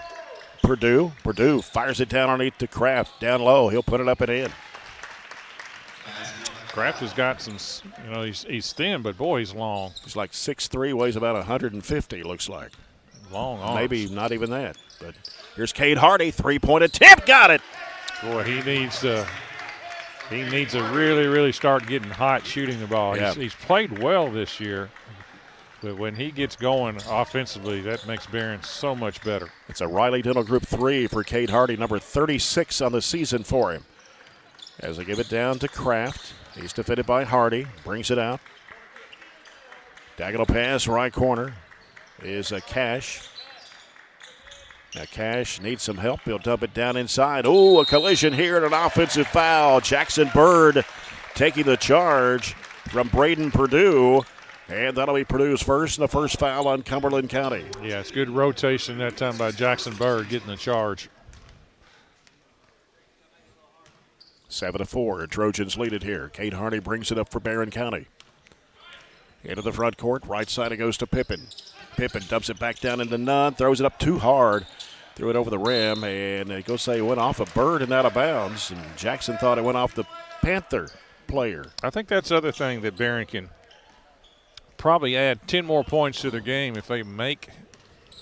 [SPEAKER 1] Purdue. Purdue fires it down underneath to Kraft. Down low, he'll put it up and in.
[SPEAKER 2] Kraft has got some, he's thin, but boy, he's long.
[SPEAKER 1] He's like 6'3", weighs about 150, looks like.
[SPEAKER 2] Long arms.
[SPEAKER 1] Maybe not even that. But here's Cade Hardy, three-point attempt, got it.
[SPEAKER 2] Boy, he needs to really, really start getting hot shooting the ball.
[SPEAKER 1] Yeah.
[SPEAKER 2] He's played well this year. But when he gets going offensively, that makes Barren so much better.
[SPEAKER 1] It's a Riley Dental Group 3 for Cade Hardy, number 36 on the season for him. As they give it down to Kraft. He's defended by Hardy. Brings it out. Diagonal pass, right corner is a Cash. Now Cash needs some help. He'll dump it down inside. Oh, a collision here and an offensive foul. Jackson Bird taking the charge from Braden Purdue. And that'll be Purdue's first, and the first foul on Cumberland County.
[SPEAKER 2] Yeah, it's good rotation that time by Jackson Bird getting the charge.
[SPEAKER 1] 7-4, Trojans lead it here. Cade Hardy brings it up for Barren County. Into the front court, right side it goes to Pippen. Pippen dumps it back down into Nunn, throws it up too hard. Threw it over the rim, and it goes say it went off a Bird and out of bounds. And Jackson thought it went off the Panther player.
[SPEAKER 2] I think that's the other thing that Barren can probably add 10 more points to their game if they make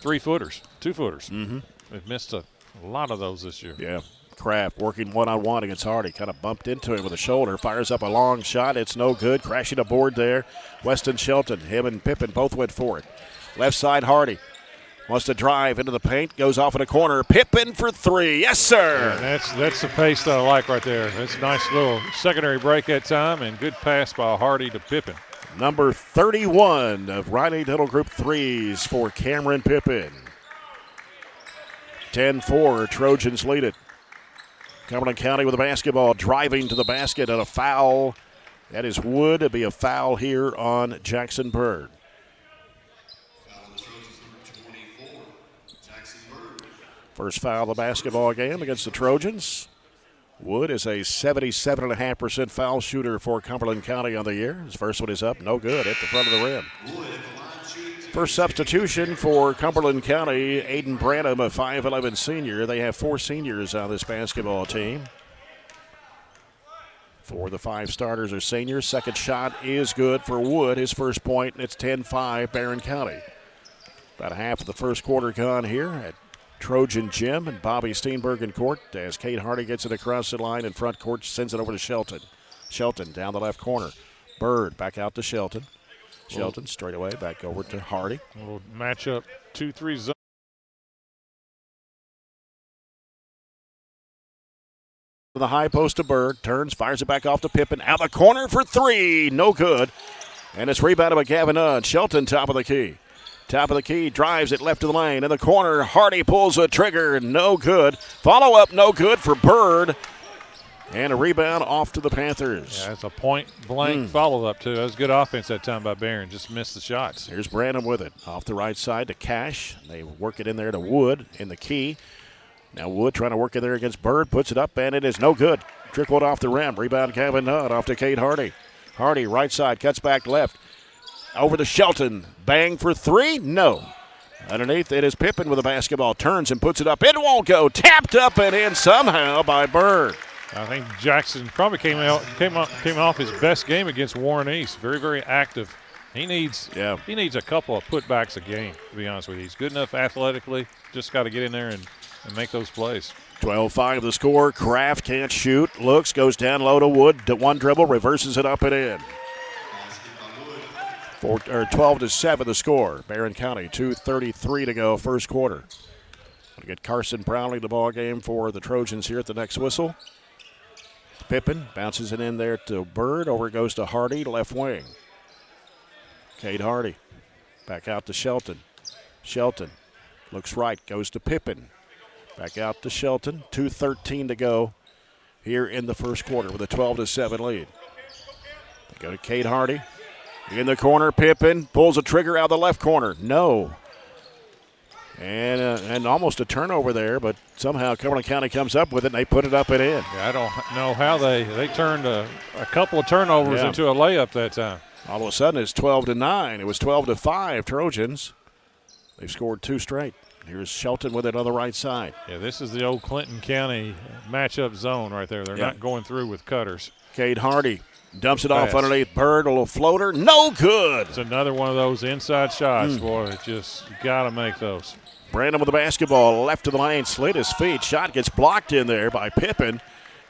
[SPEAKER 2] 3-footers, 2-footers.
[SPEAKER 1] Mm-hmm.
[SPEAKER 2] They've missed a lot of those this year.
[SPEAKER 1] Yeah. Kraft working one-on-one against Hardy. Kind of bumped into him with a shoulder. Fires up a long shot. It's no good. Crashing aboard there. Weston Shelton, him and Pippen both went for it. Left side, Hardy. Wants to drive into the paint. Goes off in a corner. Pippen for three. Yes, sir.
[SPEAKER 2] Yeah, that's the pace that I like right there. That's a nice little secondary break that time, and good pass by Hardy to Pippen.
[SPEAKER 1] Number 31 of Riley Dental Group 3s for Cameron Pippen. 10-4, Trojans lead it. Cumberland County with the basketball, driving to the basket and a foul. That is Wood. It'll be a foul here on Jackson Bird. First foul of the basketball game against the Trojans. Wood is a 77.5% foul shooter for Cumberland County on the year. His first one is up, no good, at the front of the rim. First substitution for Cumberland County, Aiden Branham, a 5'11 senior. They have 4 seniors on this basketball team. 4 of the 5 starters are seniors. Second shot is good for Wood, his first point, and it's 10-5 Barren County. About half of the first quarter gone here at Trojan Gym and Bobby Steenbergen court as Kate Hardy gets it across the line in front court, sends it over to Shelton. Shelton down the left corner. Bird back out to Shelton. Shelton straight away back over to Hardy.
[SPEAKER 2] A little matchup 2-3 zone.
[SPEAKER 1] The high post to Bird, turns, fires it back off to Pippin. Out the corner for 3, no good. And it's rebounded by Gavin Nunn. Shelton top of the key. Top of the key, drives it left to the lane. In the corner, Hardy pulls the trigger, no good. Follow up, no good for Bird. And a rebound off to the Panthers.
[SPEAKER 2] Yeah, it's a point-blank follow-up, too. That was good offense that time by Barren. Just missed the shots.
[SPEAKER 1] Here's Branham with it. Off the right side to Cash. They work it in there to Wood in the key. Now Wood trying to work it there against Bird. Puts it up, and it is no good. Trickled off the rim. Rebound Gavin Nutt off to Kate Hardy. Hardy, right side, cuts back left. Over to Shelton. Bang for 3? No. Underneath it is Pippin with the basketball. Turns and puts it up. It won't go. Tapped up and in somehow by Bird.
[SPEAKER 2] I think Jackson probably came off his best game against Warren East. Very, very active. He needs a couple of putbacks a game, to be honest with you. He's good enough athletically. Just got to get in there and make those plays.
[SPEAKER 1] 12-5 the score. Kraft can't shoot. Looks, goes down low to Wood. One dribble, reverses it up and in. 12-7 the score. Barren County, 2:33 to go, first quarter. We'll get Carson Brownlee the ball game for the Trojans here at the next whistle. Pippin bounces it in there to Bird. Over it goes to Hardy, left wing. Kate Hardy back out to Shelton. Shelton looks right, goes to Pippin. Back out to Shelton. 2:13 to go here in the first quarter with a 12-7 lead. They go to Kate Hardy. In the corner, Pippin pulls a trigger out of the left corner. No. And almost a turnover there, but somehow Cumberland County comes up with it, and they put it up and in.
[SPEAKER 2] Yeah, I don't know how they turned a couple of turnovers into a layup that time.
[SPEAKER 1] All of a sudden, it's 12-9. It was 12-5 Trojans. They've scored 2 straight. Here's Shelton with it on the right side.
[SPEAKER 2] Yeah, this is the old Clinton County matchup zone right there. They're not going through with cutters.
[SPEAKER 1] Kate Hardy dumps it off underneath Bird, a little floater, no good.
[SPEAKER 2] It's another one of those inside shots, boy. You got to make those.
[SPEAKER 1] Brandon with the basketball, left to the lane, slid his feet. Shot gets blocked in there by Pippin.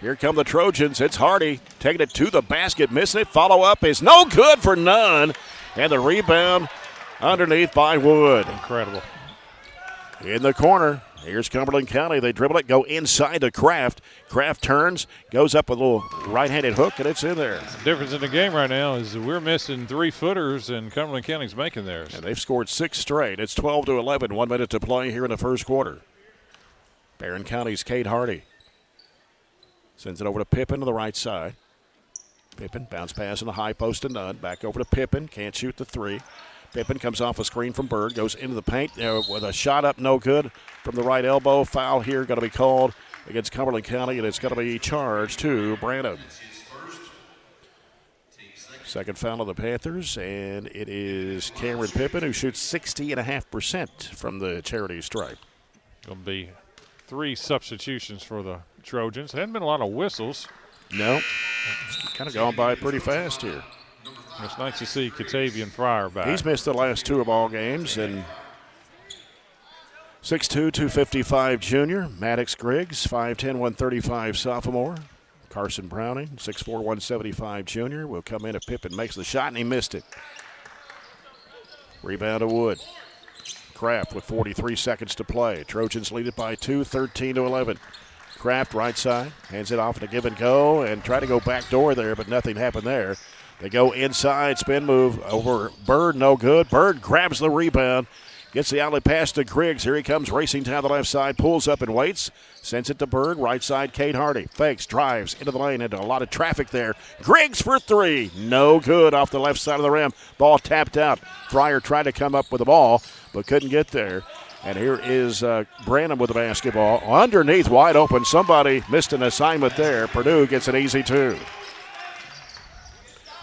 [SPEAKER 1] Here come the Trojans. It's Hardy taking it to the basket, missing it. Follow up is no good for Nunn. And the rebound underneath by Wood.
[SPEAKER 2] Incredible.
[SPEAKER 1] In the corner, here's Cumberland County. They dribble it, go inside to Kraft. Kraft turns, goes up with a little right-handed hook, and it's in there.
[SPEAKER 2] The difference in the game right now is we're missing 3-footers, and Cumberland County's making theirs.
[SPEAKER 1] And they've scored 6 straight. It's 12-11, 1 minute to play here in the first quarter. Barren County's Kate Hardy sends it over to Pippin to the right side. Pippin, bounce pass in the high post to Nunn. Back over to Pippin, can't shoot the 3. Pippin comes off a screen from Bird, goes into the paint with a shot up, no good from the right elbow. Foul here going to be called against Cumberland County, and it's going to be charged to Branham. Second foul of the Panthers, and it is Cameron Pippin, who shoots 60.5% from the charity stripe.
[SPEAKER 2] Going to be 3 substitutions for the Trojans. There hadn't been a lot of whistles.
[SPEAKER 1] No. It's kind of gone by pretty fast here.
[SPEAKER 2] It's nice to see Catavian Fryer back.
[SPEAKER 1] He's missed the last 2 ball games. And 6'2", 255 junior. Maddox Griggs, 5'10", 135 sophomore. Carson Browning, 6'4", 175 junior. Will come in if Pippin makes the shot, and he missed it. Rebound to Wood. Kraft with 43 seconds to play. Trojans lead it by 2, 13-11. Kraft right side, hands it off to give and go, and try to go back door there, but nothing happened there. They go inside, spin move over Bird, no good. Bird grabs the rebound, gets the outlet pass to Griggs. Here he comes racing down the left side, pulls up and waits. Sends it to Bird, right side, Kate Hardy. Fakes, drives into the lane, into a lot of traffic there. Griggs for three. No good off the left side of the rim. Ball tapped out. Fryer tried to come up with the ball, but couldn't get there. And here is Brandon with the basketball. Underneath, wide open. Somebody missed an assignment there. Purdue gets an easy two.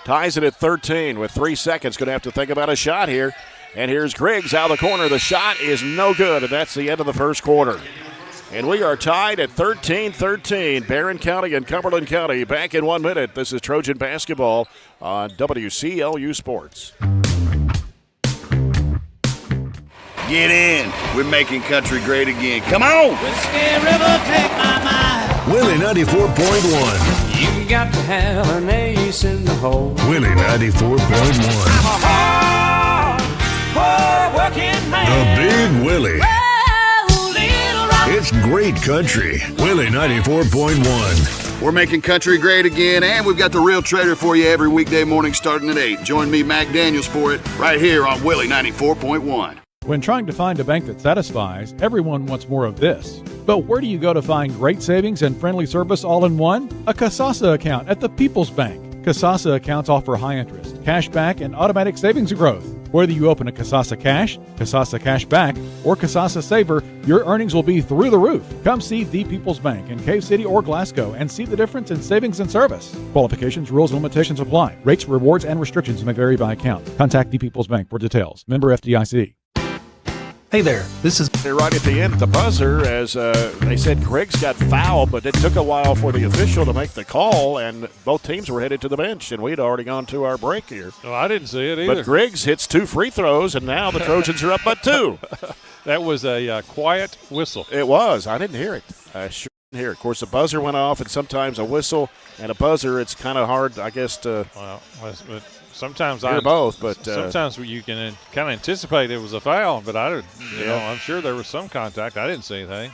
[SPEAKER 1] Ties it at 13 with 3 seconds. Going to have to think about a shot here. And here's Griggs out of the corner. The shot is no good, and that's the end of the first quarter. And we are tied at 13-13. Barren County and Cumberland County back in 1 minute. This is Trojan basketball on WCLU Sports.
[SPEAKER 14] Get in. We're making country great again. Come on.
[SPEAKER 15] Whiskey River, take my mind.
[SPEAKER 16] Willie 94.1.
[SPEAKER 15] You got to have an ace in the hole.
[SPEAKER 16] Willie 94.1.
[SPEAKER 15] Hard working man.
[SPEAKER 16] The Big Willie.
[SPEAKER 15] Oh, little rock.
[SPEAKER 16] It's great country. Willie 94.1.
[SPEAKER 14] We're making country great again, and we've got the Real Trader for you every weekday morning starting at 8. Join me, Mac Daniels, for it right here on Willie 94.1.
[SPEAKER 8] When trying to find a bank that satisfies, everyone wants more of this. But where do you go to find great savings and friendly service all in one? A Kasasa account at the People's Bank. Kasasa accounts offer high interest, cash back, and automatic savings growth. Whether you open a Kasasa Cash, Kasasa Cash Back, or Kasasa Saver, your earnings will be through the roof. Come see the People's Bank in Cave City or Glasgow and see the difference in savings and service. Qualifications, rules, and limitations apply. Rates, rewards, and restrictions may vary by account. Contact the People's Bank for details. Member FDIC.
[SPEAKER 17] Hey there, this is...
[SPEAKER 1] Right at the end, the buzzer, as they said Griggs got fouled, but it took a while for the official to make the call, and both teams were headed to the bench, and we'd already gone to our break here.
[SPEAKER 2] Well, I didn't see it either.
[SPEAKER 1] But Griggs hits 2 free throws, and now the Trojans are up by 2.
[SPEAKER 2] That was a quiet whistle.
[SPEAKER 1] It was. I didn't hear it. I sure didn't hear it. Of course, the buzzer went off, and sometimes a whistle and a buzzer, it's kind of hard, I guess, to...
[SPEAKER 2] Well, but sometimes
[SPEAKER 1] hear both, but
[SPEAKER 2] sometimes you can kind of anticipate it was a foul, but I'm sure there was some contact. I didn't see anything.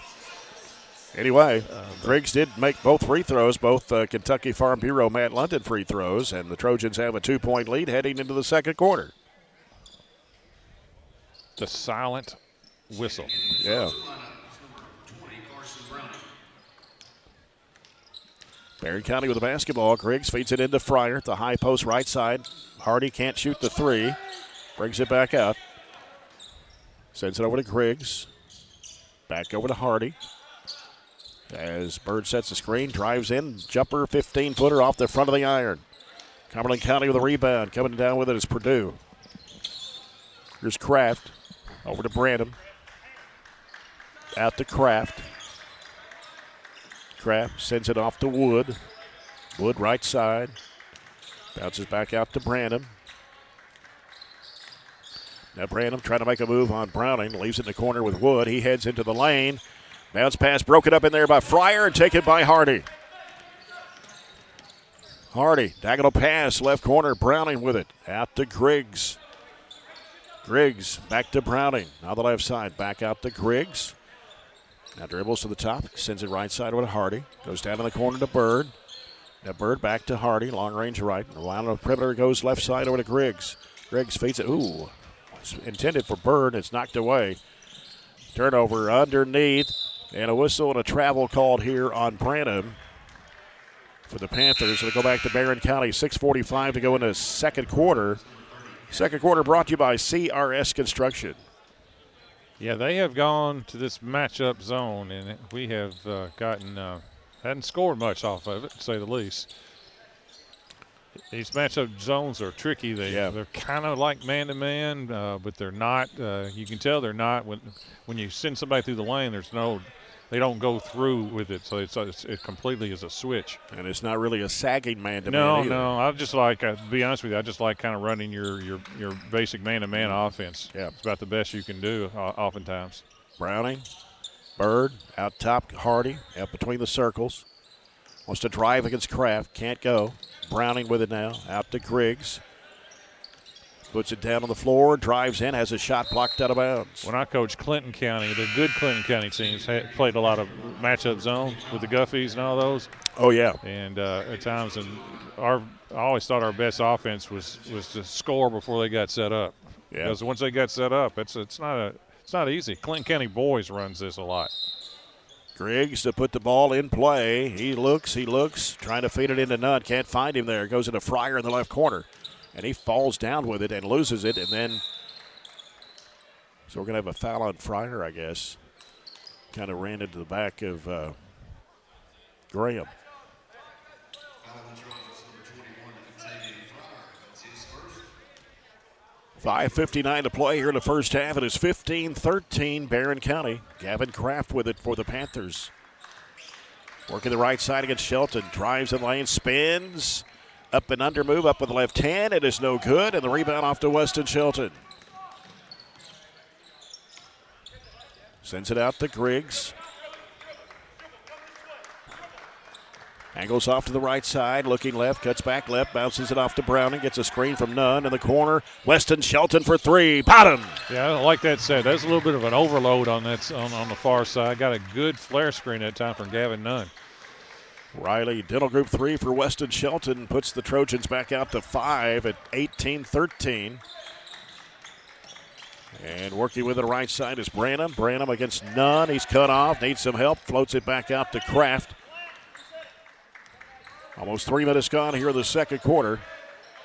[SPEAKER 1] Anyway, Griggs did make both free throws, both Kentucky Farm Bureau Matt London free throws, and the Trojans have a 2-point lead heading into the second quarter.
[SPEAKER 2] The silent whistle.
[SPEAKER 1] Yeah. Barren County with the basketball. Griggs feeds it into Fryer at the high post right side. Hardy can't shoot the 3. Brings it back out. Sends it over to Griggs. Back over to Hardy. As Bird sets the screen, drives in. Jumper, 15-footer off the front of the iron. Cumberland County with a rebound. Coming down with it is Purdue. Here's Kraft. Over to Brandon. Out to Kraft. Kraft sends it off to Wood. Wood right side. Bounces back out to Brandon. Now Brandon trying to make a move on Browning. Leaves it in the corner with Wood. He heads into the lane. Bounce pass broken up in there by Fryer and taken by Hardy. Hardy, diagonal pass, left corner. Browning with it. Out to Griggs. Griggs back to Browning. Now the left side. Back out to Griggs. Now dribbles to the top, sends it right side over to Hardy. Goes down in the corner to Bird. Now Bird back to Hardy, long range right. Around the perimeter goes left side over to Griggs. Griggs feeds it. Ooh, it's intended for Bird. It's knocked away. Turnover underneath, and a whistle and a travel called here on Brandon for the Panthers. It'll go back to Barren County. 6:45 to go in the second quarter. Second quarter brought to you by CRS Construction.
[SPEAKER 2] Yeah, they have gone to this matchup zone, and we have hadn't scored much off of it, to say the least. These matchup zones are tricky. They're kind of like man-to-man, but they're not. You can tell they're not. When you send somebody through the lane, they don't go through with it, so it completely is a switch.
[SPEAKER 1] And it's not really a sagging man-to-man either.
[SPEAKER 2] No. I just like, to be honest with you, I just like kind of running your basic man-to-man offense.
[SPEAKER 1] Yeah.
[SPEAKER 2] It's about the best you can do oftentimes.
[SPEAKER 1] Browning, Bird, out top, Hardy, out between the circles. Wants to drive against Kraft, can't go. Browning with it now, out to Griggs. Puts it down on the floor, drives in, has a shot blocked out of bounds.
[SPEAKER 2] When I coached Clinton County, the good Clinton County teams played a lot of matchup zone with the Guffies and all those.
[SPEAKER 1] Oh, yeah.
[SPEAKER 2] And at times, I always thought our best offense was to score before they got set up.
[SPEAKER 1] Yeah.
[SPEAKER 2] Because once they got set up, it's not easy. Clinton County boys runs this a lot.
[SPEAKER 1] Griggs to put the ball in play. He looks, trying to feed it into Nunn. Can't find him there. Goes into Fryer in the left corner. And he falls down with it and loses it. And then, so we're going to have a foul on Fryer, I guess. Kind of ran into the back of Graham. 5:59 to play here in the first half. It is 15-13 Barren County. Gavin Kraft with it for the Panthers. Working the right side against Shelton. Drives in lane, spins. Up and under move, up with the left hand. It is no good, and the rebound off to Weston Shelton. Sends it out to Griggs. Angles off to the right side, looking left, cuts back left, bounces it off to Browning, gets a screen from Nunn in the corner. Weston Shelton for three, bottom.
[SPEAKER 2] Yeah, like that said, that's a little bit of an overload on that on the far side. Got a good flare screen that time from Gavin Nunn.
[SPEAKER 1] Riley, Dental Group 3 for Weston Shelton, puts the Trojans back out to 5 at 18-13. And working with the right side is Branham. Branham against Nunn. He's cut off, needs some help, floats it back out to Kraft. Almost 3 minutes gone here in the second quarter.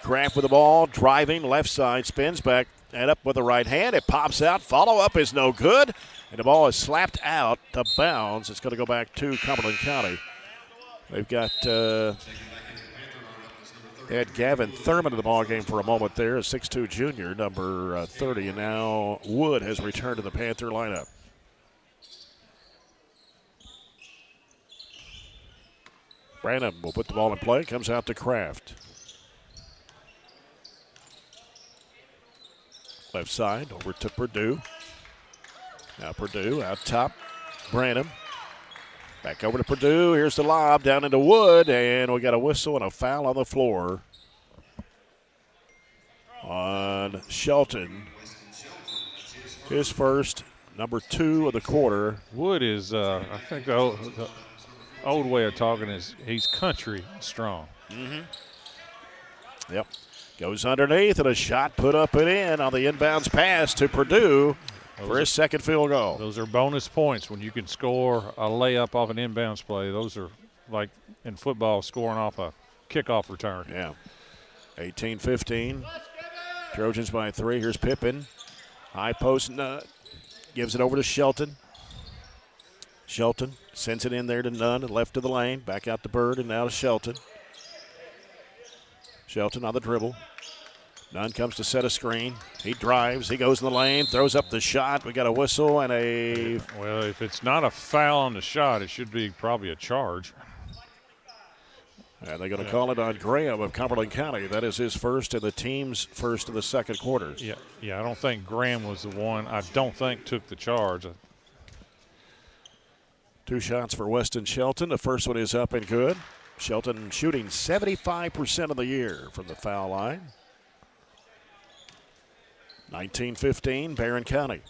[SPEAKER 1] Kraft with the ball, driving, left side, spins back and up with the right hand. It pops out. Follow-up is no good. And the ball is slapped out to bounds. It's going to go back to Cumberland County. They've got they had Gavin Thurman in the ball game for a moment there, a 6'2 junior, number 30. And now Wood has returned to the Panther lineup. Branham will put the ball in play. Comes out to Kraft. Left side over to Purdue. Now Purdue out top. Branham. Back over to Purdue. Here's the lob down into Wood. And we got a whistle and a foul on the floor on Shelton. His first, number 2 of the quarter.
[SPEAKER 2] Wood is, I think, the old way of talking is he's country strong.
[SPEAKER 1] Yep. Goes underneath and a shot put up and in on the inbounds pass to Purdue for his second field goal.
[SPEAKER 2] Those are bonus points when you can score a layup off an inbounds play. Those are like in football scoring off a kickoff return.
[SPEAKER 1] Yeah. 18-15. Trojans by 3. Here's Pippin. High post, gives it over to Shelton. Shelton sends it in there to Nunn, left of the lane, back out to Bird, and now to Shelton. Shelton on the dribble. Nunn comes to set a screen. He drives, he goes in the lane, throws up the shot. We got a whistle and a...
[SPEAKER 2] Well, if it's not a foul on the shot, it should be probably a charge.
[SPEAKER 1] And they're going to call it on Graham of Cumberland County. That is his first and the team's first of the second quarter.
[SPEAKER 2] Yeah, I don't think Graham was the one, I don't think, took the charge.
[SPEAKER 1] 2 shots for Weston Shelton. The first one is up and good. Shelton shooting 75% of the year from the foul line. 19-15, Barren County.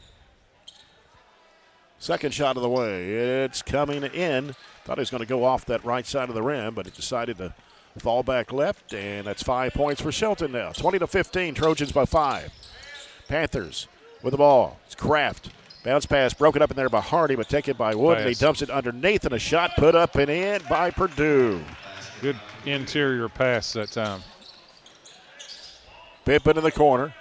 [SPEAKER 1] Second shot of the way. It's coming in. Thought he was going to go off that right side of the rim, but he decided to fall back left, and that's 5 points for Shelton now. 20-15, Trojans by 5. Panthers with the ball. It's Kraft. Bounce pass broken up in there by Hardy, but taken by Wood, and he dumps it underneath, and a shot put up and in by Purdue.
[SPEAKER 2] Good interior pass that time.
[SPEAKER 1] Pippin in the corner.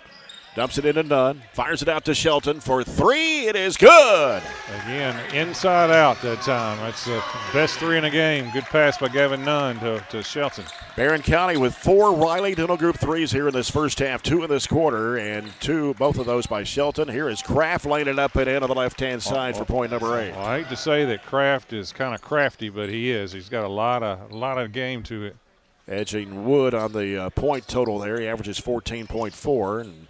[SPEAKER 1] Dumps it into Nunn. Fires it out to Shelton for 3. It is good.
[SPEAKER 2] Again, inside out that time. That's the best 3 in the game. Good pass by Gavin Nunn to Shelton.
[SPEAKER 1] Barren County with 4 Riley Dental Group 3s here in this first half. 2 in this quarter, and 2, both of those by Shelton. Here is Kraft laying it up and in on the left-hand side for point number 8.
[SPEAKER 2] Well, I hate to say that Kraft is kind of crafty, but he is. He's got a lot of game to it.
[SPEAKER 1] Edging Wood on the point total there. He averages 14.4, and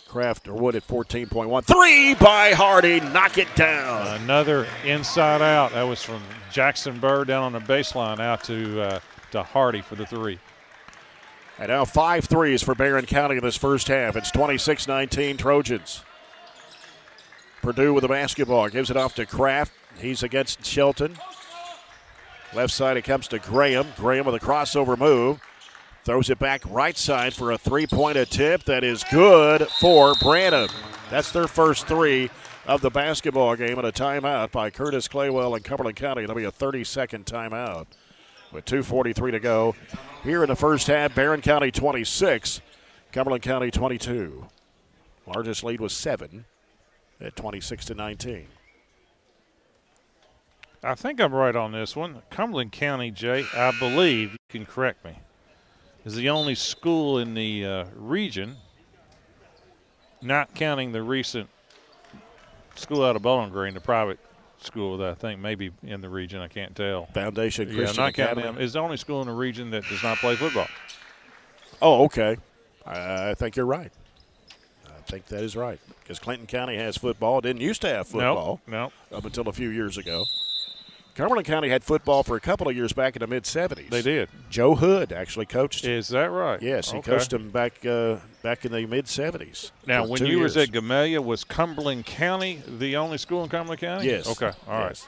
[SPEAKER 1] Kraft or Wood at 14.1. 3 by Hardy. Knock it down.
[SPEAKER 2] Another inside out. That was from Jackson Bird down on the baseline out to Hardy for the 3.
[SPEAKER 1] And now 5 threes for Barren County in this first half. It's 26-19 Trojans. Purdue with the basketball. Gives it off to Kraft. He's against Shelton. Left side it comes to Graham. Graham with a crossover move. Throws it back right side for a 3-point attempt that is good for Branham. That's their first 3. of the basketball game, and a timeout by Curtis Claywell in Cumberland County. It'll be a 30-second timeout with 2:43 to go. Here in the first half, Barren County 26, Cumberland County 22. Largest lead was 7 at 26-19.
[SPEAKER 2] I think I'm right on this one. Cumberland County, Jay, I believe, you can correct me, is the only school in the region, not counting the recent school out of Bowling Green, the private school that I think maybe in the region, I can't tell.
[SPEAKER 1] Foundation Christian
[SPEAKER 2] not counting
[SPEAKER 1] Academy.
[SPEAKER 2] them, is the only school in the region that does not play football.
[SPEAKER 1] Oh, okay. I think you're right. I think that is right. Because Clinton County has football. It didn't used to have football.
[SPEAKER 2] Nope.
[SPEAKER 1] Up until a few years ago. Cumberland County had football for a couple of years back in the mid-'70s.
[SPEAKER 2] They did.
[SPEAKER 1] Joe Hood actually coached.
[SPEAKER 2] Is that right?
[SPEAKER 1] Yes, he coached them back in the mid-'70s.
[SPEAKER 2] Now, when you was at Gamelia, was Cumberland County the only school in Cumberland County?
[SPEAKER 1] Yes.
[SPEAKER 2] Okay, all right.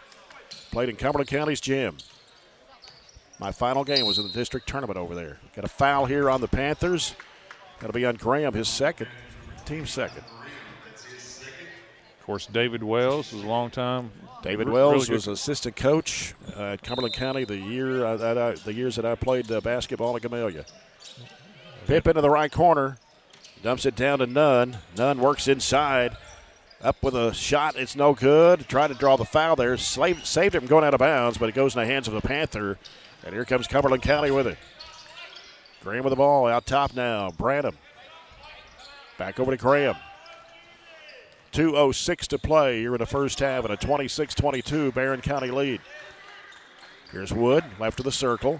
[SPEAKER 1] Played in Cumberland County's gym. My final game was in the district tournament over there. Got a foul here on the Panthers. That'll be on Graham, his second, team second.
[SPEAKER 2] Of course, David Wells was a long time.
[SPEAKER 1] David Wells was assistant coach at Cumberland County the years that I played basketball at Gamelia. Pip into the right corner, dumps it down to Nunn. Nunn works inside, up with a shot. It's no good. Tried to draw the foul there. Saved it from going out of bounds, but it goes in the hands of the Panther. And here comes Cumberland County with it. Graham with the ball out top now. Branham. Back over to Graham. 2:06 to play here in the first half, and a 26-22 Barren County lead. Here's Wood, left of the circle.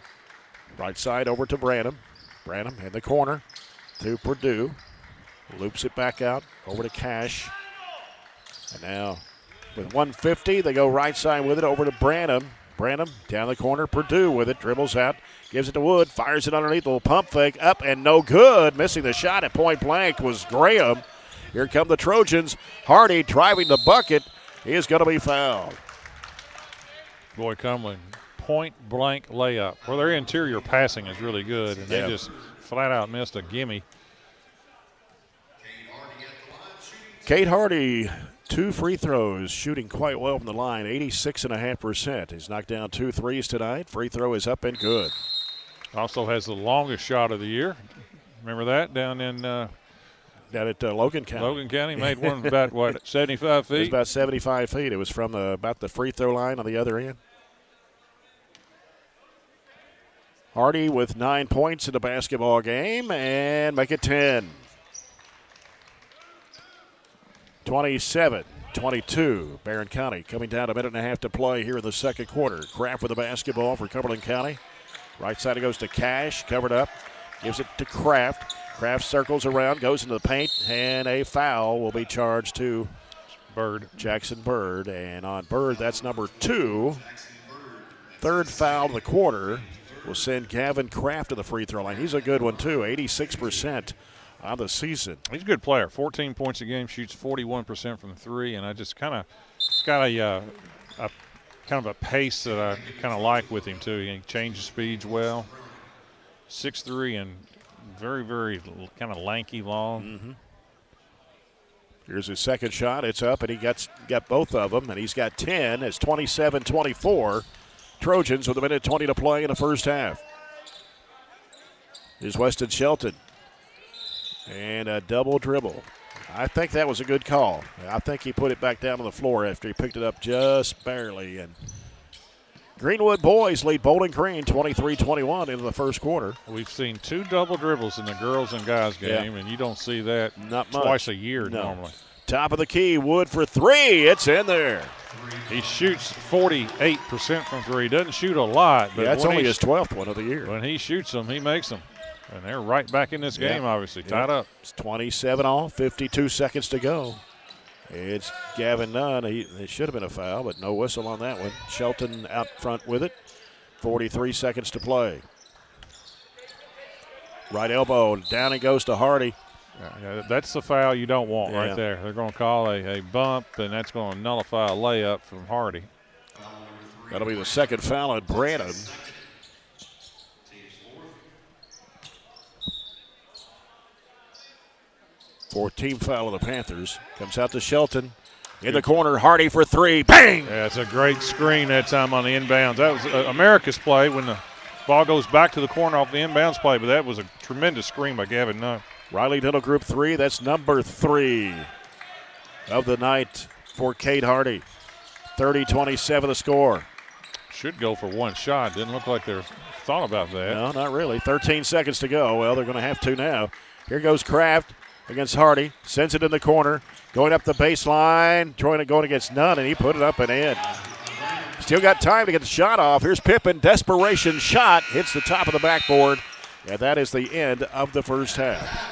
[SPEAKER 1] Right side over to Branham. Branham in the corner to Purdue. Loops it back out over to Cash. And now with 150, they go right side with it over to Branham. Branham down the corner. Purdue with it. Dribbles out. Gives it to Wood. Fires it underneath. A little pump fake. Up and no good. Missing the shot at point blank was Graham. Here come the Trojans. Hardy driving the bucket. He is going to be fouled.
[SPEAKER 2] Boy, Cumberland, point-blank layup. Well, their interior passing is really good, and they just flat-out missed a gimme.
[SPEAKER 1] Kate Hardy, 2 free throws, shooting quite well from the line, 86.5%. He's knocked down 2 threes tonight. Free throw is up and good.
[SPEAKER 2] Also has the longest shot of the year. Remember that down in
[SPEAKER 1] down at Logan County.
[SPEAKER 2] Logan County made one about, 75 feet?
[SPEAKER 1] It was about 75 feet. It was from about the free throw line on the other end. Hardy with 9 points in the basketball game and make it 10. 27-22, Barren County coming down a minute and a half to play here in the second quarter. Kraft with the basketball for Cumberland County. Right side it goes to Cash, covered up. Gives it to Kraft. Kraft circles around, goes into the paint, and a foul will be charged to Jackson Bird. And on Bird, that's number 2. Third foul of the quarter will send Gavin Kraft to the free throw line. He's a good one, too, 86% on the season.
[SPEAKER 2] He's a good player. 14 points a game, shoots 41% from 3, and I just kind of got a pace that I kind of like with him, too. He changes speeds well. 6'3" and very, very kind of lanky, long.
[SPEAKER 1] Mm-hmm. Here's his second shot. It's up, and he got both of them, and he's got 10. It's 27-24. Trojans with a minute 20 to play in the first half. Here's Weston Shelton. And a double dribble. I think that was a good call. I think he put it back down on the floor after he picked it up just barely. And Greenwood boys lead Bowling Green 23-21 into the first quarter.
[SPEAKER 2] We've seen 2 double dribbles in the girls and guys game, and you don't see that twice a year normally.
[SPEAKER 1] Top of the key, Wood for 3. It's in there.
[SPEAKER 2] He shoots 48% from 3. Doesn't shoot a lot, but
[SPEAKER 1] that's only his 12th one of the year.
[SPEAKER 2] When he shoots them, he makes them. And they're right back in this game, obviously, tied up.
[SPEAKER 1] It's 27 all, 52 seconds to go. It's Gavin Nunn. It should have been a foul, but no whistle on that one. Shelton out front with it. 43 seconds to play. Right elbow, down he goes to Hardy.
[SPEAKER 2] That's the foul you don't want right there. They're going to call a bump, and that's going to nullify a layup from Hardy.
[SPEAKER 1] That'll be the second foul at Branham. Fourth team foul of the Panthers. Comes out to Shelton. In the corner, Hardy for three. Bang!
[SPEAKER 2] Yeah, it's a great screen that time on the inbounds. That was America's play when the ball goes back to the corner off the inbounds play, but that was a tremendous screen by Gavin Nunn.
[SPEAKER 1] Riley Dental Group 3. That's number 3 of the night for Kate Hardy. 30-27 the score.
[SPEAKER 2] Should go for one shot. Didn't look like they thought about that.
[SPEAKER 1] No, not really. 13 seconds to go. Well, they're going to have to now. Here goes Kraft against Hardy. Sends it in the corner. Going up the baseline. Going against Nunn, and he put it up and in. Still got time to get the shot off. Here's Pippen. Desperation shot. Hits the top of the backboard. And that is the end of the first half.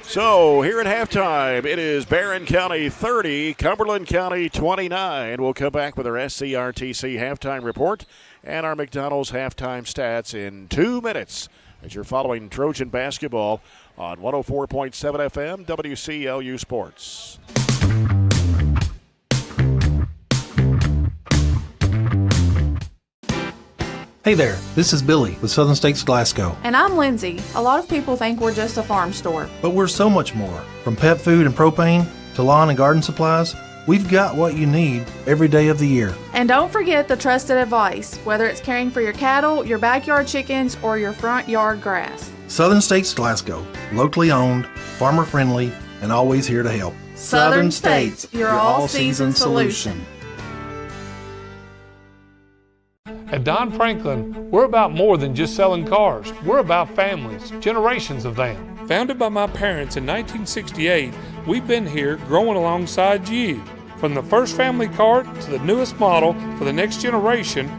[SPEAKER 1] So here at halftime, it is Barren County 30, Cumberland County 29. We'll come back with our SCRTC halftime report and our McDonald's halftime stats in 2 minutes as you're following Trojan basketball on 104.7 FM WCLU Sports.
[SPEAKER 17] Hey there, this is Billy with Southern States Glasgow.
[SPEAKER 18] And I'm Lindsay. A lot of people think we're just a farm store.
[SPEAKER 17] But we're so much more. From pet food and propane to lawn and garden supplies, we've got what you need every day of the year.
[SPEAKER 18] And don't forget the trusted advice, whether it's caring for your cattle, your backyard chickens, or your front yard grass.
[SPEAKER 17] Southern States Glasgow, locally owned, farmer friendly, and always here to help.
[SPEAKER 18] Southern States, your all-season solution.
[SPEAKER 3] At Don Franklin, we're about more than just selling cars. We're about families, generations of them. Founded by my parents in 1968, we've been here growing alongside you. From the first family car to the newest model for the next generation,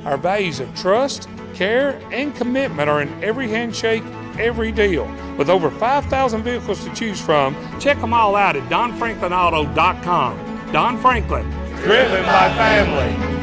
[SPEAKER 3] our values of trust, care, and commitment are in every handshake, every deal. With over 5,000 vehicles to choose from, check them all out at DonFranklinAuto.com. Don Franklin, driven by family.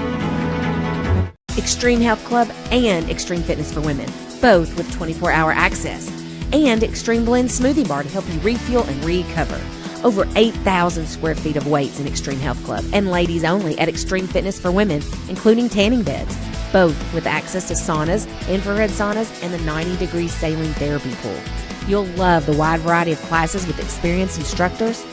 [SPEAKER 19] Extreme Health Club and Extreme Fitness for Women, both with 24-hour access. And Extreme Blend Smoothie Bar to help you refuel and recover. Over 8,000 square feet of weights in Extreme Health Club and ladies only at Extreme Fitness for Women, including tanning beds, both with access to saunas, infrared saunas, and the 90-degree saline therapy pool. You'll love the wide variety of classes with experienced instructors.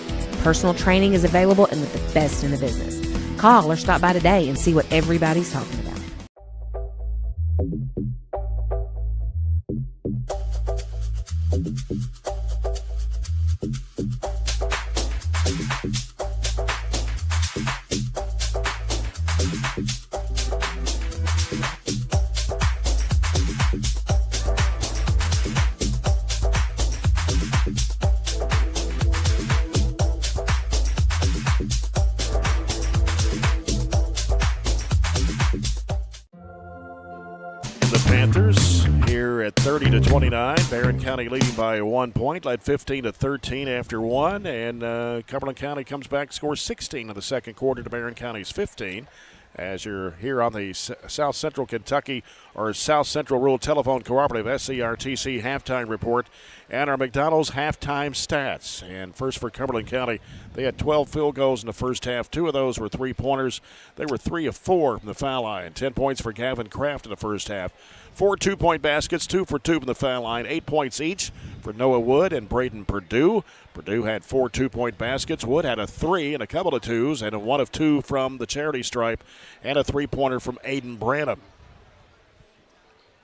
[SPEAKER 19] Personal training is available and with the best in the business. Call or stop by today and see what everybody's talking about.
[SPEAKER 1] Panthers here at 30-29. Barren County leading by 1 point, led 15-13 after one, and Cumberland County comes back, scores 16 in the second quarter to Barren County's 15. As you're here on the South Central Kentucky or South Central Rural Telephone Cooperative SCRTC halftime report and our McDonald's halftime stats. And first for Cumberland County, they had 12 field goals in the first half. 2 of those were three-pointers. They were 3 of 4 from the foul line. 10 points for Gavin Kraft in the first half. 4 two-point baskets, 2 for 2 from the foul line. 8 points each for Noah Wood and Braden Purdue. Purdue had 4 two-point baskets. Wood had a 3 and a couple of 2s and a 1 of 2 from the charity stripe and a three-pointer from Aiden Branham.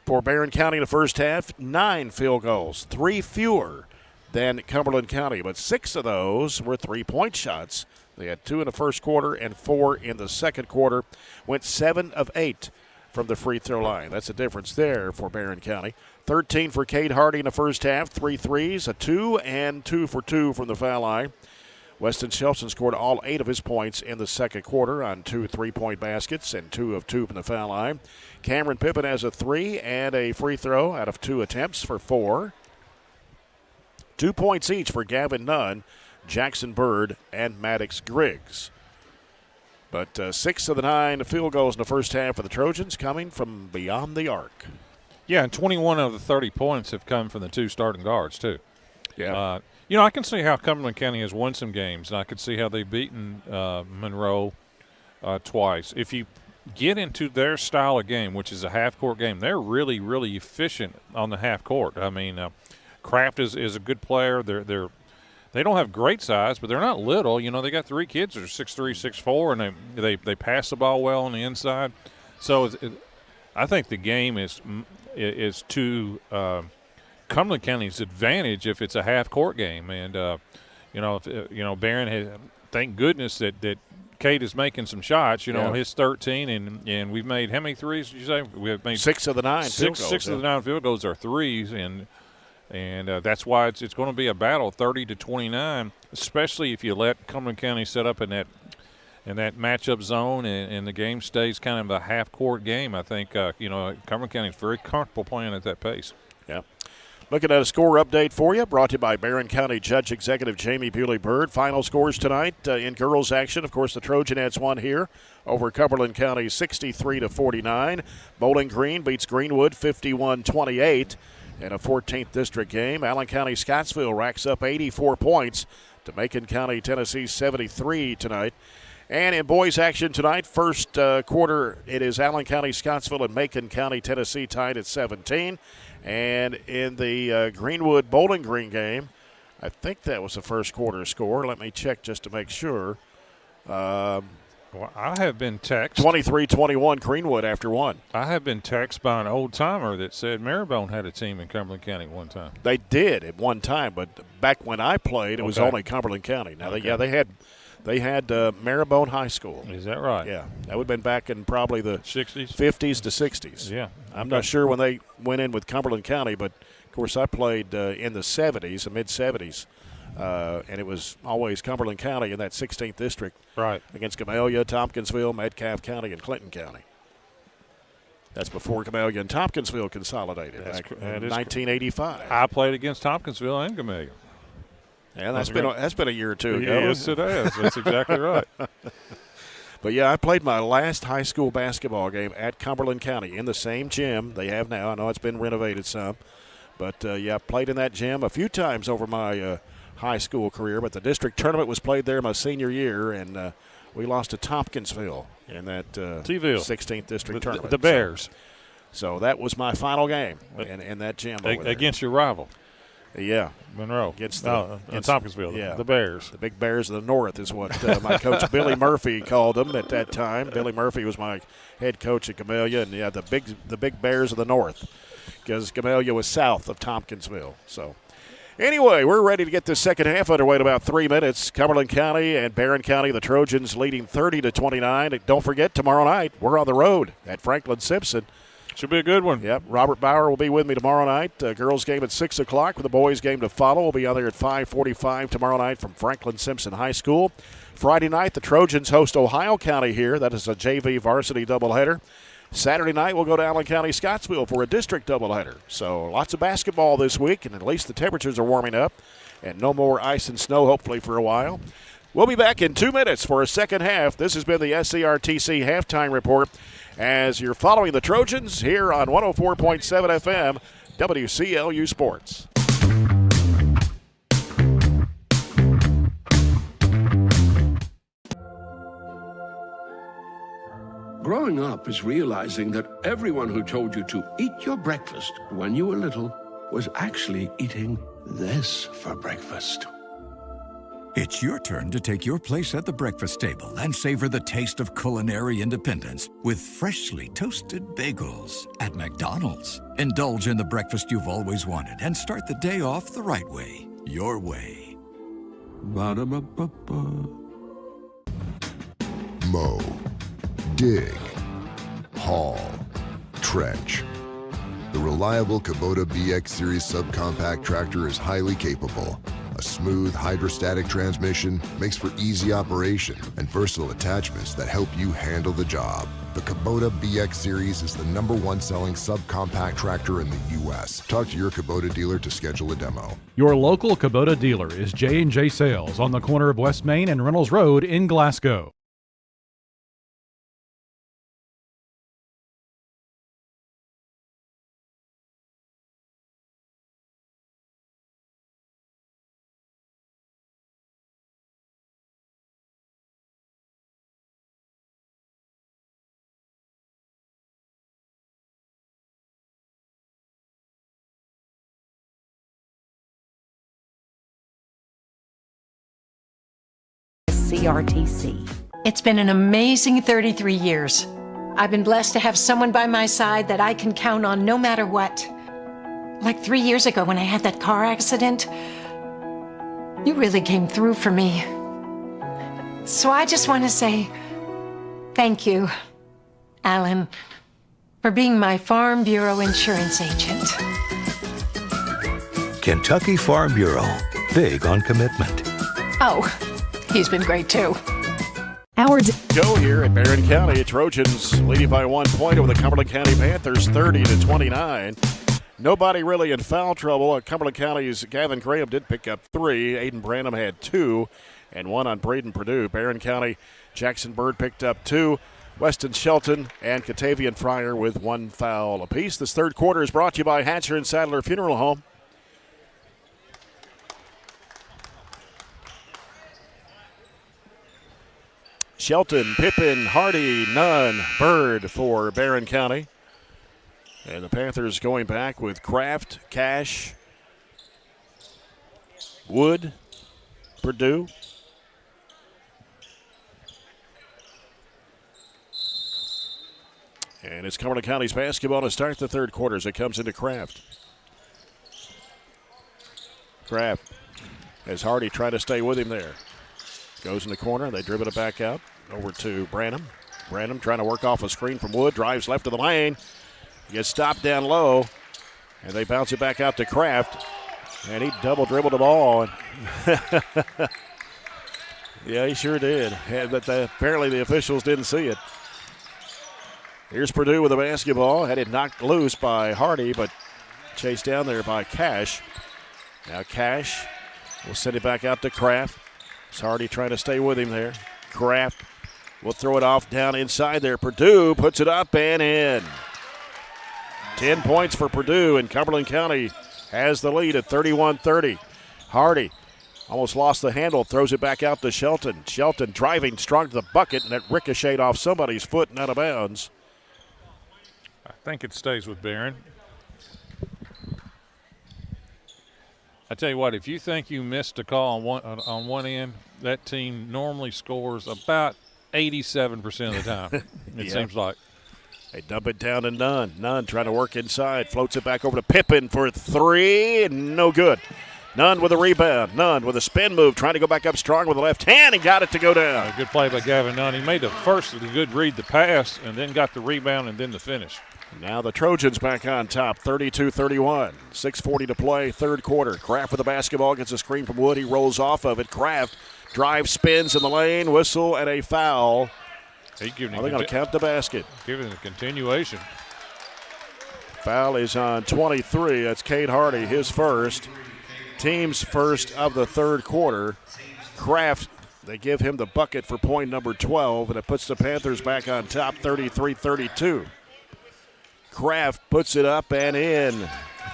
[SPEAKER 1] For Barren County in the first half, 9 field goals, 3 fewer than Cumberland County, but 6 of those were three-point shots. They had 2 in the first quarter and 4 in the second quarter. Went 7 of 8 from the free throw line. That's the difference there for Barren County. 13 for Kate Hardy in the first half, 3 threes, a 2, and 2 for 2 from the foul line. Weston Shelton scored all 8 of his points in the second quarter on 2 three-point baskets and 2 of 2 from the foul line. Cameron Pippen has a 3 and a free throw out of 2 attempts for 4. 2 points each for Gavin Nunn, Jackson Bird, and Maddox Griggs. But 6 of the 9 field goals in the first half for the Trojans coming from beyond the arc.
[SPEAKER 2] Yeah, and 21 of the 30 points have come from the 2 starting guards, too.
[SPEAKER 1] Yeah.
[SPEAKER 2] I can see how Cumberland County has won some games, and I could see how they've beaten Monroe twice. If you get into their style of game, which is a half-court game, they're really, really efficient on the half court. I mean, Kraft is a good player. they don't have great size, but they're not little. You know, they got 3 kids that are 6'3", 6'4", and they pass the ball well on the inside. So I think the game is to Cumberland County's advantage if it's a half-court game. And, Barren has – thank goodness that Cade is making some shots. You know, his 13, and we've made how many threes did you say? We have made
[SPEAKER 1] 6 of the 9 field goals.
[SPEAKER 2] 6 of the 9 field goals are threes, and that's why it's going to be a battle, 30-29, especially if you let Cumberland County set up in that matchup zone and the game stays kind of a half-court game. I think, Cumberland County is very comfortable playing at that pace.
[SPEAKER 1] Yeah. Looking at a score update for you, brought to you by Barren County Judge Executive Jamie Bewley-Byrd. Final scores tonight in girls action. Of course, the Trojanettes won here over Cumberland County 63-49. Bowling Green beats Greenwood 51-28 in a 14th district game. Allen County Scottsville racks up 84 points to Macon County, Tennessee 73 tonight. And in boys action tonight, first quarter, it is Allen County Scottsville and Macon County, Tennessee tied at 17. And in the Greenwood Bowling Green game, I think that was the first quarter score. Let me check just to make sure.
[SPEAKER 2] Well, I have been texted
[SPEAKER 1] 23-21 Greenwood after one.
[SPEAKER 2] I have been texted by an old-timer that said Maribone had a team in Cumberland County at one time.
[SPEAKER 1] They did at one time, but back when I played, it was only Cumberland County. Now, they had Maribone High School.
[SPEAKER 2] Is that right?
[SPEAKER 1] Yeah. That would have been back in probably the
[SPEAKER 2] 60s?
[SPEAKER 1] 50s to 60s.
[SPEAKER 2] Yeah.
[SPEAKER 1] I'm not sure when they went in with Cumberland County, but, of course, I played in the 70s, the mid-70s, and it was always Cumberland County in that 16th district.
[SPEAKER 2] Right.
[SPEAKER 1] Against Camellia, Tompkinsville, Metcalfe County, and Clinton County. That's before Camellia and Tompkinsville consolidated back in 1985.
[SPEAKER 2] I played against Tompkinsville and Camellia.
[SPEAKER 1] Yeah, that's been a year or two ago.
[SPEAKER 2] Yes, it has. That's exactly right.
[SPEAKER 1] But, yeah, I played my last high school basketball game at Cumberland County in the same gym they have now. I know it's been renovated some. But, I played in that gym a few times over my high school career. But the district tournament was played there my senior year, and we lost to Tompkinsville in that 16th district tournament.
[SPEAKER 2] The Bears.
[SPEAKER 1] So that was my final game in that gym over there.
[SPEAKER 2] Against your rival.
[SPEAKER 1] Yeah.
[SPEAKER 2] Monroe.
[SPEAKER 1] Against
[SPEAKER 2] Tompkinsville.
[SPEAKER 1] Yeah.
[SPEAKER 2] The Bears.
[SPEAKER 1] The big Bears of the North is what my coach Billy Murphy called them at that time. Billy Murphy was my head coach at Camellia, and, the big Bears of the North, because Camellia was south of Tompkinsville. So, anyway, we're ready to get this second half underway in about 3 minutes. Cumberland County and Barren County, the Trojans leading 30-29. And don't forget, tomorrow night, we're on the road at Franklin Simpson.
[SPEAKER 2] Should be a good one.
[SPEAKER 1] Yep. Robert Bauer will be with me tomorrow night. Girls game at 6 o'clock with the boys game to follow. We'll be on there at 5:45 tomorrow night from Franklin Simpson High School. Friday night, the Trojans host Ohio County here. That is a JV varsity doubleheader. Saturday night, we'll go to Allen County Scottsville for a district doubleheader. So lots of basketball this week, and at least the temperatures are warming up. And no more ice and snow, hopefully, for a while. We'll be back in 2 minutes for a second half. This has been the SCRTC Halftime Report as you're following the Trojans here on 104.7 FM, WCLU Sports.
[SPEAKER 5] Growing up is realizing that everyone who told you to eat your breakfast when you were little was actually eating this for breakfast.
[SPEAKER 6] It's your turn to take your place at the breakfast table and savor the taste of culinary independence with freshly toasted bagels at McDonald's. Indulge in the breakfast you've always wanted and start the day off the right way, your way.
[SPEAKER 5] Ba-da-ba-ba-ba.
[SPEAKER 7] Mow, dig, haul, trench. The reliable Kubota BX Series subcompact tractor is highly capable. A smooth hydrostatic transmission makes for easy operation and versatile attachments that help you handle the job. The Kubota BX Series is the #1 selling subcompact tractor in the U.S. Talk to your Kubota dealer to schedule a demo.
[SPEAKER 8] Your local Kubota dealer is J&J Sales on the corner of West Main and Reynolds Road in Glasgow.
[SPEAKER 19] CRTC.
[SPEAKER 9] It's been an amazing 33 years. I've been blessed to have someone by my side that I can count on no matter what. Like 3 years ago when I had that car accident, you really came through for me. So I just want to say thank you, Alan, for being my Farm Bureau insurance agent.
[SPEAKER 21] Kentucky Farm Bureau, big on commitment.
[SPEAKER 9] Oh, he's been great too.
[SPEAKER 1] Go here at Barren County. Trojans leading by 1 point over the Cumberland County Panthers, 30-29. Nobody really in foul trouble. Cumberland County's Gavin Graham did pick up 3. Aiden Branham had 2, and 1 on Braden Purdue. Barren County, Jackson Bird picked up 2. Weston Shelton and Catavian Fryer with 1 foul apiece. This third quarter is brought to you by Hatcher and Sadler Funeral Home. Shelton, Pippin, Hardy, Nunn, Bird for Barren County. And the Panthers going back with Kraft, Cash, Wood, Purdue. And it's Cumberland County's basketball to start the third quarter as it comes into Kraft. Kraft as Hardy trying to stay with him there. Goes in the corner. They dribble it back out over to Branham. Branham trying to work off a screen from Wood. Drives left of the lane. Gets stopped down low. And they bounce it back out to Kraft. And he double dribbled the ball. Yeah, he sure did. But apparently the officials didn't see it. Here's Purdue with the basketball. Had it knocked loose by Hardy, but chased down there by Cash. Now Cash will send it back out to Kraft. It's Hardy trying to stay with him there. Kraft will throw it off down inside there. Purdue puts it up and in. 10 points for Purdue, and Cumberland County has the lead at 31-30. Hardy almost lost the handle, throws it back out to Shelton. Shelton driving strong to the bucket, and it ricocheted off somebody's foot and out of bounds.
[SPEAKER 2] I think it stays with Barren. I tell you what, if you think you missed a call on one end, that team normally scores about 87% of the time, it seems like.
[SPEAKER 1] They dump it down to Nunn. Nunn trying to work inside. Floats it back over to Pippin for 3. No good. Nunn with a rebound. Nunn with a spin move. Trying to go back up strong with the left hand and got it to go down.
[SPEAKER 2] Good play by Gavin Nunn. He made the first good read, the pass, and then got the rebound and then the finish.
[SPEAKER 1] Now the Trojans back on top, 32-31. 6:40 to play, third quarter. Kraft with the basketball, gets a screen from Wood. He rolls off of it. Kraft drives, spins in the lane, whistle, and a foul. They're going to count the basket.
[SPEAKER 2] Giving it a continuation.
[SPEAKER 1] Foul is on 23. That's Cade Hardy, his first. Team's first of the third quarter. Kraft, they give him the bucket for point number 12, and it puts the Panthers back on top, 33-32. Kraft puts it up and in.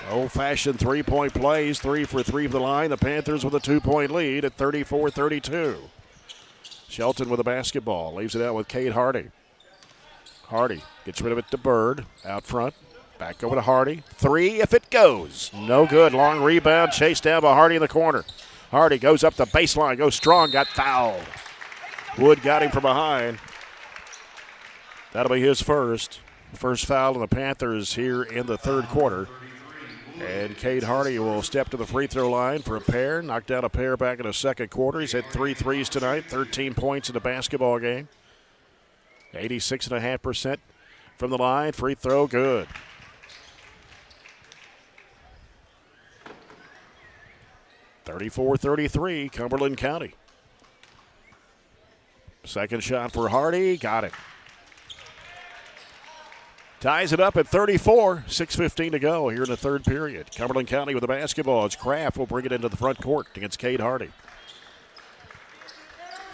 [SPEAKER 1] Old-fashioned three-point plays, 3 for 3 for the line. The Panthers with a 2-point lead at 34-32. Shelton with the basketball, leaves it out with Cade Hardy. Hardy gets rid of it to Bird, out front. Back over to Hardy. 3 if it goes. No good. Long rebound, chased down by Hardy in the corner. Hardy goes up the baseline, goes strong, got fouled. Wood got him from behind. That'll be his first. First foul of the Panthers here in the third quarter. And Cade Hardy will step to the free throw line for a pair. Knocked down a pair back in the second quarter. He's hit 3 threes tonight, 13 points in the basketball game. 86.5% from the line. Free throw, good. (34-33), Cumberland County. Second shot for Hardy, got it. Ties it up at 34, 6:15 to go here in the third period. Cumberland County with the basketball. It's Kraft will bring it into the front court against Cade Hardy.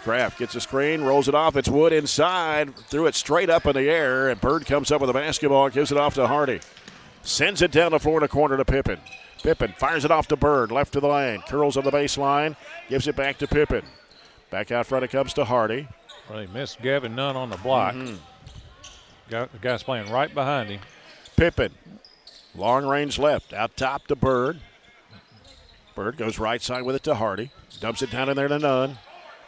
[SPEAKER 1] Kraft gets a screen, rolls it off. It's Wood inside, threw it straight up in the air, and Bird comes up with the basketball and gives it off to Hardy. Sends it down the floor in the corner to Pippin. Pippin fires it off to Bird, left to the lane, curls on the baseline, gives it back to Pippin. Back out front it comes to Hardy.
[SPEAKER 2] Well, they missed Gavin Nunn on the block. The guy's playing right behind him.
[SPEAKER 1] Pippin, long range left, out top to Bird. Bird goes right side with it to Hardy. Dumps it down in there to Nunn.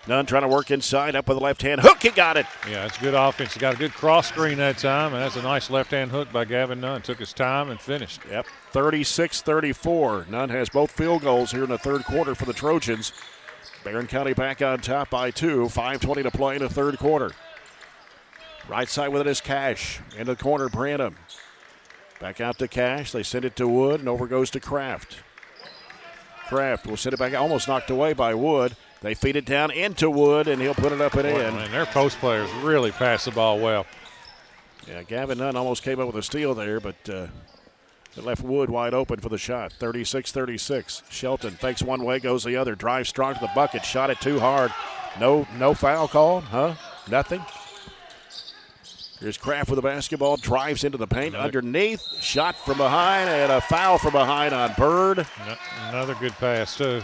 [SPEAKER 1] Nunn trying to work inside, up with the left hand hook. He got it.
[SPEAKER 2] Yeah, it's good offense. He got a good cross screen that time, and that's a nice left-hand hook by Gavin Nunn. Took his time and finished.
[SPEAKER 1] Yep, 36-34. Nunn has both field goals here in the third quarter for the Trojans. Barren County back on top by 2. 5:20 to play in the third quarter. Right side with it is Cash. In the corner, Branham. Back out to Cash. They send it to Wood, and over goes to Kraft. Kraft will send it back, almost knocked away by Wood. They feed it down into Wood, and he'll put it up and in.
[SPEAKER 2] Man, their post players really pass the ball well.
[SPEAKER 1] Yeah, Gavin Nunn almost came up with a steal there, but it left Wood wide open for the shot. 36-36. Shelton fakes one way, goes the other. Drives strong to the bucket. Shot it too hard. No foul call, huh? Nothing. Here's Kraft with the basketball. Drives into the paint. Underneath. Shot from behind, and a foul from behind on Bird.
[SPEAKER 2] Another good pass, too.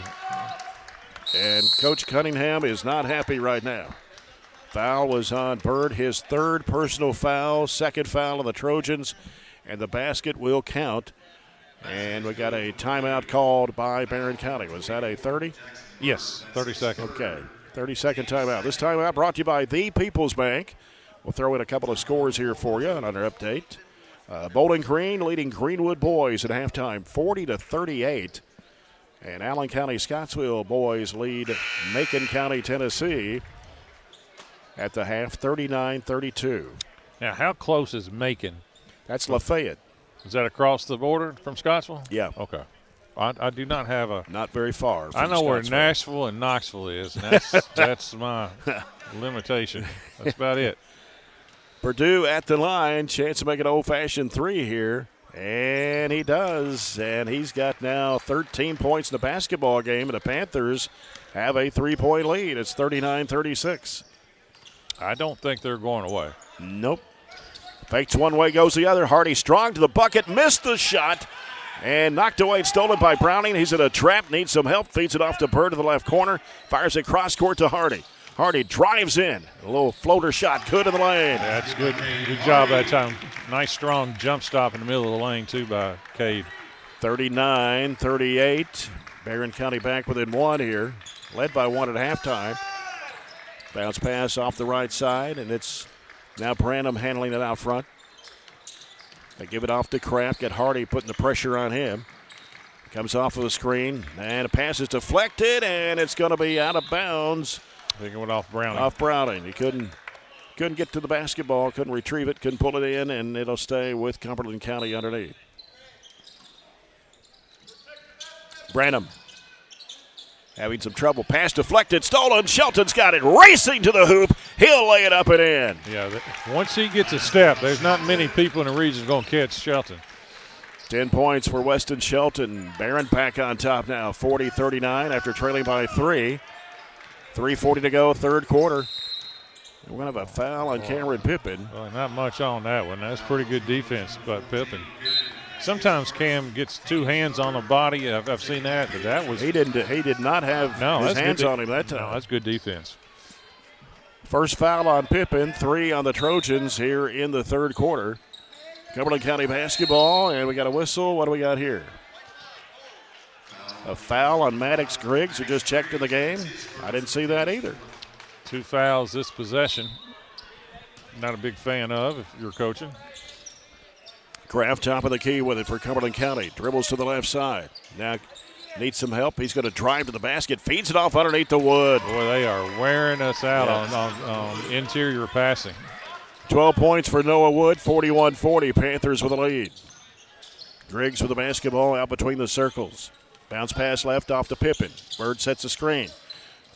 [SPEAKER 1] And Coach Cunningham is not happy right now. Foul was on Bird, his third personal foul, second foul on the Trojans, and the basket will count. And we got a timeout called by Barren County. Was that a 30?
[SPEAKER 2] Yes, 30 seconds.
[SPEAKER 1] Okay, 30-second timeout. This timeout brought to you by The People's Bank. We'll throw in a couple of scores here for you on our update. Bowling Green leading Greenwood boys at halftime, 40-38. And Allen County Scottsville boys lead Macon County, Tennessee at the half, 39-32.
[SPEAKER 2] Now, how close is Macon?
[SPEAKER 1] That's Lafayette.
[SPEAKER 2] Is that across the border from Scottsville?
[SPEAKER 1] Yeah.
[SPEAKER 2] Okay. I do not have a.
[SPEAKER 1] Not very far.
[SPEAKER 2] I know where Nashville and Knoxville is, and that's my limitation. That's about it.
[SPEAKER 1] Purdue at the line, chance to make an old-fashioned three here. And he does, and he's got now 13 points in the basketball game, and the Panthers have a 3-point lead. It's 39-36.
[SPEAKER 2] I don't think they're going away.
[SPEAKER 1] Nope. Fakes one way, goes the other. Hardy strong to the bucket, missed the shot, and knocked away and stolen by Browning. He's in a trap, needs some help, feeds it off to Bird to the left corner, fires it cross court to Hardy. Hardy drives in. A little floater shot, good in the lane.
[SPEAKER 2] Yeah, that's good. Good job that time. Nice, strong jump stop in the middle of the lane, too, by Cade.
[SPEAKER 1] 39-38. Barren County back within one here. Led by one at halftime. Bounce pass off the right side, and it's now Branham handling it out front. They give it off to Kraft. Get Hardy putting the pressure on him. Comes off of the screen, and a pass is deflected, and it's going to be out of bounds.
[SPEAKER 2] I think it went off Browning.
[SPEAKER 1] Off Browning. He couldn't get to the basketball, couldn't retrieve it, couldn't pull it in, and it'll stay with Cumberland County underneath. Branham having some trouble. Pass deflected, stolen. Shelton's got it, racing to the hoop. He'll lay it up and in.
[SPEAKER 2] Yeah, once he gets a step, there's not many people in the region going to catch Shelton.
[SPEAKER 1] 10 points for Weston Shelton. Barren back on top now, 40-39 after trailing by 3. 3:40 to go, third quarter. We're going to have a foul on Cameron Pippin.
[SPEAKER 2] Well, not much on that one. That's pretty good defense by Pippin. Sometimes Cam gets two hands on the body. I've seen that, but that was
[SPEAKER 1] he did not have his hands on him that time.
[SPEAKER 2] No, that's good defense.
[SPEAKER 1] First foul on Pippin, 3 on the Trojans here in the third quarter. Cumberland County basketball, and we got a whistle. What do we got here? A foul on Maddox Griggs, who just checked in the game. I didn't see that either.
[SPEAKER 2] 2 fouls this possession. Not a big fan of if you're coaching.
[SPEAKER 1] Kraft top of the key with it for Cumberland County. Dribbles to the left side. Now needs some help. He's going to drive to the basket. Feeds it off underneath the wood.
[SPEAKER 2] Boy, they are wearing us out on interior passing.
[SPEAKER 1] 12 points for Noah Wood, 41-40. Panthers with a lead. Griggs with the basketball out between the circles. Bounce pass left off to Pippin. Bird sets the screen.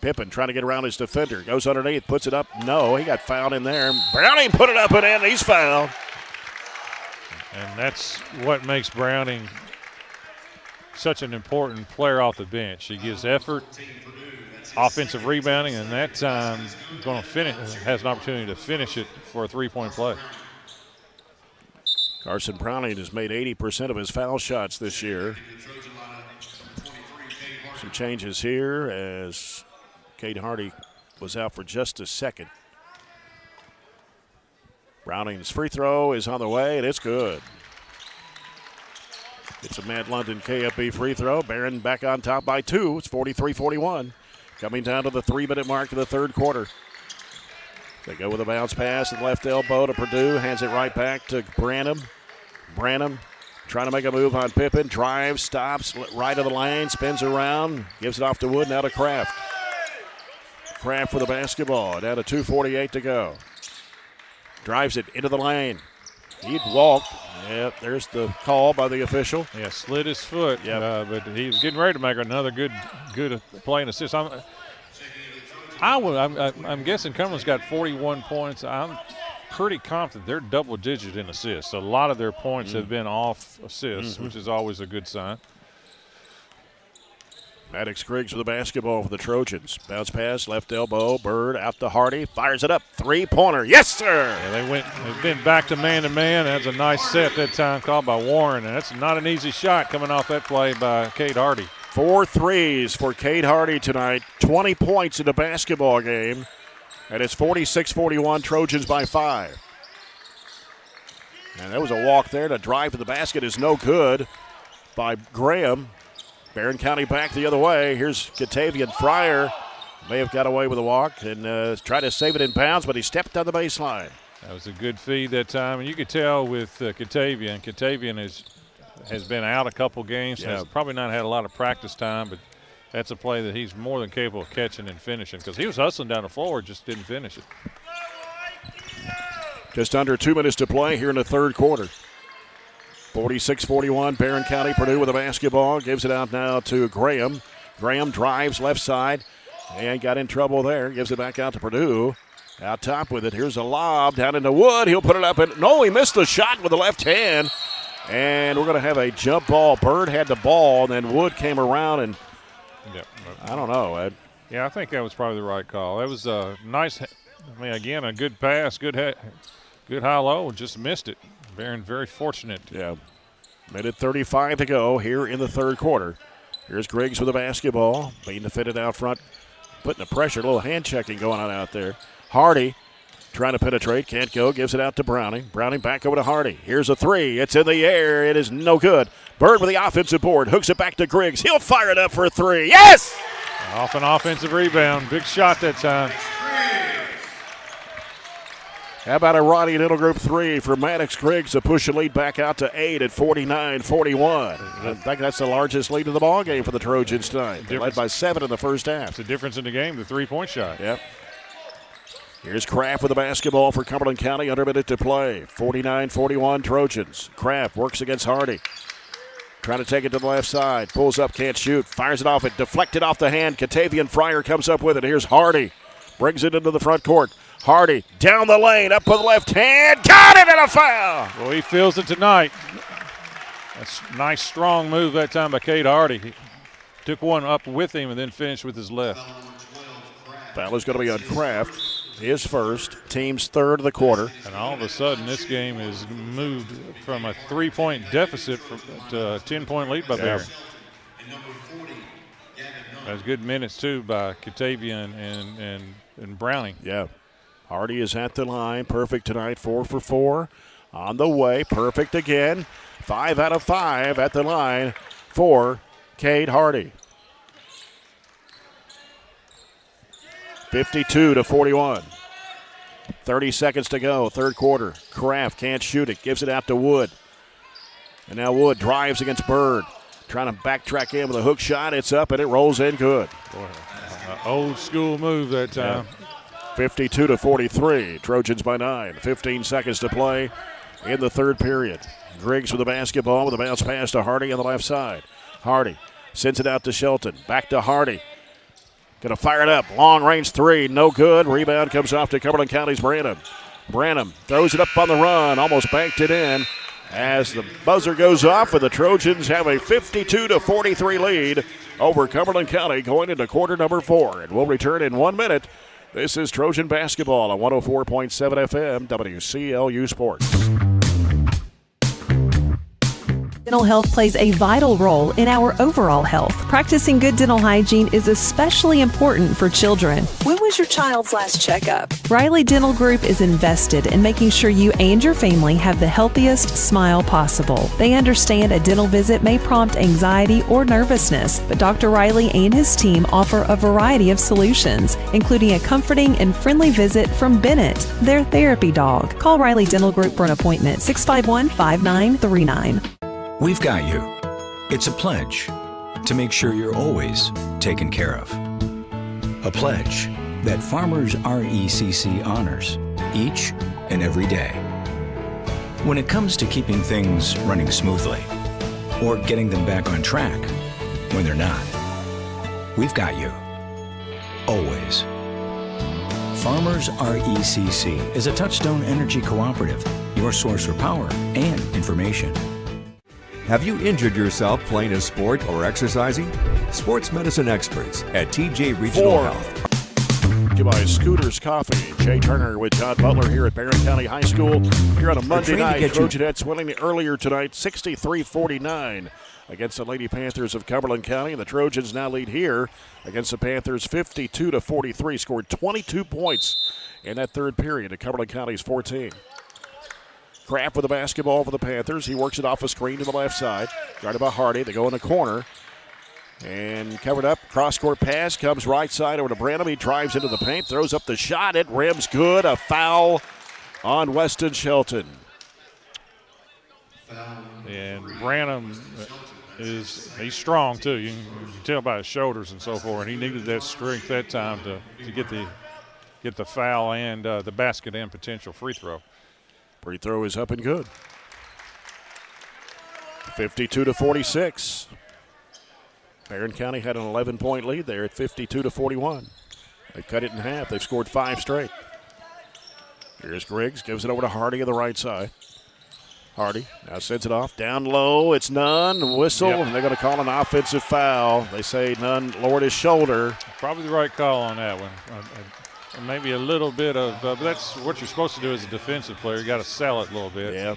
[SPEAKER 1] Pippin trying to get around his defender. Goes underneath, puts it up. No, he got fouled in there. Browning put it up and in. He's fouled.
[SPEAKER 2] And that's what makes Browning such an important player off the bench. He gives effort, offensive rebounding, and that time going to finish, has an opportunity to finish it for a three-point play.
[SPEAKER 1] Carson Browning has made 80% of his foul shots this year. Some changes here as Cade Hardy was out for just a second. Browning's free throw is on the way, and it's good. It's a Matt London KFB free throw. Barren back on top by 2. It's 43-41. Coming down to the 3-minute mark of the third quarter. They go with a bounce pass at the left elbow to Purdue. Hands it right back to Branham. Branham trying to make a move on Pippen. Drives, stops, right of the lane, spins around, gives it off to Wood, now to Kraft. Kraft for the basketball. Down to 2:48 to go. Drives it into the lane. He'd walked. Yeah, there's the call by the official.
[SPEAKER 2] Yeah, slid his foot, but he was getting ready to make another good play and assist. I'm guessing Cumberland's got 41 points. I'm pretty confident they're double-digit in assists. A lot of their points have been off assists, which is always a good sign.
[SPEAKER 1] Maddox Griggs with the basketball for the Trojans. Bounce pass, left elbow, Bird out to Hardy, fires it up, three-pointer, yes sir!
[SPEAKER 2] Yeah, they've been back to man-to-man. That's a nice set that time called by Warren, and that's not an easy shot coming off that play by Cade Hardy.
[SPEAKER 1] 4 threes for Cade Hardy tonight, 20 points in the basketball game, and it's 46-41, Trojans by 5. And there was a walk there to drive to the basket is no good by Graham. Barren County back the other way. Here's Katavian Fryer. May have got away with a walk and tried to save it in bounds, but he stepped on the baseline.
[SPEAKER 2] That was a good feed that time. And you could tell with Katavian. Katavian has been out a couple games. Yeah. Has probably not had a lot of practice time, but that's a play that he's more than capable of catching and finishing because he was hustling down the floor, just didn't finish it.
[SPEAKER 1] Just under 2 minutes to play here in the third quarter. 46-41, Barren County, Purdue with the basketball. Gives it out now to Graham. Graham drives left side and got in trouble there. Gives it back out to Purdue. Out top with it. Here's a lob down into Wood. He'll put it up. And no, he missed the shot with the left hand. And we're going to have a jump ball. Bird had the ball, and then Wood came around and I don't know.
[SPEAKER 2] Yeah, I think that was probably the right call. That was a nice, again, a good pass, good high-low, just missed it. Barren very fortunate.
[SPEAKER 1] Yeah. Minute 35 to go here in the third quarter. Here's Griggs with the basketball. Being defended out front. Putting the pressure. A little hand checking going on out there. Hardy trying to penetrate. Can't go. Gives it out to Browning. Browning back over to Hardy. Here's a three. It's in the air. It is no good. Bird with the offensive board. Hooks it back to Griggs. He'll fire it up for a three. Yes!
[SPEAKER 2] Off an offensive rebound. Big shot that time.
[SPEAKER 1] How about a Roddy Little Group three for Maddox Griggs to push the lead back out to 8 at 49-41. In fact, that's the largest lead of the ball game for the Trojans tonight. They led by 7 in the first half.
[SPEAKER 2] It's the difference in the game, the three-point shot.
[SPEAKER 1] Yep. Here's Kraft with the basketball for Cumberland County, under a minute to play. 49-41 Trojans. Kraft works against Hardy. Trying to take it to the left side. Pulls up, can't shoot. Fires it off. It deflected off the hand. Katavian Fryer comes up with it. Here's Hardy. Brings it into the front court. Hardy down the lane, up with the left hand. Got it, and a foul.
[SPEAKER 2] Well, he feels it tonight. That's a nice, strong move that time by Cade Hardy. He took one up with him and then finished with his left.
[SPEAKER 1] Foul is going to be on Kraft. His first, team's third of the quarter.
[SPEAKER 2] And all of a sudden, this game has moved from a 3-point deficit to a 10-point lead by Barren. That's good minutes, too, by Katavian and Browning.
[SPEAKER 1] Yeah. Hardy is at the line. Perfect tonight, 4 for 4. On the way, perfect again. 5 out of 5 at the line for Cade Hardy. 52-41. 30 seconds to go, third quarter. Kraft can't shoot it, gives it out to Wood. And now Wood drives against Bird. Trying to backtrack in with a hook shot. It's up and it rolls in good.
[SPEAKER 2] Boy, old school move that time.
[SPEAKER 1] Yeah. 52-43. Trojans by 9. 15 seconds to play in the third period. Griggs with the basketball with a bounce pass to Hardy on the left side. Hardy sends it out to Shelton. Back to Hardy. Going to fire it up. Long range three. No good. Rebound comes off to Cumberland County's Branham. Branham throws it up on the run. Almost banked it in as the buzzer goes off, and the Trojans have a 52-43 lead over Cumberland County going into quarter number 4. And we'll return in 1 minute. This is Trojan basketball on 104.7 FM, WCLU Sports.
[SPEAKER 12] Dental health plays a vital role in our overall health. Practicing good dental hygiene is especially important for children.
[SPEAKER 13] When was your child's last checkup?
[SPEAKER 12] Riley Dental Group is invested in making sure you and your family have the healthiest smile possible. They understand a dental visit may prompt anxiety or nervousness, but Dr. Riley and his team offer a variety of solutions, including a comforting and friendly visit from Bennett, their therapy dog. Call Riley Dental Group for an appointment, 651-5939.
[SPEAKER 10] We've got you. It's a pledge to make sure you're always taken care of. A pledge that Farmers RECC honors each and every day. When it comes to keeping things running smoothly or getting them back on track when they're not, we've got you. Always. Farmers RECC is a Touchstone Energy Cooperative, your source for power and information.
[SPEAKER 11] Have you injured yourself playing a sport or exercising? Sports medicine experts at TJ Regional Health.
[SPEAKER 1] You buy Scooters Coffee. Jay Turner with John Butler here at Barren County High School. Here on a Monday night, Trojanettes winning earlier tonight, 63-49 against the Lady-Panthers of Cumberland County. And the Trojans now lead here against the Panthers 52-43. Scored 22 points in that third period at Cumberland County's 14. Kraft with the basketball for the Panthers. He works it off a screen to the left side. Guarded by Hardy. They go in the corner. And covered up. Cross-court pass comes right side over to Branham. He drives into the paint. Throws up the shot. It rims good. A foul on Weston Shelton.
[SPEAKER 2] And Branham he's strong, too. You can tell by his shoulders and so forth. And he needed that strength that time to get the foul and the basket and potential free throw.
[SPEAKER 1] Free throw is up and good. 52-46. Barren County had an 11-point lead there at 52-41. They cut it in half. They've scored 5 straight. Here's Griggs. Gives it over to Hardy on the right side. Hardy now sends it off. Down low. It's Nunn. Whistle.
[SPEAKER 2] Yep.
[SPEAKER 1] And they're going to call an offensive foul. They say Nunn lowered his shoulder.
[SPEAKER 2] Probably the right call on that one. Maybe a little bit of, but that's what you're supposed to do as a defensive player. You got to sell it a little bit.
[SPEAKER 1] Yeah.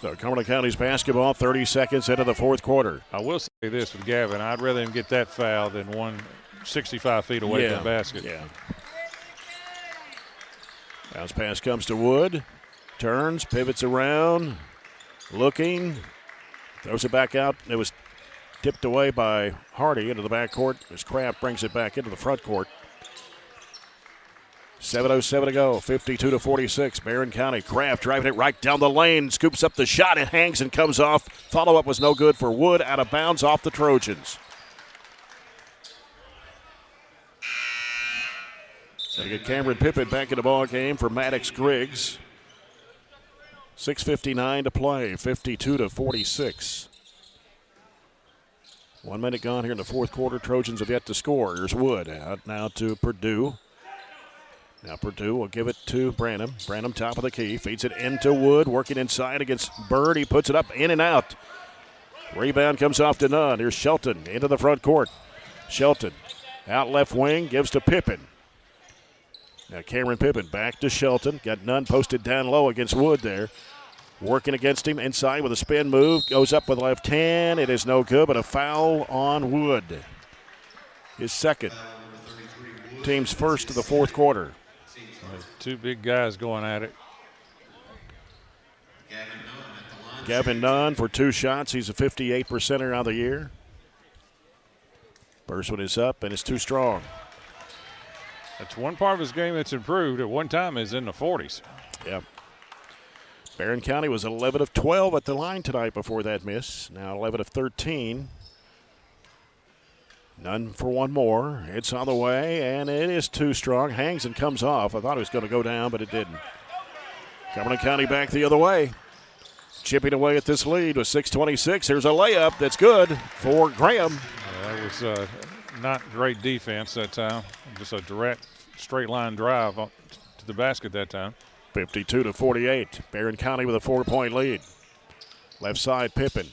[SPEAKER 1] So Cumberland County's basketball, 30 seconds into the fourth quarter.
[SPEAKER 2] I will say this with Gavin. I'd rather him get that foul than one 65 feet away from the basket.
[SPEAKER 1] Yeah. Bounce pass comes to Wood. Turns, pivots around. Looking, throws it back out. It was tipped away by Hardy into the backcourt as Kraft brings it back into the front court. 7:07 to go, 52-46. Barren County. Kraft driving it right down the lane, scoops up the shot. It hangs and comes off. Follow-up was no good for Wood, out of bounds off the Trojans. So you get Cameron Pippin back in the ball game for Maddox Griggs. 6:59 to play, 52-46. 1 minute gone here in the fourth quarter. Trojans have yet to score. Here's Wood out now to Purdue. Now Purdue will give it to Branham. Branham top of the key, feeds it into Wood, working inside against Bird. He puts it up, in and out. Rebound comes off to Nunn. Here's Shelton into the front court. Shelton out left wing, gives to Pippin. Now Cameron Pippin back to Shelton. Got Nunn posted down low against Wood there. Working against him inside with a spin move. Goes up with left hand. It is no good, but a foul on Wood. His second. Team's first of the fourth quarter.
[SPEAKER 2] Two big guys going at it.
[SPEAKER 1] Gavin Nunn for 2 shots. He's a 58%er on the year. First one is up, and it's too strong.
[SPEAKER 2] That's one part of his game that's improved. At one time, is in the 40s.
[SPEAKER 1] Yep. Barren County was 11 of 12 at the line tonight before that miss. Now 11 of 13. None for one more. It's on the way, and it is too strong. Hangs and comes off. I thought it was going to go down, but it didn't. Cumberland County back the other way. Chipping away at this lead with 6:26. Here's a layup that's good for Graham.
[SPEAKER 2] That was not great defense that time. Just a direct, straight line drive to the basket that time.
[SPEAKER 1] 52-48. Barren County with a 4-point lead. Left side, Pippin.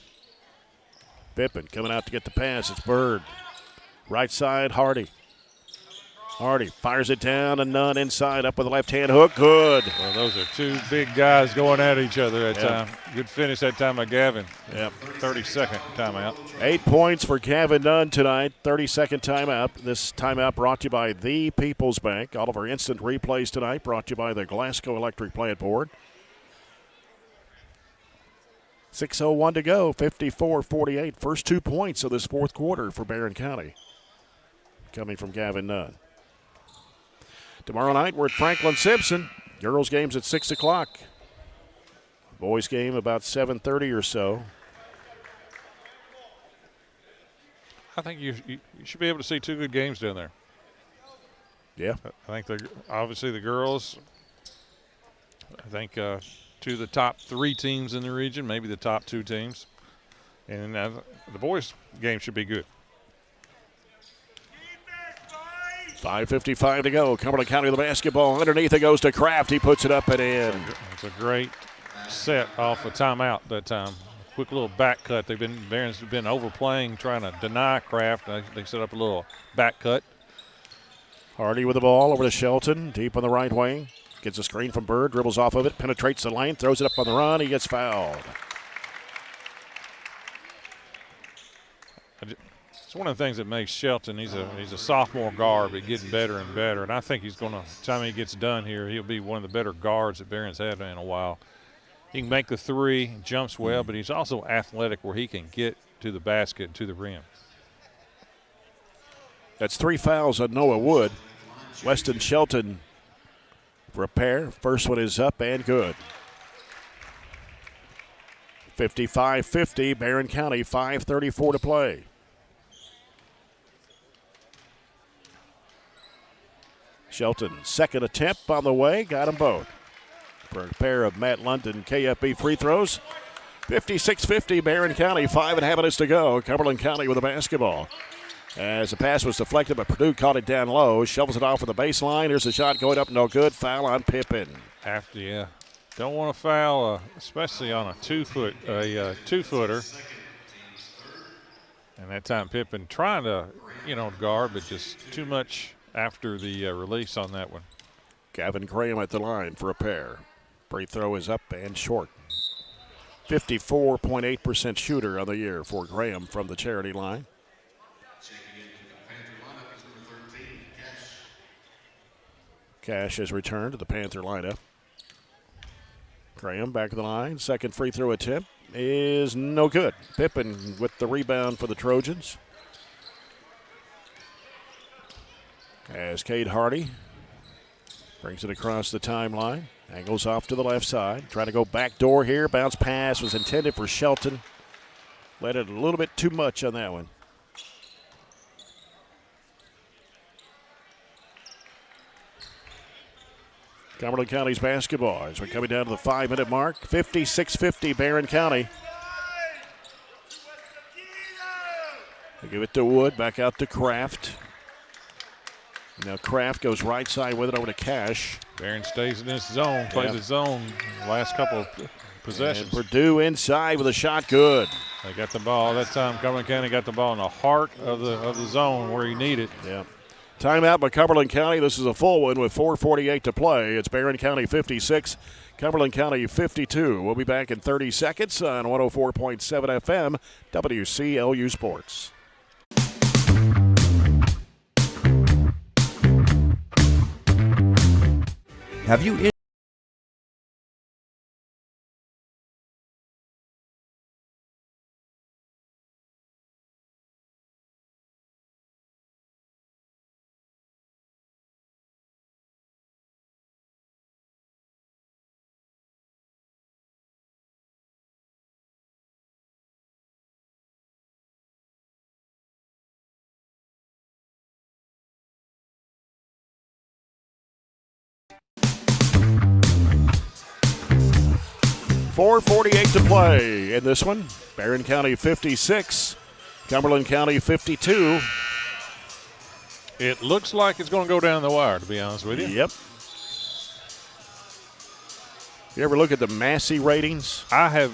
[SPEAKER 1] Pippin coming out to get the pass. It's Bird. Right side, Hardy. Hardy fires it down and none inside. Up with the left-hand hook. Good.
[SPEAKER 2] Well, those are two big guys going at each other that time. Good finish that time by Gavin.
[SPEAKER 1] Yep.
[SPEAKER 2] 32nd timeout.
[SPEAKER 1] 8 points for Gavin Nunn tonight. 32nd timeout. This timeout brought to you by the People's Bank. All of our instant replays tonight brought to you by the Glasgow Electric Plant Board. 6:01 to go. 54-48. First 2 points of this fourth quarter for Barren County, coming from Gavin Nunn. Tomorrow night, we're at Franklin Simpson. Girls' game's at 6 o'clock. Boys' game about 7:30 or so.
[SPEAKER 2] I think you should be able to see two good games down there.
[SPEAKER 1] Yeah.
[SPEAKER 2] I think obviously the girls, I think two of the top 3 teams in the region, maybe the top 2 teams. And the boys' game should be good.
[SPEAKER 1] 5:55 to go. Cumberland County with the basketball. Underneath it goes to Kraft. He puts it up and in.
[SPEAKER 2] It's a great set off a timeout that time. Quick little back cut. Barron's been overplaying, trying to deny Kraft. They set up a little back cut.
[SPEAKER 1] Hardy with the ball over to Shelton. Deep on the right wing. Gets a screen from Bird. Dribbles off of it. Penetrates the lane. Throws it up on the run. He gets fouled.
[SPEAKER 2] It's one of the things that makes Shelton, he's a sophomore guard, but getting better and better. And I think he's going to, by the time he gets done here, he'll be one of the better guards that Barron's had in a while. He can make the three, jumps well, but he's also athletic where he can get to the basket and to the rim.
[SPEAKER 1] That's 3 fouls on Noah Wood. Weston Shelton for a pair. First one is up and good. 55-50, Barren County, 5:34 to play. Shelton, second attempt on the way, got them both. For a pair of Matt London KFB free throws. 56-50, Barren County, 5.5 minutes to go. Cumberland County with the basketball. As the pass was deflected, but Purdue caught it down low. Shovels it off of the baseline. Here's a shot going up, no good. Foul on Pippin.
[SPEAKER 2] Don't want to foul, especially on a two-footer. And that time Pippin trying to, guard, but just too much after the release on that one.
[SPEAKER 1] Gavin Graham at the line for a pair. Free throw is up and short. 54.8% shooter on the year for Graham from the charity line. Cash has returned to the Panther lineup. Graham back of the line. Second free throw attempt is no good. Pippin with the rebound for the Trojans. As Cade Hardy brings it across the timeline. Angles off to the left side. Trying to go back door here. Bounce pass was intended for Shelton. Let it a little bit too much on that one. Cumberland County's basketball as we're coming down to the 5-minute mark. 56-50 Barren County. They give it to Wood. Back out to Kraft. Now Kraft goes right side with it over to Cash.
[SPEAKER 2] Barron stays in his zone, plays his zone last couple of possessions.
[SPEAKER 1] And Purdue inside with a shot, good.
[SPEAKER 2] They got the ball that time. Cumberland County got the ball in the heart of the zone where you need it.
[SPEAKER 1] Yeah. Timeout by Cumberland County. This is a full one with 4:48 to play. It's Barren County 56, Cumberland County 52. We'll be back in 30 seconds on 104.7 FM, WCLU Sports.
[SPEAKER 11] Have you
[SPEAKER 1] .448 to play in this one. Barren County 56, Cumberland County 52.
[SPEAKER 2] It looks like it's going to go down the wire, to be honest with you.
[SPEAKER 1] Yep. You ever look at the Massey ratings?
[SPEAKER 2] I have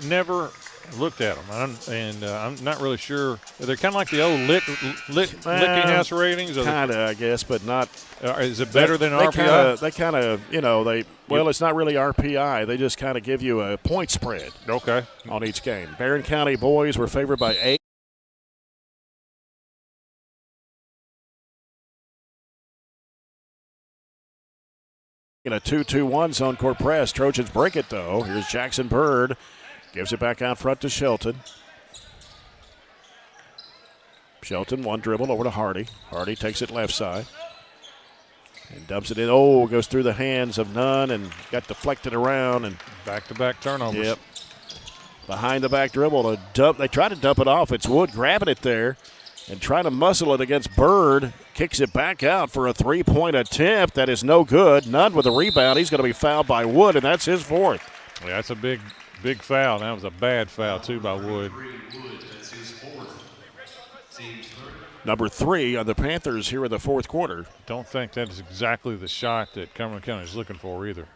[SPEAKER 2] never looked at them, and I'm not really sure. They're kind of like the old licking house ratings.
[SPEAKER 1] Kind of, I guess, but not.
[SPEAKER 2] Is it better than RPI?
[SPEAKER 1] They kind of, it's not really RPI. They just kind of give you a point spread.
[SPEAKER 2] Okay.
[SPEAKER 1] On each game. Barren County boys were favored by 8. In a 2-2-1 zone court press. Trojans break it, though. Here's Jackson Bird. Gives it back out front to Shelton. Shelton, one dribble over to Hardy. Hardy takes it left side. And dumps it in. Oh, goes through the hands of Nunn and got deflected around. And
[SPEAKER 2] back-to-back turnovers.
[SPEAKER 1] Yep. Behind the back dribble. They try to dump it off. It's Wood grabbing it there and trying to muscle it against Bird. Kicks it back out for a three-point attempt. That is no good. Nunn with a rebound. He's going to be fouled by Wood, and that's his fourth.
[SPEAKER 2] Yeah, that's a big foul. That was a bad foul, too, by Wood.
[SPEAKER 1] Number 3 on the Panthers here in the fourth quarter.
[SPEAKER 2] Don't think that is exactly the shot that Cumberland County is looking for either.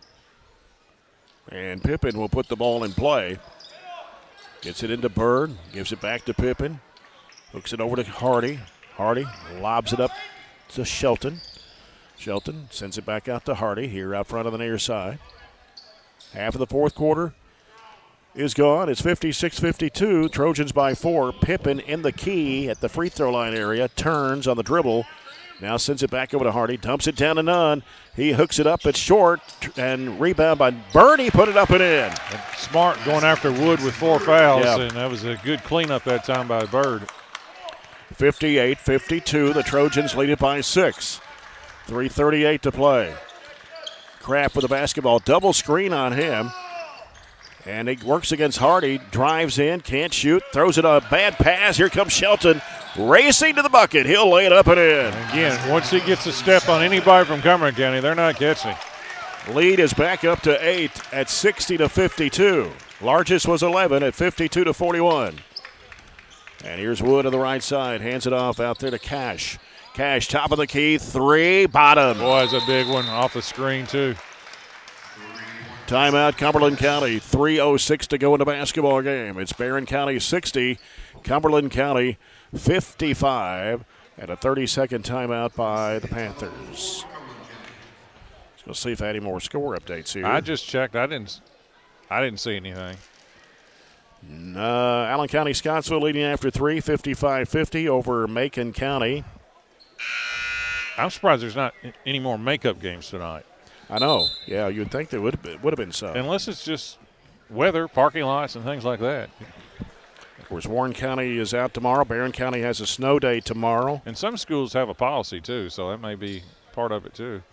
[SPEAKER 1] And Pippin will put the ball in play. Gets it into Bird. Gives it back to Pippin. Hooks it over to Hardy. Hardy lobs it up to Shelton. Shelton sends it back out to Hardy here out front on the near side. Half of the fourth quarter is gone. It's 56-52. Trojans by 4. Pippin in the key at the free throw line area. Turns on the dribble. Now sends it back over to Hardy. Dumps it down to Nunn. He hooks it up. It's short. And rebound by Bird. He put it up and in.
[SPEAKER 2] And Smart going after Wood with 4 fouls. Yep. And that was a good cleanup that time by Bird.
[SPEAKER 1] 58-52. The Trojans lead it by 6. 3:38 to play. Kraft with the basketball. Double screen on him. And he works against Hardy. Drives in. Can't shoot. Throws it a bad pass. Here comes Shelton. Racing to the bucket. He'll lay it up and in.
[SPEAKER 2] And again, once he gets a step on anybody from Cumberland County, they're not catching.
[SPEAKER 1] Lead is back up to 8 at 60-52. Largest was 11 at 52-41. And here's Wood on the right side. Hands it off out there to Cash. Cash, top of the key. 3, bottom.
[SPEAKER 2] Boy, that's a big one off the screen, too.
[SPEAKER 1] Timeout, Cumberland County. 3:06 to go in the basketball game. It's Barren County 60, Cumberland County 55, and a 30-second timeout by the Panthers. Let's see if I had any more score updates here.
[SPEAKER 2] I just checked. I didn't see anything.
[SPEAKER 1] Allen County Scottsville leading after 3, 55-50 over Macon County.
[SPEAKER 2] I'm surprised there's not any more makeup games tonight.
[SPEAKER 1] I know. Yeah, you'd think there would have been some.
[SPEAKER 2] Unless it's just weather, parking lots, and things like that.
[SPEAKER 1] Of course, Warren County is out tomorrow. Barren County has a snow day tomorrow.
[SPEAKER 2] And some schools have a policy, too, so that may be part of it, too.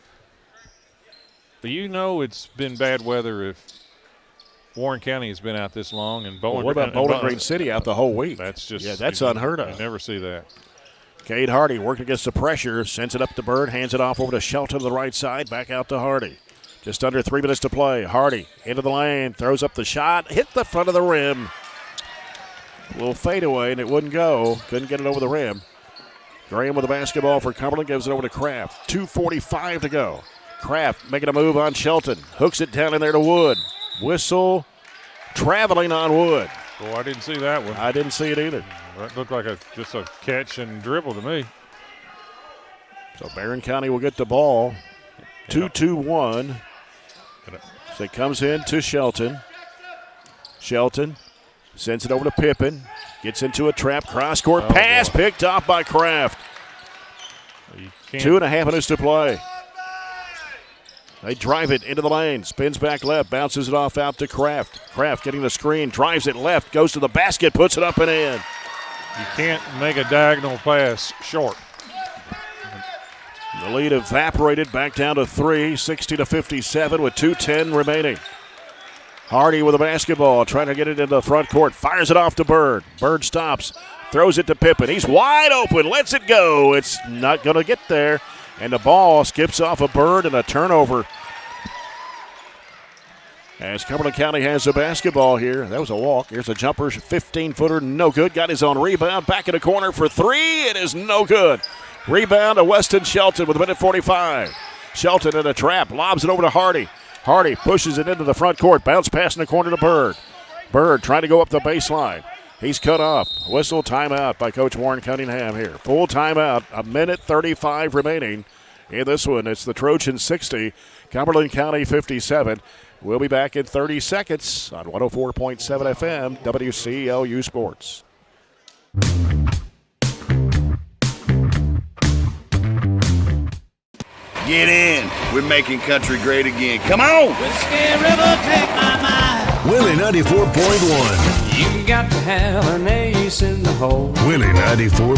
[SPEAKER 2] But it's been bad weather if Warren County has been out this long. And
[SPEAKER 1] what about Bowling Green City out the whole week? That's unheard of.
[SPEAKER 2] You never see that.
[SPEAKER 1] Cade Hardy working against the pressure, sends it up to Bird, hands it off over to Shelton to the right side, back out to Hardy. Just under 3 minutes to play. Hardy into the lane, throws up the shot, hit the front of the rim. A little fadeaway, and it wouldn't go. Couldn't get it over the rim. Graham with the basketball for Cumberland, gives it over to Kraft. 2:45 to go. Kraft making a move on Shelton. Hooks it down in there to Wood. Whistle traveling on Wood.
[SPEAKER 2] Oh, I didn't see that one.
[SPEAKER 1] I didn't see it either.
[SPEAKER 2] That looked like just a catch and dribble to me.
[SPEAKER 1] So Barren County will get the ball. 2-2-1. So it comes in to Shelton. Shelton sends it over to Pippin. Gets into a trap. Cross-court pass picked off by Kraft. 2.5 minutes to play. They drive it into the lane. Spins back left. Bounces it off out to Kraft. Kraft getting the screen. Drives it left. Goes to the basket. Puts it up and in.
[SPEAKER 2] You can't make a diagonal pass short.
[SPEAKER 1] The lead evaporated back down to 3, 60-57 with 2:10 remaining. Hardy with the basketball, trying to get it into the front court. Fires it off to Bird. Bird stops. Throws it to Pippin. He's wide open. Lets it go. It's not going to get there. And the ball skips off a Bird and a turnover. As Cumberland County has the basketball here. That was a walk. Here's a jumper, 15-footer, no good. Got his own rebound. Back in the corner for 3. It is no good. Rebound to Weston Shelton with 1:45. Shelton in a trap. Lobs it over to Hardy. Hardy pushes it into the front court. Bounce pass in the corner to Bird. Bird trying to go up the baseline. He's cut off. Whistle timeout by Coach Warren Cunningham here. Full timeout, 1:35 remaining in this one. It's the Trojans 60, Cumberland County 57. We'll be back in 30 seconds on 104.7 FM, WCLU Sports.
[SPEAKER 14] Get in. We're making country great again. Come on.
[SPEAKER 15] Whiskey River, take my mind.
[SPEAKER 16] Willie 94.1.
[SPEAKER 15] You got to have an ace in the hole.
[SPEAKER 16] Willie 94.1.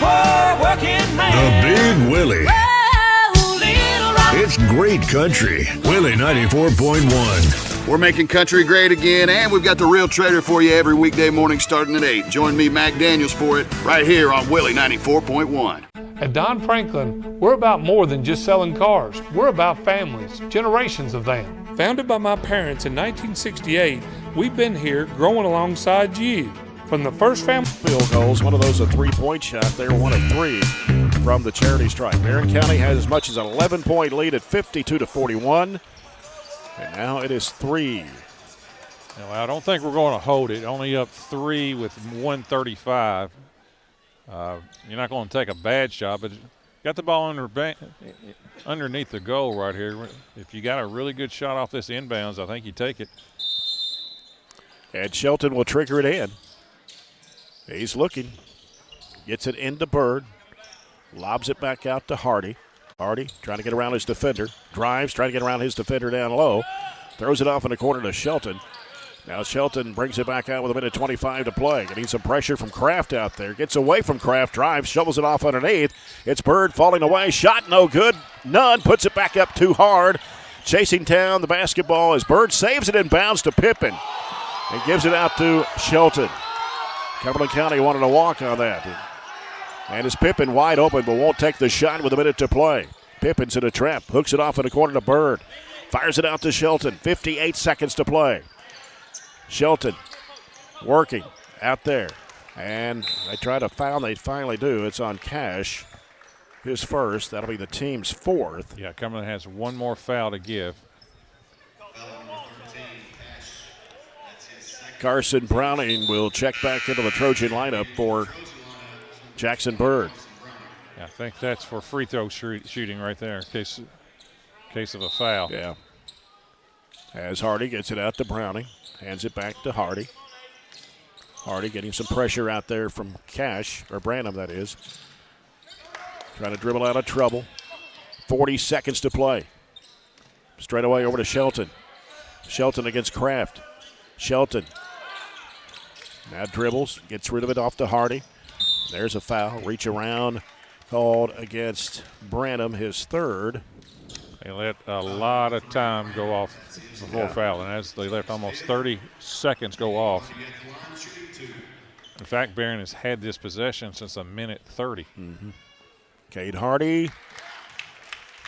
[SPEAKER 15] Hard working man.
[SPEAKER 16] The Big Willie.
[SPEAKER 15] Oh, little rock.
[SPEAKER 16] It's great country. Willie 94.1.
[SPEAKER 14] We're making country great again, and we've got the real trader for you every weekday morning starting at 8. Join me, Mac Daniels, for it right here on Willie 94.1.
[SPEAKER 3] At Don Franklin, we're about more than just selling cars. We're about families, generations of them. Founded by my parents in 1968, we've been here growing alongside you. From the first family
[SPEAKER 1] field goals, one of those a three-point shot. They're 1 of 3 from the charity stripe. Barren County has as much as an 11-point lead at 52-41. And now it is 3.
[SPEAKER 2] No, I don't think we're going to hold it. Only up 3 with 1:35. You're not going to take a bad shot, but got the ball underneath the goal right here. If you got a really good shot off this inbounds, I think you take it.
[SPEAKER 1] And Shelton will trigger it in. He's looking. Gets it into Bird. Lobs it back out to Hardy. Hardy trying to get around his defender. Drives, trying to get around his defender down low. Throws it off in the corner to Shelton. Now Shelton brings it back out with 1:25 to play. Getting some pressure from Kraft out there. Gets away from Kraft. Drives, shovels it off underneath. It's Bird falling away. Shot no good. None. Puts it back up too hard. Chasing down the basketball as Bird saves it and bounds to Pippin. And gives it out to Shelton. Cumberland County wanted to walk on that. And it's Pippin wide open, but won't take the shot with 1 minute to play. Pippin's in a trap. Hooks it off in the corner to Bird. Fires it out to Shelton. 58 seconds to play. Shelton working out there. And they try to foul. They finally do. It's on Cash. His first. That'll be the team's 4th.
[SPEAKER 2] Yeah, Cumberland has one more foul to give.
[SPEAKER 1] Carson Browning will check back into the Trojan lineup for Jackson Bird.
[SPEAKER 2] Yeah, I think that's for free throw shooting right there in case of a foul.
[SPEAKER 1] Yeah. As Hardy gets it out to Browning. Hands it back to Hardy. Hardy getting some pressure out there from Cash, or Branham that is. Trying to dribble out of trouble. 40 seconds to play. Straight away over to Shelton. Shelton against Kraft. Shelton now dribbles, gets rid of it off to Hardy. There's a foul. Reach around called against Branham, his 3rd.
[SPEAKER 2] They let a lot of time go off before fouling. As they left almost 30 seconds go off. In fact, Barren has had this possession since 1:30.
[SPEAKER 1] Cade Hardy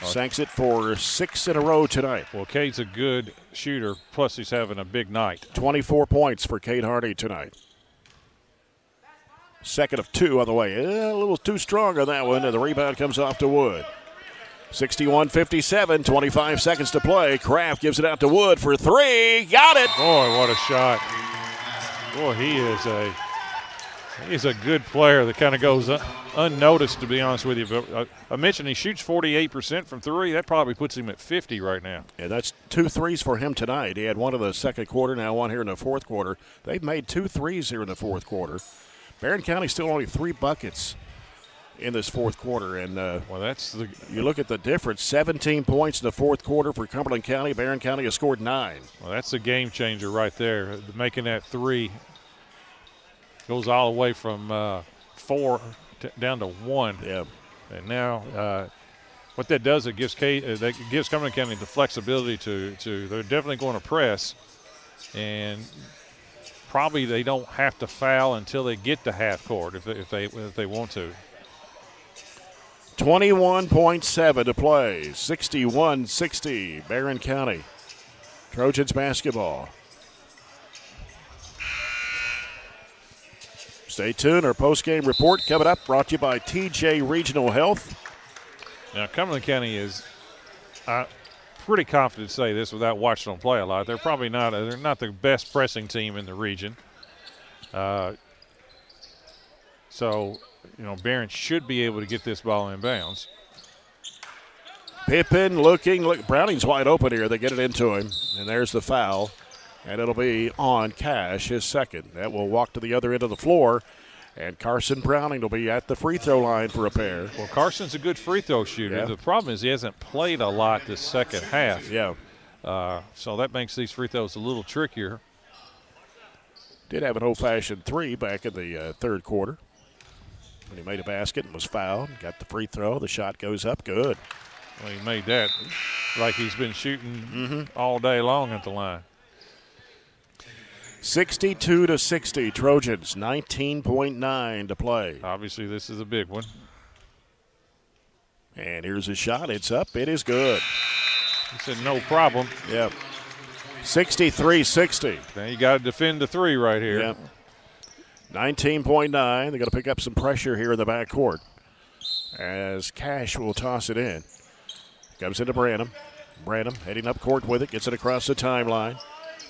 [SPEAKER 1] sinks it for 6 in a row tonight.
[SPEAKER 2] Well, Cade's a good shooter, plus he's having a big night.
[SPEAKER 1] 24 points for Cade Hardy tonight. 2nd of 2 on the way. A little too strong on that one, and the rebound comes off to Wood. 61-57, 25 seconds to play. Kraft gives it out to Wood for 3. Got it!
[SPEAKER 2] Boy, what a shot. Boy, he's a good player that kind of goes unnoticed, to be honest with you. But I mentioned he shoots 48% from 3. That probably puts him at 50 right now.
[SPEAKER 1] Yeah, that's 2 threes for him tonight. He had one in the second quarter, now one here in the fourth quarter. They've made 2 threes here in the fourth quarter. Barren County still only 3 buckets in this fourth quarter. And
[SPEAKER 2] well, that's
[SPEAKER 1] you look at the difference, 17 points in the fourth quarter for Cumberland County. Barren County has scored 9.
[SPEAKER 2] Well, that's the game changer right there. Making that 3 goes all the way from 4 down to 1.
[SPEAKER 1] Yeah.
[SPEAKER 2] And now what that does, it gives Cumberland County the flexibility to they're definitely going to press, and probably they don't have to foul until they get to half court if they want to.
[SPEAKER 1] 21.7 to play, 61-60, Barren County. Trojans basketball. Stay tuned. Our post-game report coming up, brought to you by TJ Regional Health.
[SPEAKER 2] Now, Cumberland County is pretty confident to say this without watching them play a lot. They're probably not. They're not the best pressing team in the region. So, Barren should be able to get this ball in bounds.
[SPEAKER 1] Pippen looking. Look, Browning's wide open here. They get it into him, and there's the foul. And it'll be on Cash, his second. That will walk to the other end of the floor. And Carson Browning will be at the free throw line for a pair.
[SPEAKER 2] Well, Carson's a good free throw shooter.
[SPEAKER 1] Yeah.
[SPEAKER 2] The problem is he hasn't played a lot this second half.
[SPEAKER 1] Yeah.
[SPEAKER 2] So that makes these free throws a little trickier.
[SPEAKER 1] Did have an old-fashioned three back in the third quarter when he made a basket and was fouled. Got the free throw. The shot goes up. Good.
[SPEAKER 2] Well, he made that like he's been shooting all day long at the line.
[SPEAKER 1] 62-60, Trojans, 19.9 to play.
[SPEAKER 2] Obviously, this is a big one.
[SPEAKER 1] And here's a shot. It's up. It is good.
[SPEAKER 2] He said no problem.
[SPEAKER 1] Yep. 63-60.
[SPEAKER 2] Now you got to defend the three right here.
[SPEAKER 1] Yep. 19.9. They're going to pick up some pressure here in the backcourt as Cash will toss it in. Comes into Branham. Branham heading up court with it. Gets it across the timeline.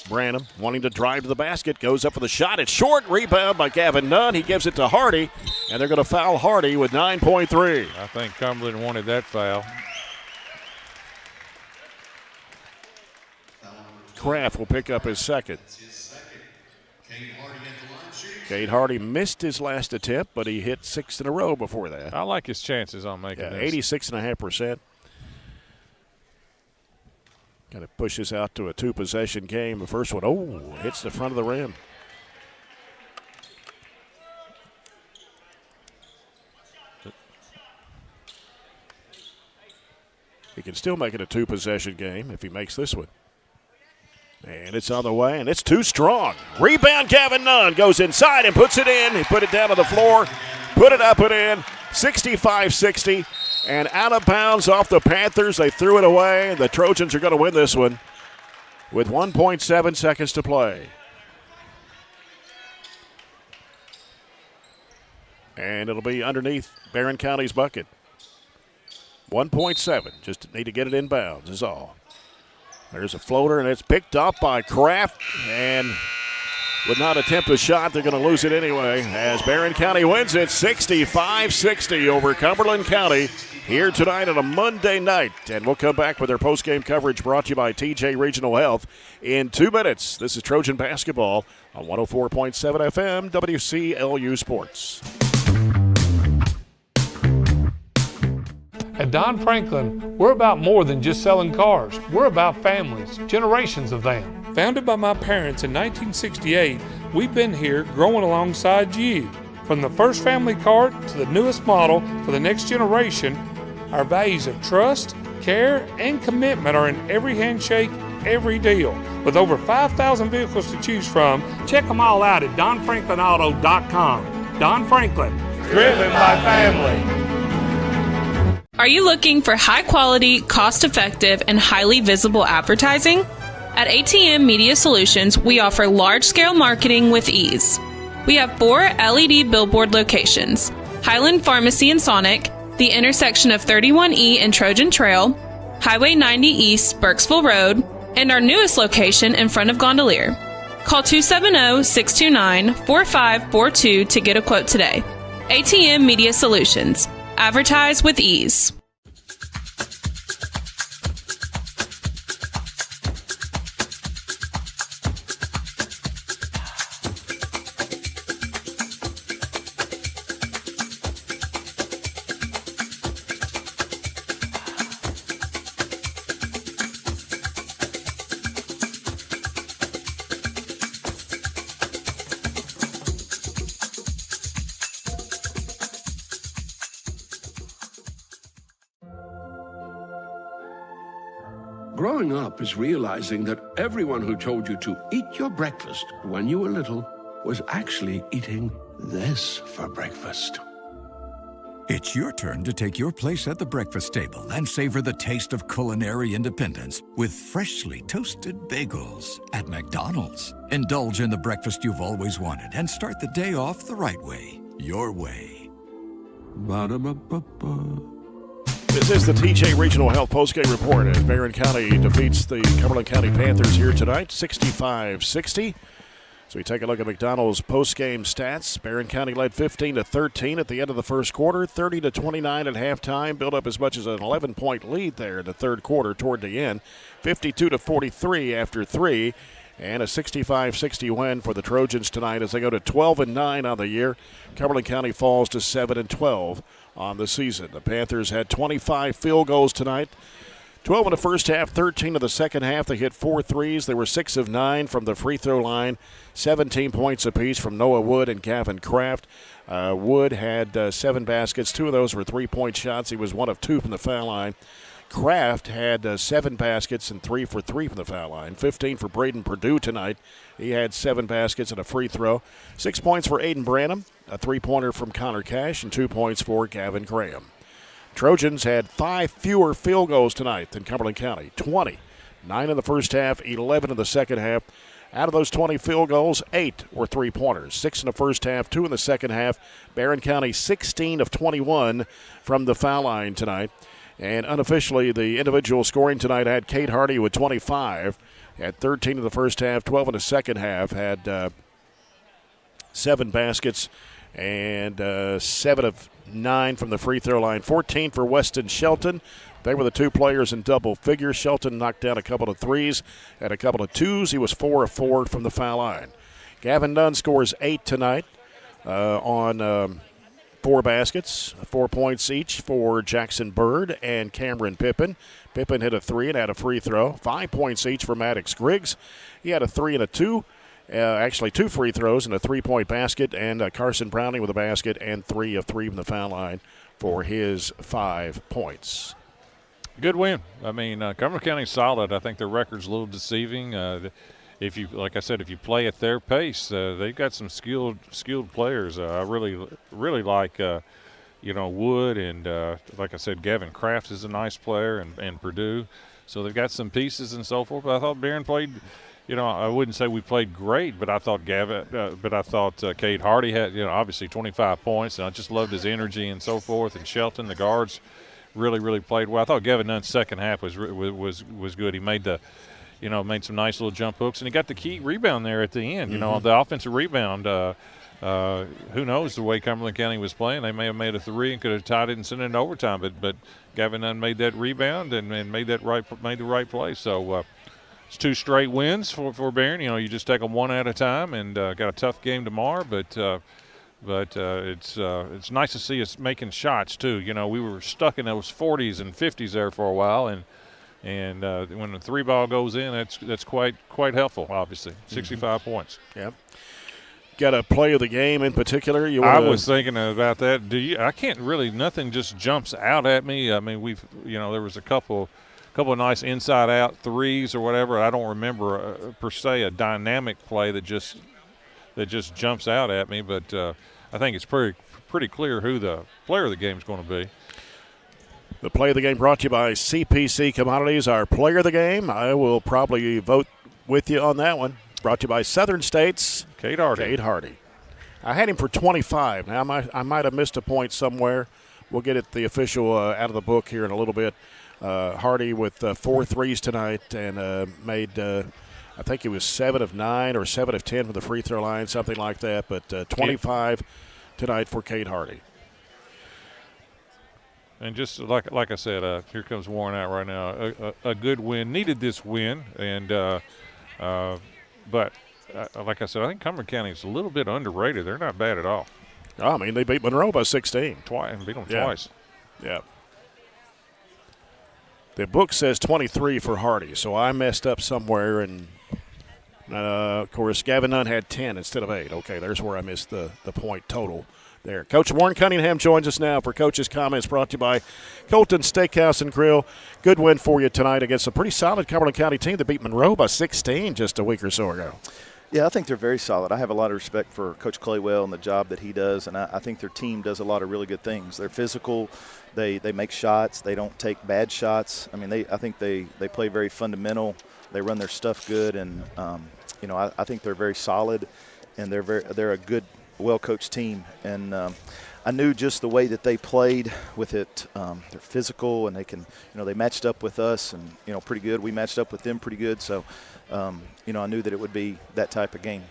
[SPEAKER 1] Branham wanting to drive to the basket, goes up for the shot. It's short. Rebound by Gavin Nunn. He gives it to Hardy, and they're going to foul Hardy with 9.3.
[SPEAKER 2] I think Cumberland wanted that foul.
[SPEAKER 1] Kraft will pick up his second. Cade Hardy missed his last attempt, but he hit 6 in a row before that.
[SPEAKER 2] I like his chances on making this.
[SPEAKER 1] 86.5%. Kind of pushes out to a two-possession game. The first one, hits the front of the rim. He can still make it a two-possession game if he makes this one. And it's on the way, and it's too strong. Rebound, Gavin Nunn goes inside and puts it in. He put it down on the floor, put it up and in, 65-60. And out of bounds off the Panthers. They threw it away. The Trojans are going to win this one with 1.7 seconds to play. And it'll be underneath Barren County's bucket. 1.7. Just need to get it in bounds is all. There's a floater, and it's picked up by Kraft. And would not attempt a shot. They're going to lose it anyway as Barren County wins it 65-60 over Cumberland County here tonight on a Monday night. And we'll come back with our post-game coverage brought to you by TJ Regional Health in 2 minutes. This is Trojan Basketball on 104.7 FM WCLU Sports.
[SPEAKER 3] At Don Franklin, we're about more than just selling cars. We're about families, generations of them. Founded by my parents in 1968, we've been here growing alongside you. From the first family car to the newest model for the next generation, our values of trust, care, and commitment are in every handshake, every deal. With over 5,000 vehicles to choose from, check them all out at DonFranklinAuto.com. Don Franklin, driven by family.
[SPEAKER 4] Are you looking for high-quality, cost-effective, and highly visible advertising? At ATM Media Solutions, we offer large-scale marketing with ease. We have 4 LED billboard locations: Highland Pharmacy in Sonic, the intersection of 31E and Trojan Trail, Highway 90 East, Burkesville Road, and our newest location in front of Gondolier. Call 270-629-4542 to get a quote today. ATM Media Solutions. Advertise with ease.
[SPEAKER 5] Growing up is realizing that everyone who told you to eat your breakfast when you were little was actually eating this for breakfast.
[SPEAKER 6] It's your turn to take your place at the breakfast table and savor the taste of culinary independence with freshly toasted bagels at McDonald's. Indulge in the breakfast you've always wanted and start the day off the right way, your way.
[SPEAKER 5] Ba-da-ba-ba-ba.
[SPEAKER 1] This is the TJ Regional Health Postgame Report as Barren County defeats the Cumberland County Panthers here tonight, 65-60. So we take a look at McDonald's postgame stats. Barren County led 15-13 at the end of the first quarter, 30-29 at halftime, built up as much as an 11-point lead there in the third quarter toward the end, 52-43 after 3, and a 65-60 win for the Trojans tonight as they go to 12-9 on the year. Cumberland County falls to 7-12 on the season. The Panthers had 25 field goals tonight. 12 in the first half, 13 in the second half. They hit 4 threes. They were 6 of 9 from the free throw line. 17 points apiece from Noah Wood and Gavin Kraft. Wood had 7 baskets. 2 of those were 3-point shots. He was 1 of 2 from the foul line. Kraft had 7 baskets and 3 for 3 from the foul line. 15 for Braden Perdue tonight. He had 7 baskets and a free throw. 6 points for Aiden Branham, a 3-pointer from Connor Cash, and 2 points for Gavin Graham. Trojans had 5 fewer field goals tonight than Cumberland County, 20. 9 in the first half, 11 in the second half. Out of those 20 field goals, 8 were 3-pointers. 6 in the first half, 2 in the second half. Barren County 16 of 21 from the foul line tonight. And unofficially, the individual scoring tonight had Kate Hardy with 25. Had 13 in the first half, 12 in the second half. Had 7 baskets and 7 of 9 from the free throw line. 14 for Weston Shelton. They were the 2 players in double figures. Shelton knocked down a couple of threes, had a couple of 2s. He was 4 of 4 from the foul line. Gavin Nunn scores 8 tonight on 4 baskets, 4 points each for Jackson Bird and Cameron Pippin. Pippin hit a 3 and had a free throw. 5 points each for Maddox Griggs. He had a 3 and a 2. Actually 2 free throws and a 3-point basket, and Carson Browning with a basket and 3 of 3 from the foul line for his 5 points.
[SPEAKER 2] Good win. I mean, Cumberland County's solid. I think their record's a little deceiving. If you, like I said, if you play at their pace, they've got some skilled players. I really like, Wood and like I said, Gavin Kraft is a nice player, and Purdue. So they've got some pieces and so forth. But I thought Barren played. I wouldn't say we played great, but I thought Cade Hardy had, obviously 25 points, and I just loved his energy and so forth. And Shelton, the guards, really played well. I thought Gavin Nunn's second half was good. He made made some nice little jump hooks, and he got the key rebound there at the end. The offensive rebound. Who knows the way Cumberland County was playing? They may have made a 3 and could have tied it and sent it in overtime, but Gavin Nunn made that rebound and made the right play. So. It's 2 straight wins for Barren. You just take them one at a time, and got a tough game tomorrow. But it's nice to see us making shots too. We were stuck in those 40s and 50s there for a while, and when the 3-ball goes in, that's quite helpful. Obviously, 65 points.
[SPEAKER 1] Yep. Got a play of the game in particular?
[SPEAKER 2] I was thinking about that. I can't really. Nothing just jumps out at me. I mean, there was a couple of nice inside-out threes or whatever. I don't remember per se a dynamic play that just jumps out at me, but I think it's pretty clear who the player of the game is going to be.
[SPEAKER 1] The play of the game brought to you by CPC Commodities, our player of the game. I will probably vote with you on that one. Brought to you by Southern States.
[SPEAKER 2] Kate Hardy.
[SPEAKER 1] I had him for 25. Now, I might have missed a point somewhere. We'll get the official out of the book here in a little bit. Hardy with 4 threes tonight and made, I think it was 7 of 9 or 7 of 10 from the free throw line, something like that. But 25 tonight for Kate Hardy.
[SPEAKER 2] And just like I said, here comes Warren out right now. A good win. Needed this win, and but like I said, I think Cumberland County is a little bit underrated. They're not bad at all.
[SPEAKER 1] I mean, they beat Monroe by 16.
[SPEAKER 2] And beat them twice.
[SPEAKER 1] Yeah. The book says 23 for Hardy, so I messed up somewhere. And, of course, Gavin Nunn had 10 instead of 8. Okay, there's where I missed the point total there. Coach Warren Cunningham joins us now for Coach's Comments, brought to you by Colton Steakhouse and Grill. Good win for you tonight against a pretty solid Cumberland County team that beat Monroe by 16 just a week or so ago.
[SPEAKER 20] Yeah, I think they're very solid. I have a lot of respect for Coach Claywell and the job that he does, and I think their team does a lot of really good things. They're physical. They make shots. They don't take bad shots. I mean, I think they play very fundamental. They run their stuff good, and I think they're very solid, and they're a good, well-coached team. And I knew just the way that they played with it. They're physical, and they can, they matched up with us, and pretty good. We matched up with them pretty good. So, I knew that it would be that type of game.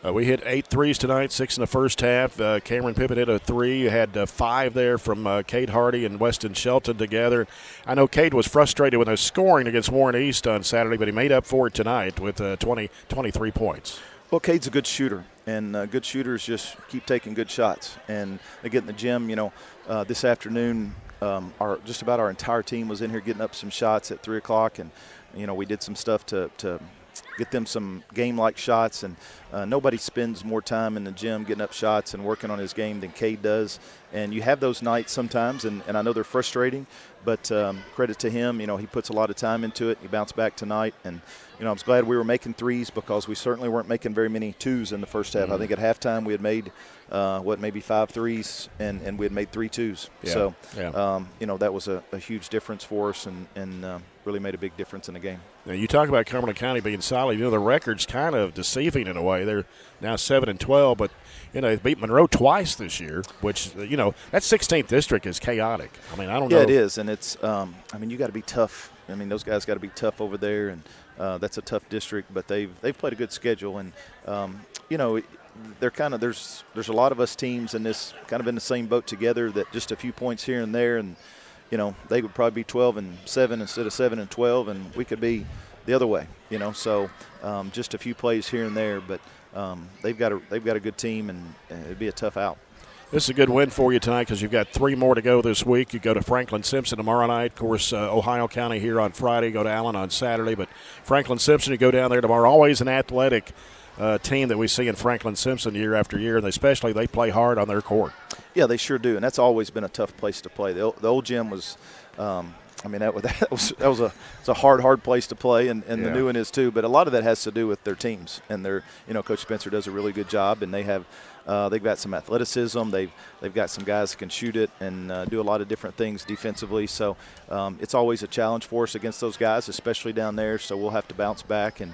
[SPEAKER 1] We hit 8 threes tonight, 6 in the first half. Cameron Pippin hit a 3. You had 5 there from Cade Hardy and Weston Shelton together. I know Cade was frustrated with his scoring against Warren East on Saturday, but he made up for it tonight with 23 points.
[SPEAKER 20] Well, Cade's a good shooter, and good shooters just keep taking good shots. And they get in the gym, this afternoon, just about our entire team was in here getting up some shots at 3 o'clock, and, we did some stuff to get them some game-like shots, and nobody spends more time in the gym getting up shots and working on his game than Cade does. And you have those nights sometimes, and I know they're frustrating, but credit to him, he puts a lot of time into it. He bounced back tonight, and I was glad we were making threes because we certainly weren't making very many twos in the first half. I think at halftime we had made maybe 5 threes, and we had made 3 twos.
[SPEAKER 1] Yeah.
[SPEAKER 20] So
[SPEAKER 1] Yeah.
[SPEAKER 20] that was a huge difference for us, and really made a big difference in the game.
[SPEAKER 1] Now, you talk about Cumberland County being solid. The record's kind of deceiving in a way. They're now 7-12, but they beat Monroe twice this year, which that 16th district is chaotic. I mean, I don't know.
[SPEAKER 20] Yeah, it is, and it's. You got to be tough. Those guys got to be tough over there, and that's a tough district. But they've played a good schedule, and they're kind of there's a lot of us teams in this kind of in the same boat together. That just a few points here and there, and they would probably be 12-7 instead of 7-12, and we could be the other way. So just a few plays here and there, but they've got a good team, and it'd be a tough out.
[SPEAKER 1] This is a good win for you tonight because you've got 3 more to go this week. You go to Franklin Simpson tomorrow night. Of course, Ohio County here on Friday. Go to Allen on Saturday. But Franklin Simpson, you go down there tomorrow. Always an athletic team that we see in Franklin Simpson year after year, and especially they play hard on their court.
[SPEAKER 20] Yeah, they sure do, and that's always been a tough place to play. The old gym was that was a hard place to play, and the new one is too. But a lot of that has to do with their teams, and their Coach Spencer does a really good job, and they've got some athleticism. They've got some guys that can shoot it and do a lot of different things defensively. So it's always a challenge for us against those guys, especially down there. So we'll have to bounce back and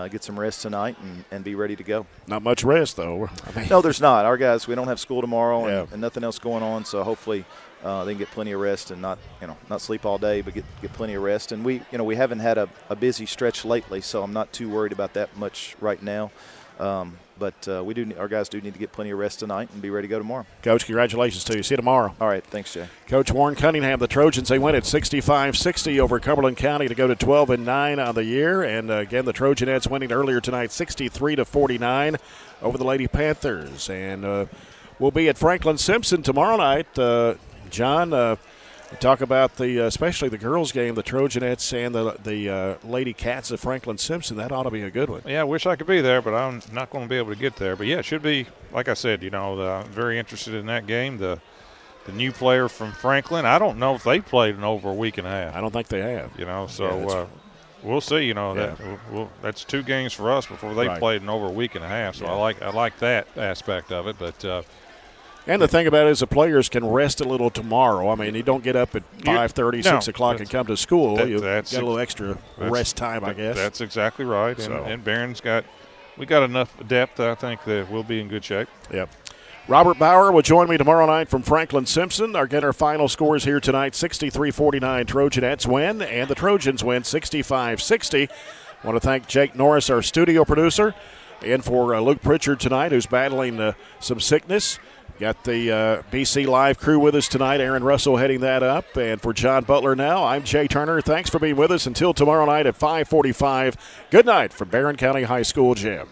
[SPEAKER 20] get some rest tonight and be ready to go.
[SPEAKER 1] Not much rest though.
[SPEAKER 20] No, there's not. Our guys, we don't have school tomorrow and nothing else going on. So hopefully they can get plenty of rest and not sleep all day, but get plenty of rest. And we haven't had a busy stretch lately, so I'm not too worried about that much right now. But our guys do need to get plenty of rest tonight and be ready to go tomorrow.
[SPEAKER 1] Coach, congratulations to you. See you tomorrow.
[SPEAKER 20] All right, thanks, Jay.
[SPEAKER 1] Coach Warren Cunningham, the Trojans, they win at 65-60 over Cumberland County to go to 12-9 on the year. And again, the Trojanettes winning earlier tonight, 63-49 over the Lady-Panthers. And we'll be at Franklin Simpson tomorrow night. John, talk about especially the girls' game, the Trojanettes and the Lady Cats of Franklin Simpson. That ought to be a good one.
[SPEAKER 2] Yeah, I wish I could be there, but I'm not going to be able to get there. But yeah, it should be. Like I said, very interested in that game. The new player from Franklin. I don't know if they played in over a week and a half.
[SPEAKER 1] I don't think they have.
[SPEAKER 2] We'll see. That's 2 games for us before they played in over a week and a half. So I like that aspect of it, but.
[SPEAKER 1] And the thing about it is the players can rest a little tomorrow. I mean, you don't get up at 5:30, 6 o'clock and come to school. You get a little extra rest time, I guess.
[SPEAKER 2] That's exactly right. And Barron's got enough depth, I think, that we'll be in good shape.
[SPEAKER 1] Yep. Robert Bauer will join me tomorrow night from Franklin Simpson. Our final scores here tonight, 63-49 Trojanettes win, and the Trojans win 65-60. I want to thank Jake Norris, our studio producer, and for Luke Pritchard tonight, who's battling some sickness. Got the BC Live crew with us tonight. Aaron Russell heading that up. And for John Butler now, I'm Jay Turner. Thanks for being with us until tomorrow night at 5:45. Good night from Barren County High School Gym.